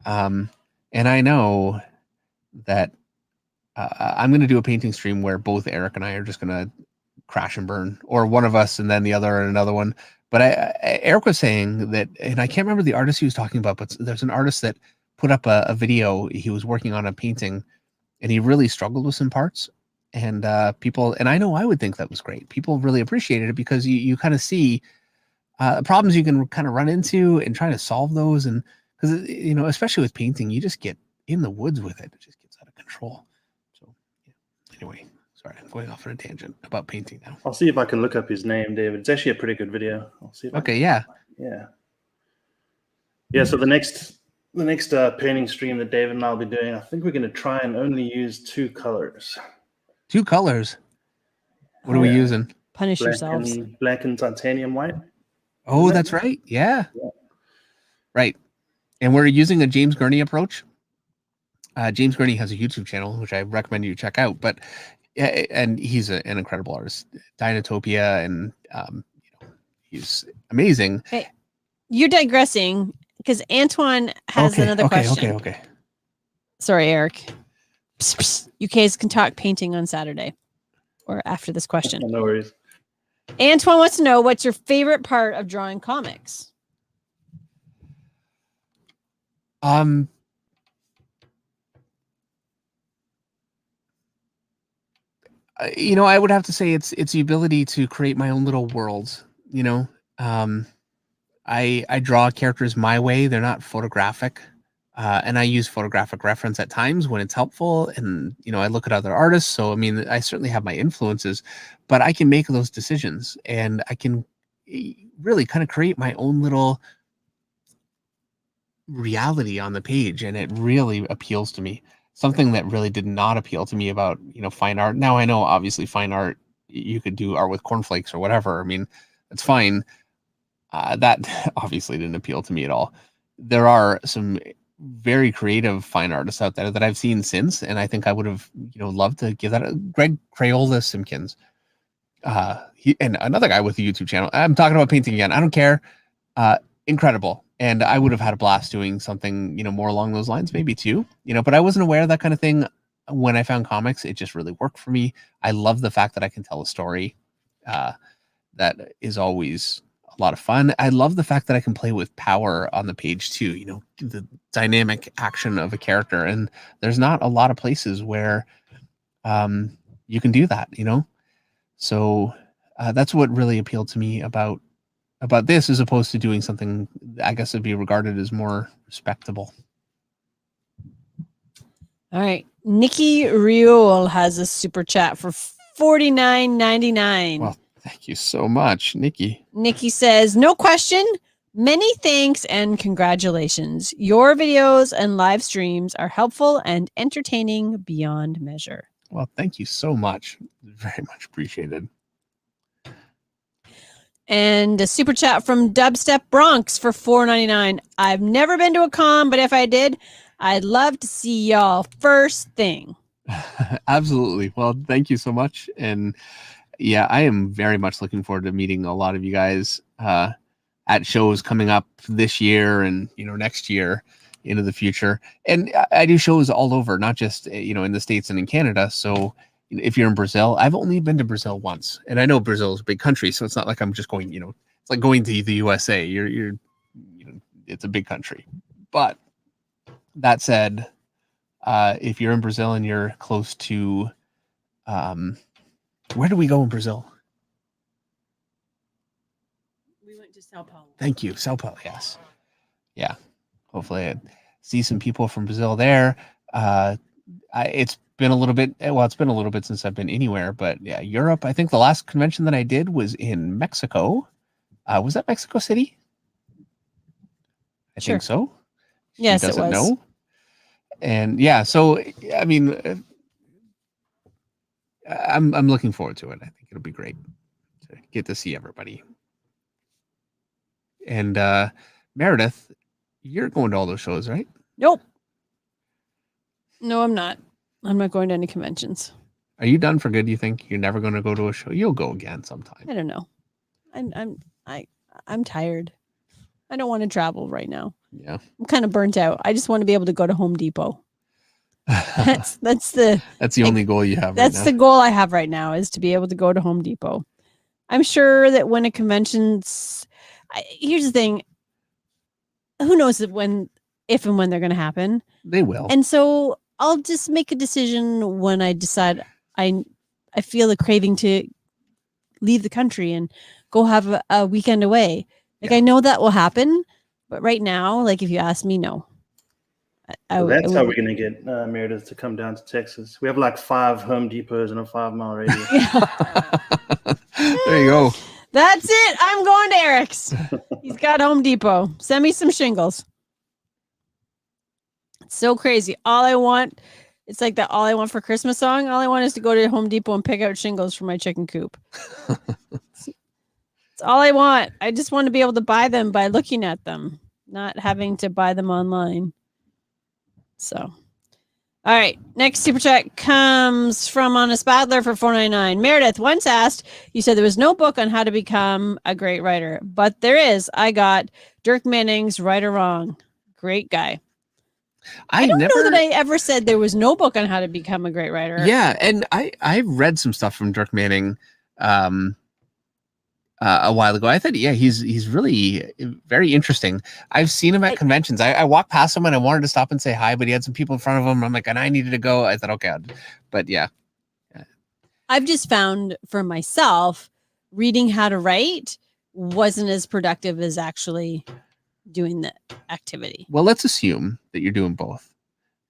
And I know that I'm going to do a painting stream where both Eric and I are just going to crash and burn, or one of us and then the other and another one. But Eric was saying that, and I can't remember the artist he was talking about, but there's an artist that put up a video. He was working on a painting and he really struggled with some parts, and people, and I know I would think that was great. People really appreciated it because you kind of see problems you can kind of run into and try to solve those. And because, especially with painting, you just get in the woods with it. It just gets out of control. So anyway, sorry, I'm going off on a tangent about painting now. I'll see if I can look up his name, David. It's actually a pretty good video. I'll see if I can. Yeah. So the next painting stream that David and I'll be doing, I think we're going to try and only use 2 colors. 2 colors. What are we using? Punish yourselves. Black and titanium white. Oh, that's right. Yeah. Right. And we're using a James Gurney approach. James Gurney has a YouTube channel, which I recommend you check out. But and he's an incredible artist, Dinotopia, and he's amazing. Hey, you're digressing because Antoine has another question. Okay. Sorry, Eric. Psst, psst. You guys can talk painting on Saturday or after this question. No worries. Antoine wants to know, what's your favorite part of drawing comics? I would have to say it's the ability to create my own little worlds. I draw characters my way. They're not photographic. And I use photographic reference at times when it's helpful. And, I look at other artists. So, I certainly have my influences, but I can make those decisions and I can really kind of create my own little reality on the page. And it really appeals to me. Something that really did not appeal to me about, fine art. Now I know obviously fine art, you could do art with cornflakes or whatever. It's fine. That obviously didn't appeal to me at all. There are some very creative fine artists out there that I've seen since, and I think I would have, loved to give that a Greg Crayola Simpkins. He and another guy with a YouTube channel. I'm talking about painting again. I don't care. Incredible. And I would have had a blast doing something, more along those lines, maybe too, but I wasn't aware of that kind of thing. When I found comics, it just really worked for me. I love the fact that I can tell a story. That is always a lot of fun. I love the fact that I can play with power on the page too, the dynamic action of a character. And there's not a lot of places where you can do that, So that's what really appealed to me about this, as opposed to doing something I guess would be regarded as more respectable. All right. Nikki Riol has a super chat for $49.99. Well, thank you so much, Nikki. Nikki says, no question. Many thanks and congratulations. Your videos and live streams are helpful and entertaining beyond measure. Well, thank you so much. Very much appreciated. And a super chat from Dubstep Bronx for $4.99. I've never been to a con, but if I did, I'd love to see y'all first thing. Absolutely. Well, thank you so much. And yeah, I am very much looking forward to meeting a lot of you guys at shows coming up this year and, next year into the future. And I do shows all over, not just, in the States and in Canada. So if you're in Brazil, I've only been to Brazil once, and I know Brazil is a big country, so it's not like I'm just going, it's like going to the USA. You're it's a big country. But that said, if you're in Brazil and you're close to, where do we go in Brazil? We went to Sao Paulo. Thank you, Sao Paulo. Yes, yeah. Hopefully, I see some people from Brazil there. it's been a little bit. Well, it's been a little bit since I've been anywhere, but yeah, Europe. I think the last convention that I did was in Mexico. Was that Mexico City? I Sure. think so. Yes, She it doesn't was. know. And yeah, so I mean, I'm looking forward to it. I think it'll be great to get to see everybody. And Meredith, you're going to all those shows, right? Nope. No, I'm not. I'm not going to any conventions. Are you done for good? Do you think you're never going to go to a show? You'll go again sometime. I don't know. I'm tired. I don't want to travel right now. Yeah. I'm kind of burnt out. I just want to be able to go to Home Depot. That's the only goal you have. That's right the goal I have right now, is to be able to go to Home Depot. I'm sure that when a convention's, here's the thing. Who knows if and when they're going to happen? They will. And so I'll just make a decision when I decide I feel a craving to leave the country and go have a weekend away. Like, I know that will happen, but right now, like, if you ask me, no. That's how we're going to get Meredith to come down to Texas. We have like 5 Home Depots in a 5-mile radius. There you go. That's it. I'm going to Eric's. He's got Home Depot. Send me some shingles. It's so crazy. It's like that all I want for Christmas song. All I want is to go to Home Depot and pick out shingles for my chicken coop. It's all I want. I just want to be able to buy them by looking at them, not having to buy them online. So, all right. Next super chat comes from Honest Badler for $4.99. Meredith once asked, you said there was no book on how to become a great writer, but there is. I got Dirk Manning's Right or Wrong. Great guy. I don't know that I ever said there was no book on how to become a great writer. Yeah, and I read some stuff from Dirk Manning a while ago. I thought, yeah, he's really very interesting. I've seen him at conventions. I walked past him and I wanted to stop and say hi, but he had some people in front of him. I'm like, and I needed to go. I thought, okay, but yeah. I've just found for myself, reading how to write wasn't as productive as actually doing the activity. Well, let's assume that you're doing both.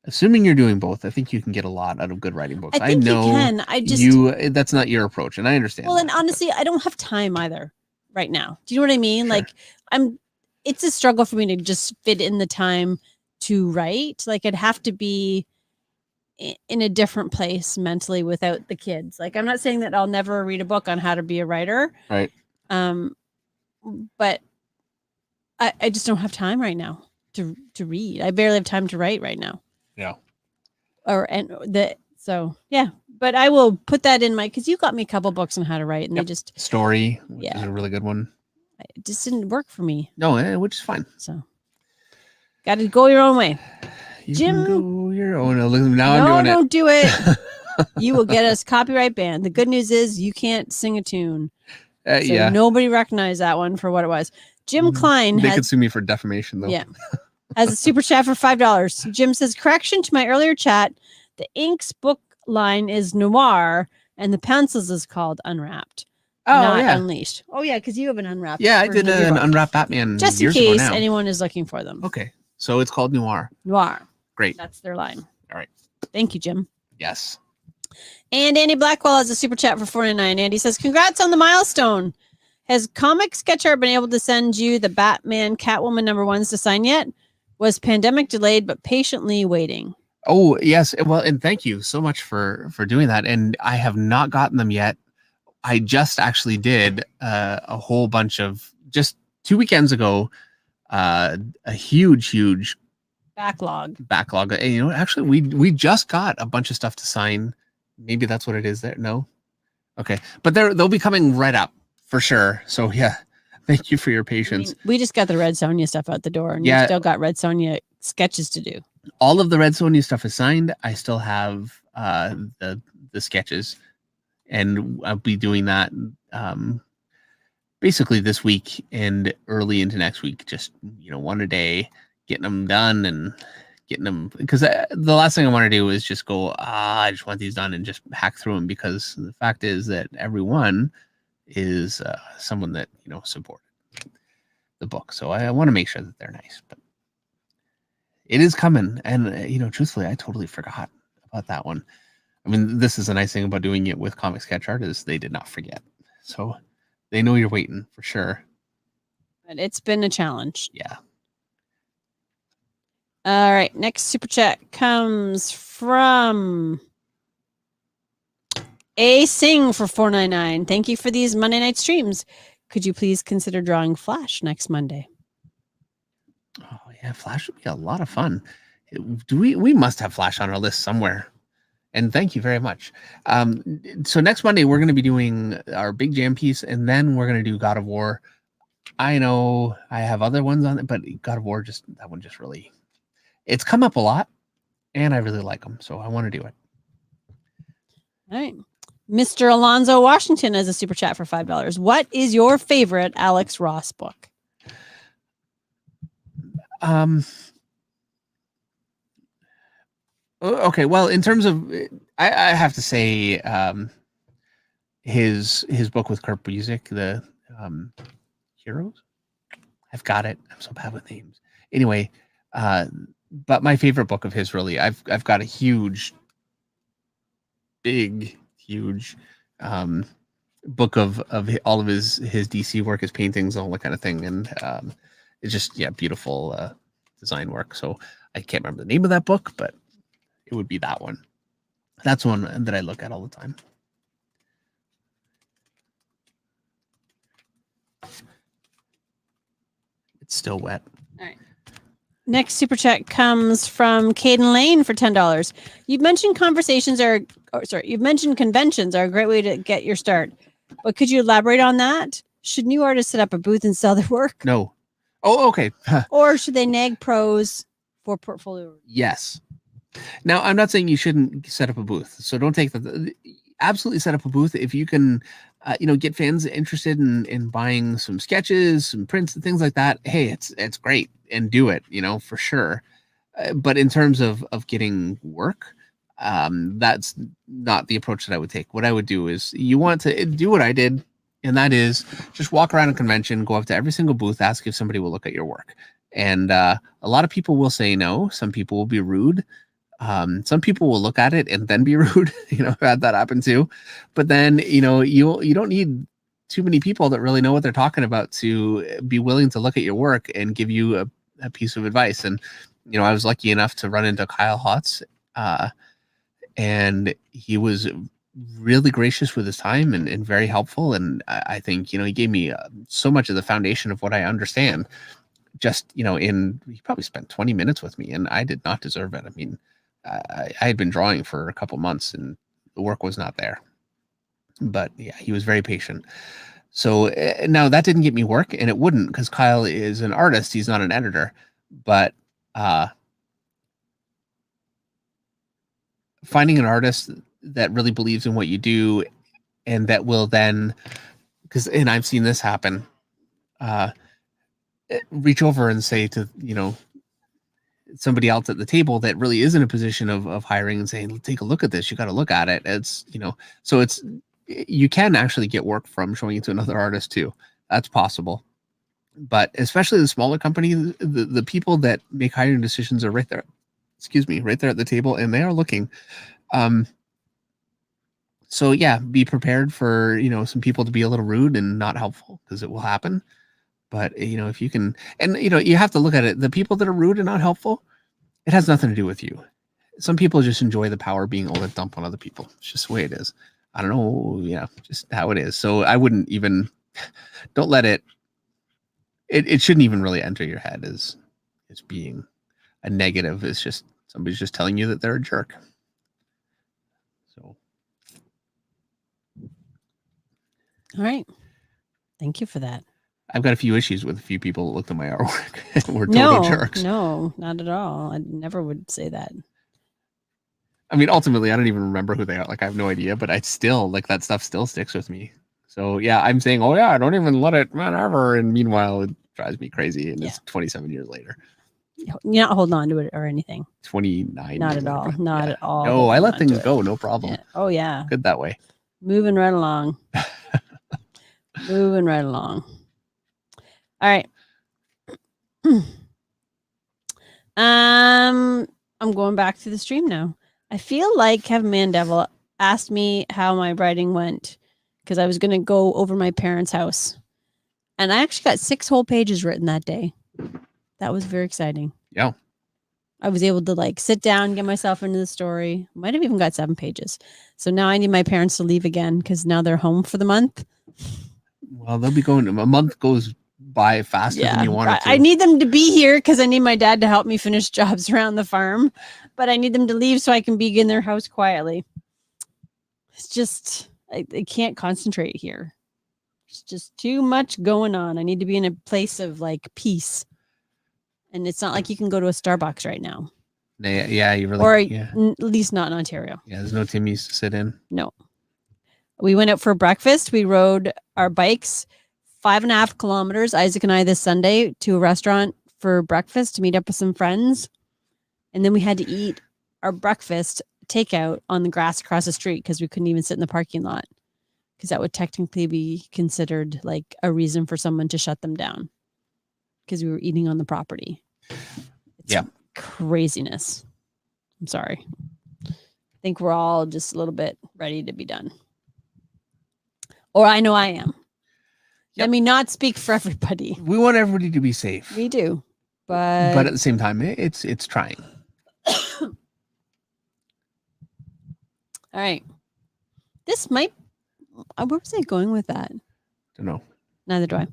Assuming you're doing both, I think you can get a lot out of good writing books. I think know you can. That's not your approach, and I understand. Well, and honestly, I don't have time either right now. Do you know what I mean? Sure. Like, it's a struggle for me to just fit in the time to write. Like, I'd have to be in a different place mentally without the kids. Like, I'm not saying that I'll never read a book on how to be a writer. Right. But I just don't have time right now to read. I barely have time to write right now. Yeah. So yeah, but I will put that in because you got me a couple books on how to write, and they just Story, which is a really good one. It just didn't work for me. No, which is fine. So got to go your own way. Jim, go your own. Now I'm doing it. Don't do it. You will get us copyright banned. The good news is you can't sing a tune. So nobody recognized that one for what it was. Jim Klein. They could sue me for defamation, though. Yeah. Has a super chat for $5. Jim says, correction to my earlier chat. The Inks book line is Noir and the pencils is called Unwrapped. Not Unleashed. Oh, yeah, because you have an Unwrapped. Yeah, I did an Unwrapped Batman just in case anyone is looking for them. Okay. So it's called Noir. Noir. Great. That's their line. All right. Thank you, Jim. Yes. And Andy Blackwell has a super chat for $4.99. Andy says, congrats on the milestone. Has Comic Sketch Art been able to send you the Batman Catwoman #1s to sign yet? Was pandemic delayed, but patiently waiting? Oh, yes. Well, and thank you so much for doing that. And I have not gotten them yet. I just actually did a whole bunch of, just 2 weekends ago, a huge backlog. And, actually, we just got a bunch of stuff to sign. Maybe that's what it is there. No? Okay. But they'll be coming right up for sure. So, yeah. Thank you for your patience. We just got the Red Sonja stuff out the door, and you still got Red Sonja sketches to do. All of the Red Sonja stuff is signed. I still have the sketches, and I'll be doing that basically this week and early into next week. Just one a day, getting them done and getting them, because the last thing I want to do is just go, I just want these done and just hack through them, because the fact is that everyone is someone that supported the book, so I want to make sure that they're nice. But it is coming, and truthfully, I totally forgot about that one. I mean, this is a nice thing about doing it with Comic Sketch Art is they did not forget. So they know you're waiting for sure. But it's been a challenge. Yeah. All right. Next super chat comes from A Sing for $4.99. Thank you for these Monday night streams. Could you please consider drawing Flash next Monday? Oh yeah, Flash would be a lot of fun. We must have Flash on our list somewhere. And thank you very much. So next Monday we're going to be doing our big jam piece, and then we're going to do God of War. I know I have other ones on it, but God of War that one just really, it's come up a lot, and I really like them, so I want to do it. All right. Mr. Alonzo Washington has a super chat for $5. What is your favorite Alex Ross book? Okay, well, in terms of, I have to say, his book with Kurt Busiek, the Heroes. I've got it. I'm so bad with names. Anyway, but my favorite book of his, really, I've got a huge book of all of his DC work, his paintings, all that kind of thing, and it's just beautiful design work. So I can't remember the name of that book, but it would be that one. That's one that I look at all the time. It's still wet. All right. Next super chat comes from Caden Lane for $10. You've mentioned conventions are a great way to get your start. But could you elaborate on that? Should new artists set up a booth and sell their work? No. Oh, okay. Or should they nag pros for portfolio? Yes. Now, I'm not saying you shouldn't set up a booth. So don't take that. Absolutely set up a booth if you can, get fans interested in buying some sketches, some prints, and things like that. Hey, it's great, and do it, for sure. But in terms of getting work, that's not the approach that I would take. What I would do is you want to do what I did, and that is just walk around a convention, go up to every single booth, ask if somebody will look at your work. And a lot of people will say no. Some people will be rude. Some people will look at it and then be rude. I've had that happen too. But then, you don't need too many people that really know what they're talking about to be willing to look at your work and give you a piece of advice. And, I was lucky enough to run into Kyle Hotz, and he was really gracious with his time and very helpful. And I think, he gave me so much of the foundation of what I understand. Just, he probably spent 20 minutes with me, and I did not deserve it. I mean, I had been drawing for a couple months and the work was not there, but yeah, he was very patient. So now that didn't get me work, and it wouldn't, because Kyle is an artist. He's not an editor, but finding an artist that really believes in what you do and that will then, and I've seen this happen, reach over and say to, somebody else at the table that really is in a position of hiring and saying, take a look at this. You got to look at it. It's, so you can actually get work from showing it to another artist too. That's possible. But especially the smaller company, the people that make hiring decisions are right there. Right there at the table, and they are looking. So yeah, be prepared for, some people to be a little rude and not helpful, because it will happen. But, if you can, and, you have to look at it. The people that are rude and not helpful, it has nothing to do with you. Some people just enjoy the power of being able to dump on other people. It's just the way it is. I don't know. Just how it is. So I wouldn't even, don't let it shouldn't even really enter your head as being a negative. It's just, somebody's just telling you that they're a jerk. So. All right. Thank you for that. I've got a few issues with a few people that looked at my artwork. We're total jerks. No, not at all. I never would say that. I mean, ultimately, I don't even remember who they are. Like, I have no idea, but I still, that stuff still sticks with me. So, yeah, I'm saying, oh, yeah, I don't even let it, whatever. And meanwhile, it drives me crazy. And it's 27 years later. You're not holding on to it or anything. 29. Not at all. Not at all. No, I let things go. No problem. Yeah. Oh, yeah. Good that way. Moving right along. Moving right along. All right. I'm going back to the stream now. I feel like Kevin Mandevil asked me how my writing went because I was going to go over my parents' house. And I actually got 6 whole pages written that day. That was very exciting. Yeah. I was able to like sit down, get myself into the story. Might have even got 7 pages. So now I need my parents to leave again because now they're home for the month. Well, they'll be going. A month goes by faster than you want it to. I need them to be here because I need my dad to help me finish jobs around the farm. But I need them to leave so I can be in their house quietly. It's just, I can't concentrate here. It's just too much going on. I need to be in a place of like peace. And it's not like you can go to a Starbucks right now. Yeah, you really. Or yeah. at least not in Ontario. Yeah, there's no Timmy's to sit in. No. We went out for breakfast. We rode our bikes 5.5 kilometers, Isaac and I, this Sunday to a restaurant for breakfast to meet up with some friends. And then we had to eat our breakfast takeout on the grass across the street because we couldn't even sit in the parking lot because that would technically be considered like a reason for someone to shut them down because we were eating on the property. It's craziness. I'm sorry. I think we're all just a little bit ready to be done. Or I know I am. Yep. Let me not speak for everybody. We want everybody to be safe. We do. But at the same time, it's trying. All right. This might. Where was I going with that? Don't know. Neither do I.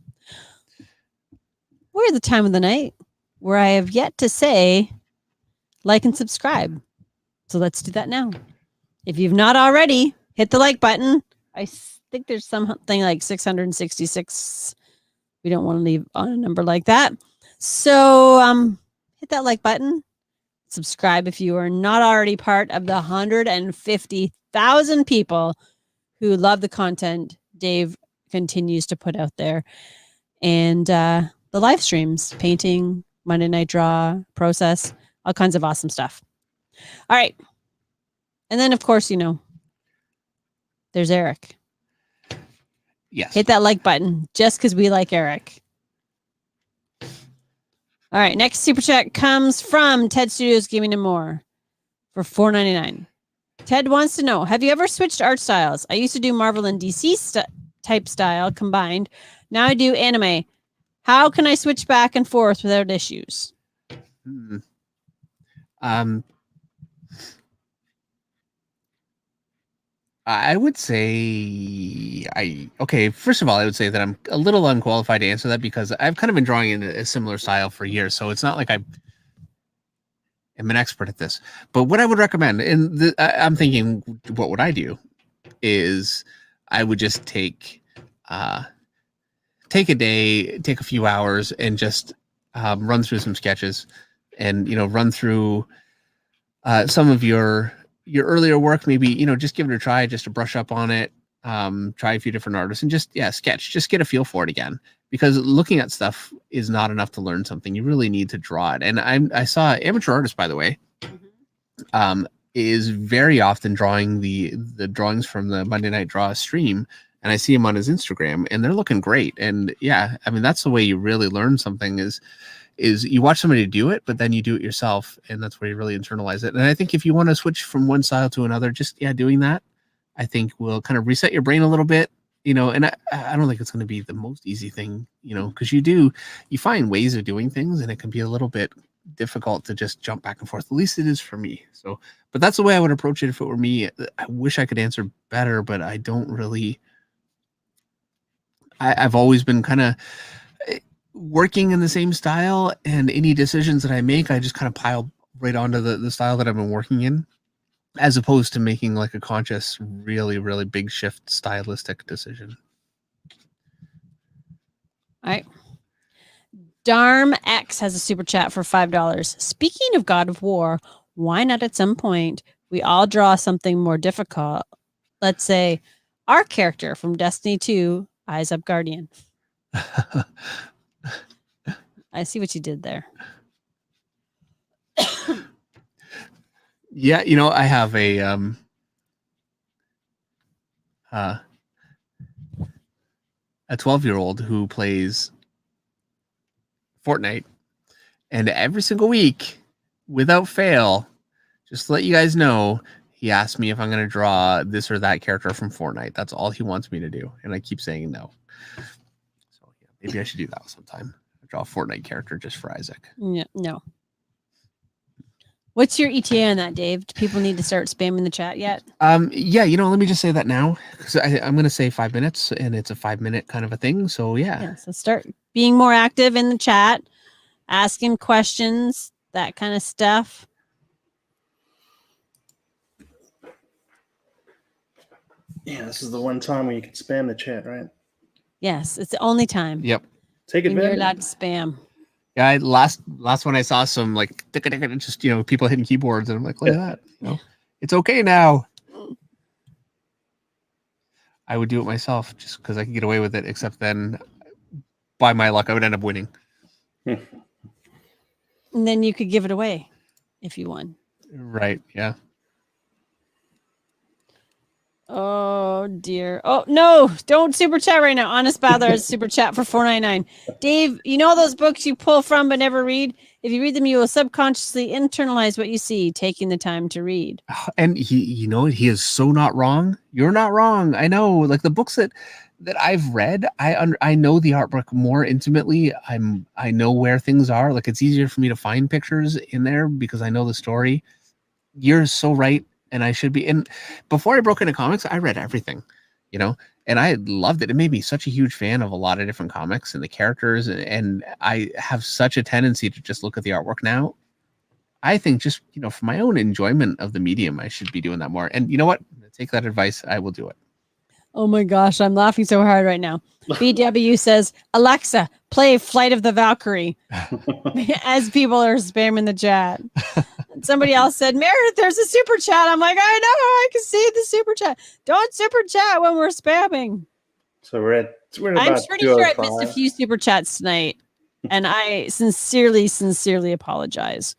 We're at the time of the night where I have yet to say like and subscribe. So let's do that now. If you've not already, hit the like button. I think there's something like 666. We don't want to leave on a number like that. So hit that like button. Subscribe if you are not already part of the 150,000 people who love the content Dave continues to put out there. And the live streams, painting, Monday Night Draw, process, all kinds of awesome stuff. All right. And then, of course, there's Eric. Yes. Hit that like button just because we like Eric. All right. Next super chat comes from Ted Studios Gaming and More for $4.99. Ted wants to know, have you ever switched art styles? I used to do Marvel and DC type style combined. Now I do anime. How can I switch back and forth without issues? I would say first of all, I would say that I'm a little unqualified to answer that because I've kind of been drawing in a similar style for years. So it's not like I am an expert at this. But what I would recommend, and I'm thinking, what would I do? Is I would just take a day, take a few hours, and just run through some sketches, and run through some of your earlier work. Maybe just give it a try, just to brush up on it. Try a few different artists and just sketch. Just get a feel for it again. Because looking at stuff is not enough to learn something. You really need to draw it. And I saw Amateur Artist, by the way, is very often drawing the drawings from the Monday Night Draw stream, and I see him on his Instagram, and they're looking great. And yeah, I mean, that's the way you really learn something is you watch somebody do it, but then you do it yourself, and that's where you really internalize it. And I think if you want to switch from one style to another, just doing that, I think will kind of reset your brain a little bit. And I don't think it's going to be the most easy thing, because you find ways of doing things, and it can be a little bit difficult to just jump back and forth. At least it is for me. So, but that's the way I would approach it if it were me. I wish I could answer better, but I don't really. I've always been kind of working in the same style, and any decisions that I make, I just kind of pile right onto the style that I've been working in, as opposed to making like a conscious, really, really big shift stylistic decision. All right. Darm X has a super chat for $5. Speaking of God of War, why not at some point we all draw something more difficult? Let's say our character from Destiny 2, Eyes Up Guardian. I see what you did there. Yeah, I have a 12-year-old who plays Fortnite, and every single week, without fail, Just to let you guys know, he asked me if I'm going to draw this or that character from Fortnite. That's all he wants me to do. And I keep saying no. So yeah, maybe I should do that sometime. Draw a Fortnite character just for Isaac. Yeah, no. What's your ETA on that, Dave? Do people need to start spamming the chat yet? Yeah, let me just say that now because I'm going to say 5 minutes and it's a 5-minute kind of a thing. So yeah. So start being more active in the chat, asking questions, that kind of stuff. Yeah, this is the one time where you can spam the chat, right? Yes, it's the only time. Yep. Take when you're advantage. allowed to spam. Yeah, last one I saw some like just people hitting keyboards and I'm like, look at that. It's okay now. I would do it myself just because I could get away with it, except then by my luck I would end up winning. And then you could give it away if you won. Right, yeah. Oh dear. Oh no, don't super chat right now. Honest Battler has super chat for $4.99. Dave, you know those books you pull from but never read? If you read them, you will subconsciously internalize what you see, taking the time to read. And he is so not wrong. You're not wrong. I know. Like the books that I've read, I know the artwork more intimately. I know where things are. Like it's easier for me to find pictures in there because I know the story. You're so right. And I should be. And before I broke into comics, I read everything, and I loved it. It made me such a huge fan of a lot of different comics and the characters. And I have such a tendency to just look at the artwork now. I think just, for my own enjoyment of the medium, I should be doing that more. And you know what? Take that advice. I will do it. Oh my gosh, I'm laughing so hard right now. BW says, Alexa, play Flight of the Valkyrie as people are spamming the chat. Somebody else said, Meredith, there's a super chat. I'm like, I know, I can see the super chat. Don't super chat when we're spamming. So we're at I'm about pretty sure I 2:05. missed a few super chats tonight, and I sincerely apologize.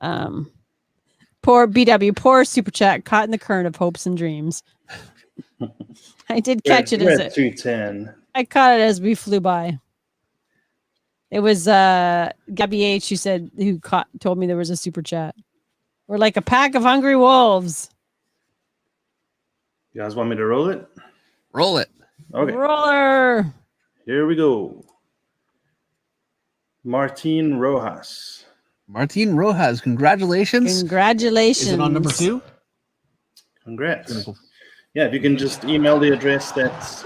Poor BW, poor super chat, caught in the current of hopes and dreams. I did catch it We're as at 2:10. I caught it as we flew by. It was Gabby H who told me there was a super chat. We're like a pack of hungry wolves. You guys want me to roll it? Roll it. Okay. Roller. Here we go. Martin Rojas. Martin Rojas, congratulations. Congratulations. Is it on number 2? Congrats. Yeah, if you can just email the address that's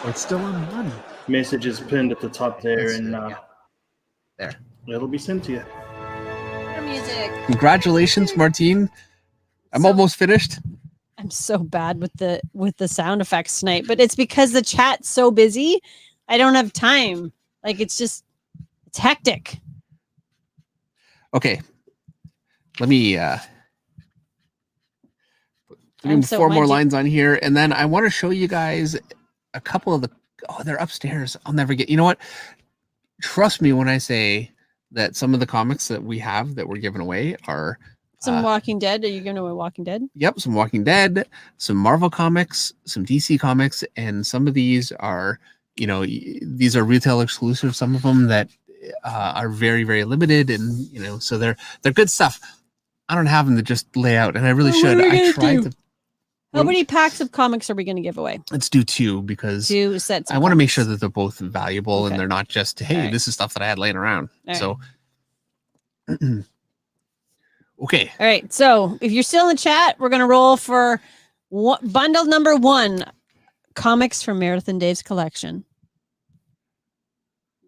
it's still on 1. Message is pinned at the top there, and there. It'll be sent to you. Music. Congratulations, Martin. I'm almost finished. I'm so bad with the sound effects tonight, but it's because the chat's so busy. I don't have time. Like it's hectic. Okay. Let me put 4 more lines on here, and then I want to show you guys a couple of they're upstairs. I'll never get. You know what? Trust me when I say that some of the comics that we have that we're giving away are some Walking Dead. Are you giving away Walking Dead? Yep, some Walking Dead, some Marvel comics, some DC comics, and some of these are, these are retail exclusive. Some of them that are very, very limited, and so they're good stuff. I don't have them to just lay out, and I really should. I tried to. How many packs of comics are we going to give away? Let's do 2 because 2 sets. I want to make sure that they're both valuable and they're not just, hey, this is stuff that I had laying around. So, okay. All right. So if you're still in the chat, we're going to roll for bundle number 1, comics from Meredith and Dave's collection.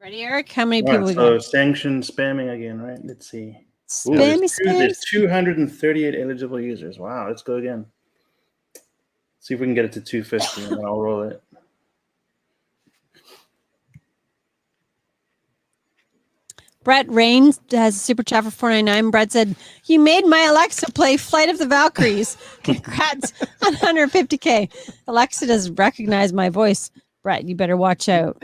Ready, Eric? How many people we got? So sanction spamming again, right? Let's see. Spammy. There's 238 eligible users. Wow, let's go again. See if we can get it to 250, and then I'll roll it. Brett Rains has a super chat for $4.99. Brett said, "You made my Alexa play Flight of the Valkyries. Congrats on 150K. Alexa does recognize my voice. Brett, you better watch out.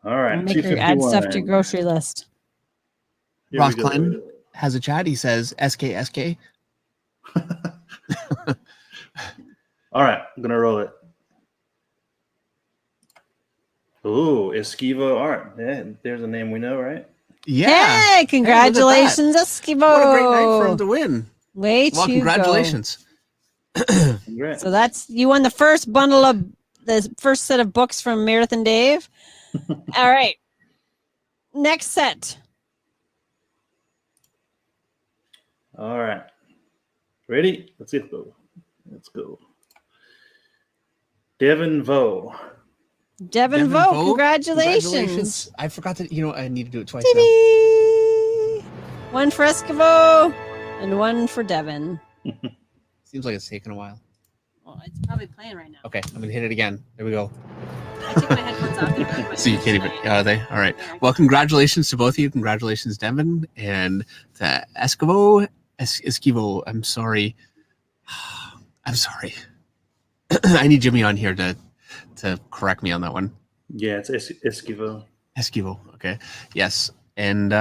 All right, make her add stuff to your grocery list." Ross Clinton has a chat. He says, SK. All right, I'm going to roll it. Ooh, Esquivo Art. Yeah, there's a name we know, right? Yeah. Hey, congratulations, Eskimo. What a great night for him to win. Way Well, to congratulations. Congrats. So that's you won the first bundle of the first set of books from Meredith and Dave. All right. Next set. All right. Ready? Let's go. Let's go. Devin Vo. Devin Vogt, congratulations. I forgot that, I need to do it twice now. Dee-dee. One for Eskimo and one for Devin. Seems like it's taken a while. Well, it's probably playing right now. Okay, I'm going to hit it again. There we go. I took my headphones off. And I put my So you can't even, headphones are they? All right. Well, congratulations to both of you. Congratulations, Devin, and to Esquivo. I'm sorry. I'm sorry. I need Jimmy on here to correct me on that one. Yeah, it's Esquivo. Esquivo. Okay. Yes. And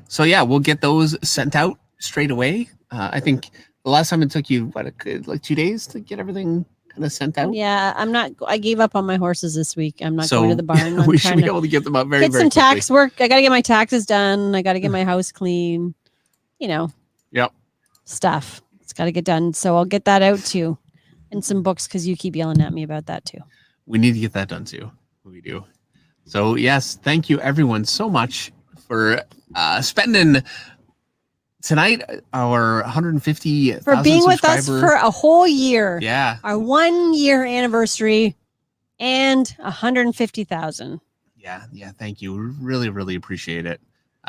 so, yeah, we'll get those sent out straight away. I think the last time it took you, like 2 days to get everything kind of sent out? Yeah, I gave up on my horses this week. I'm not going to the barn. I'm we should trying be able to get them out very, get very some quickly. tax work. I got to get my taxes done. I got to get my house clean. Yep. Stuff. It's got to get done. So I'll get that out too. And some books because you keep yelling at me about that too. We need to get that done too. We do. So yes, thank you everyone so much for spending tonight our 150,000 for being with us for a whole year. Yeah. Our 1 year anniversary and 150,000. Yeah. Thank you. We really, really appreciate it.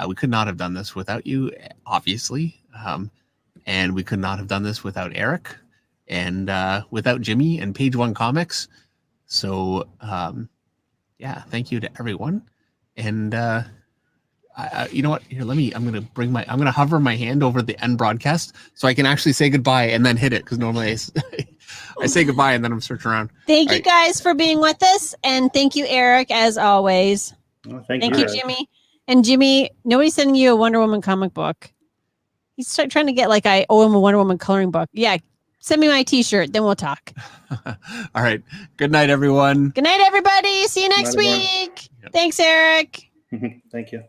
We could not have done this without you, obviously. And we could not have done this without Eric and without Jimmy and Page One Comics. So, yeah, thank you to everyone. And you know what? Here, I'm going to hover my hand over the end broadcast so I can actually say goodbye and then hit it. Because normally I say goodbye and then I'm searching around. Thank you guys for being with us. And thank you, Eric, as always. Oh, thank you, Jimmy. And Jimmy, nobody's sending you a Wonder Woman comic book. He's trying to get like I owe him a Wonder Woman coloring book. Yeah. Send me my t-shirt. Then we'll talk. All right. Good night, everyone. Good night, everybody. See you next week. Yep. Thanks, Eric. Thank you.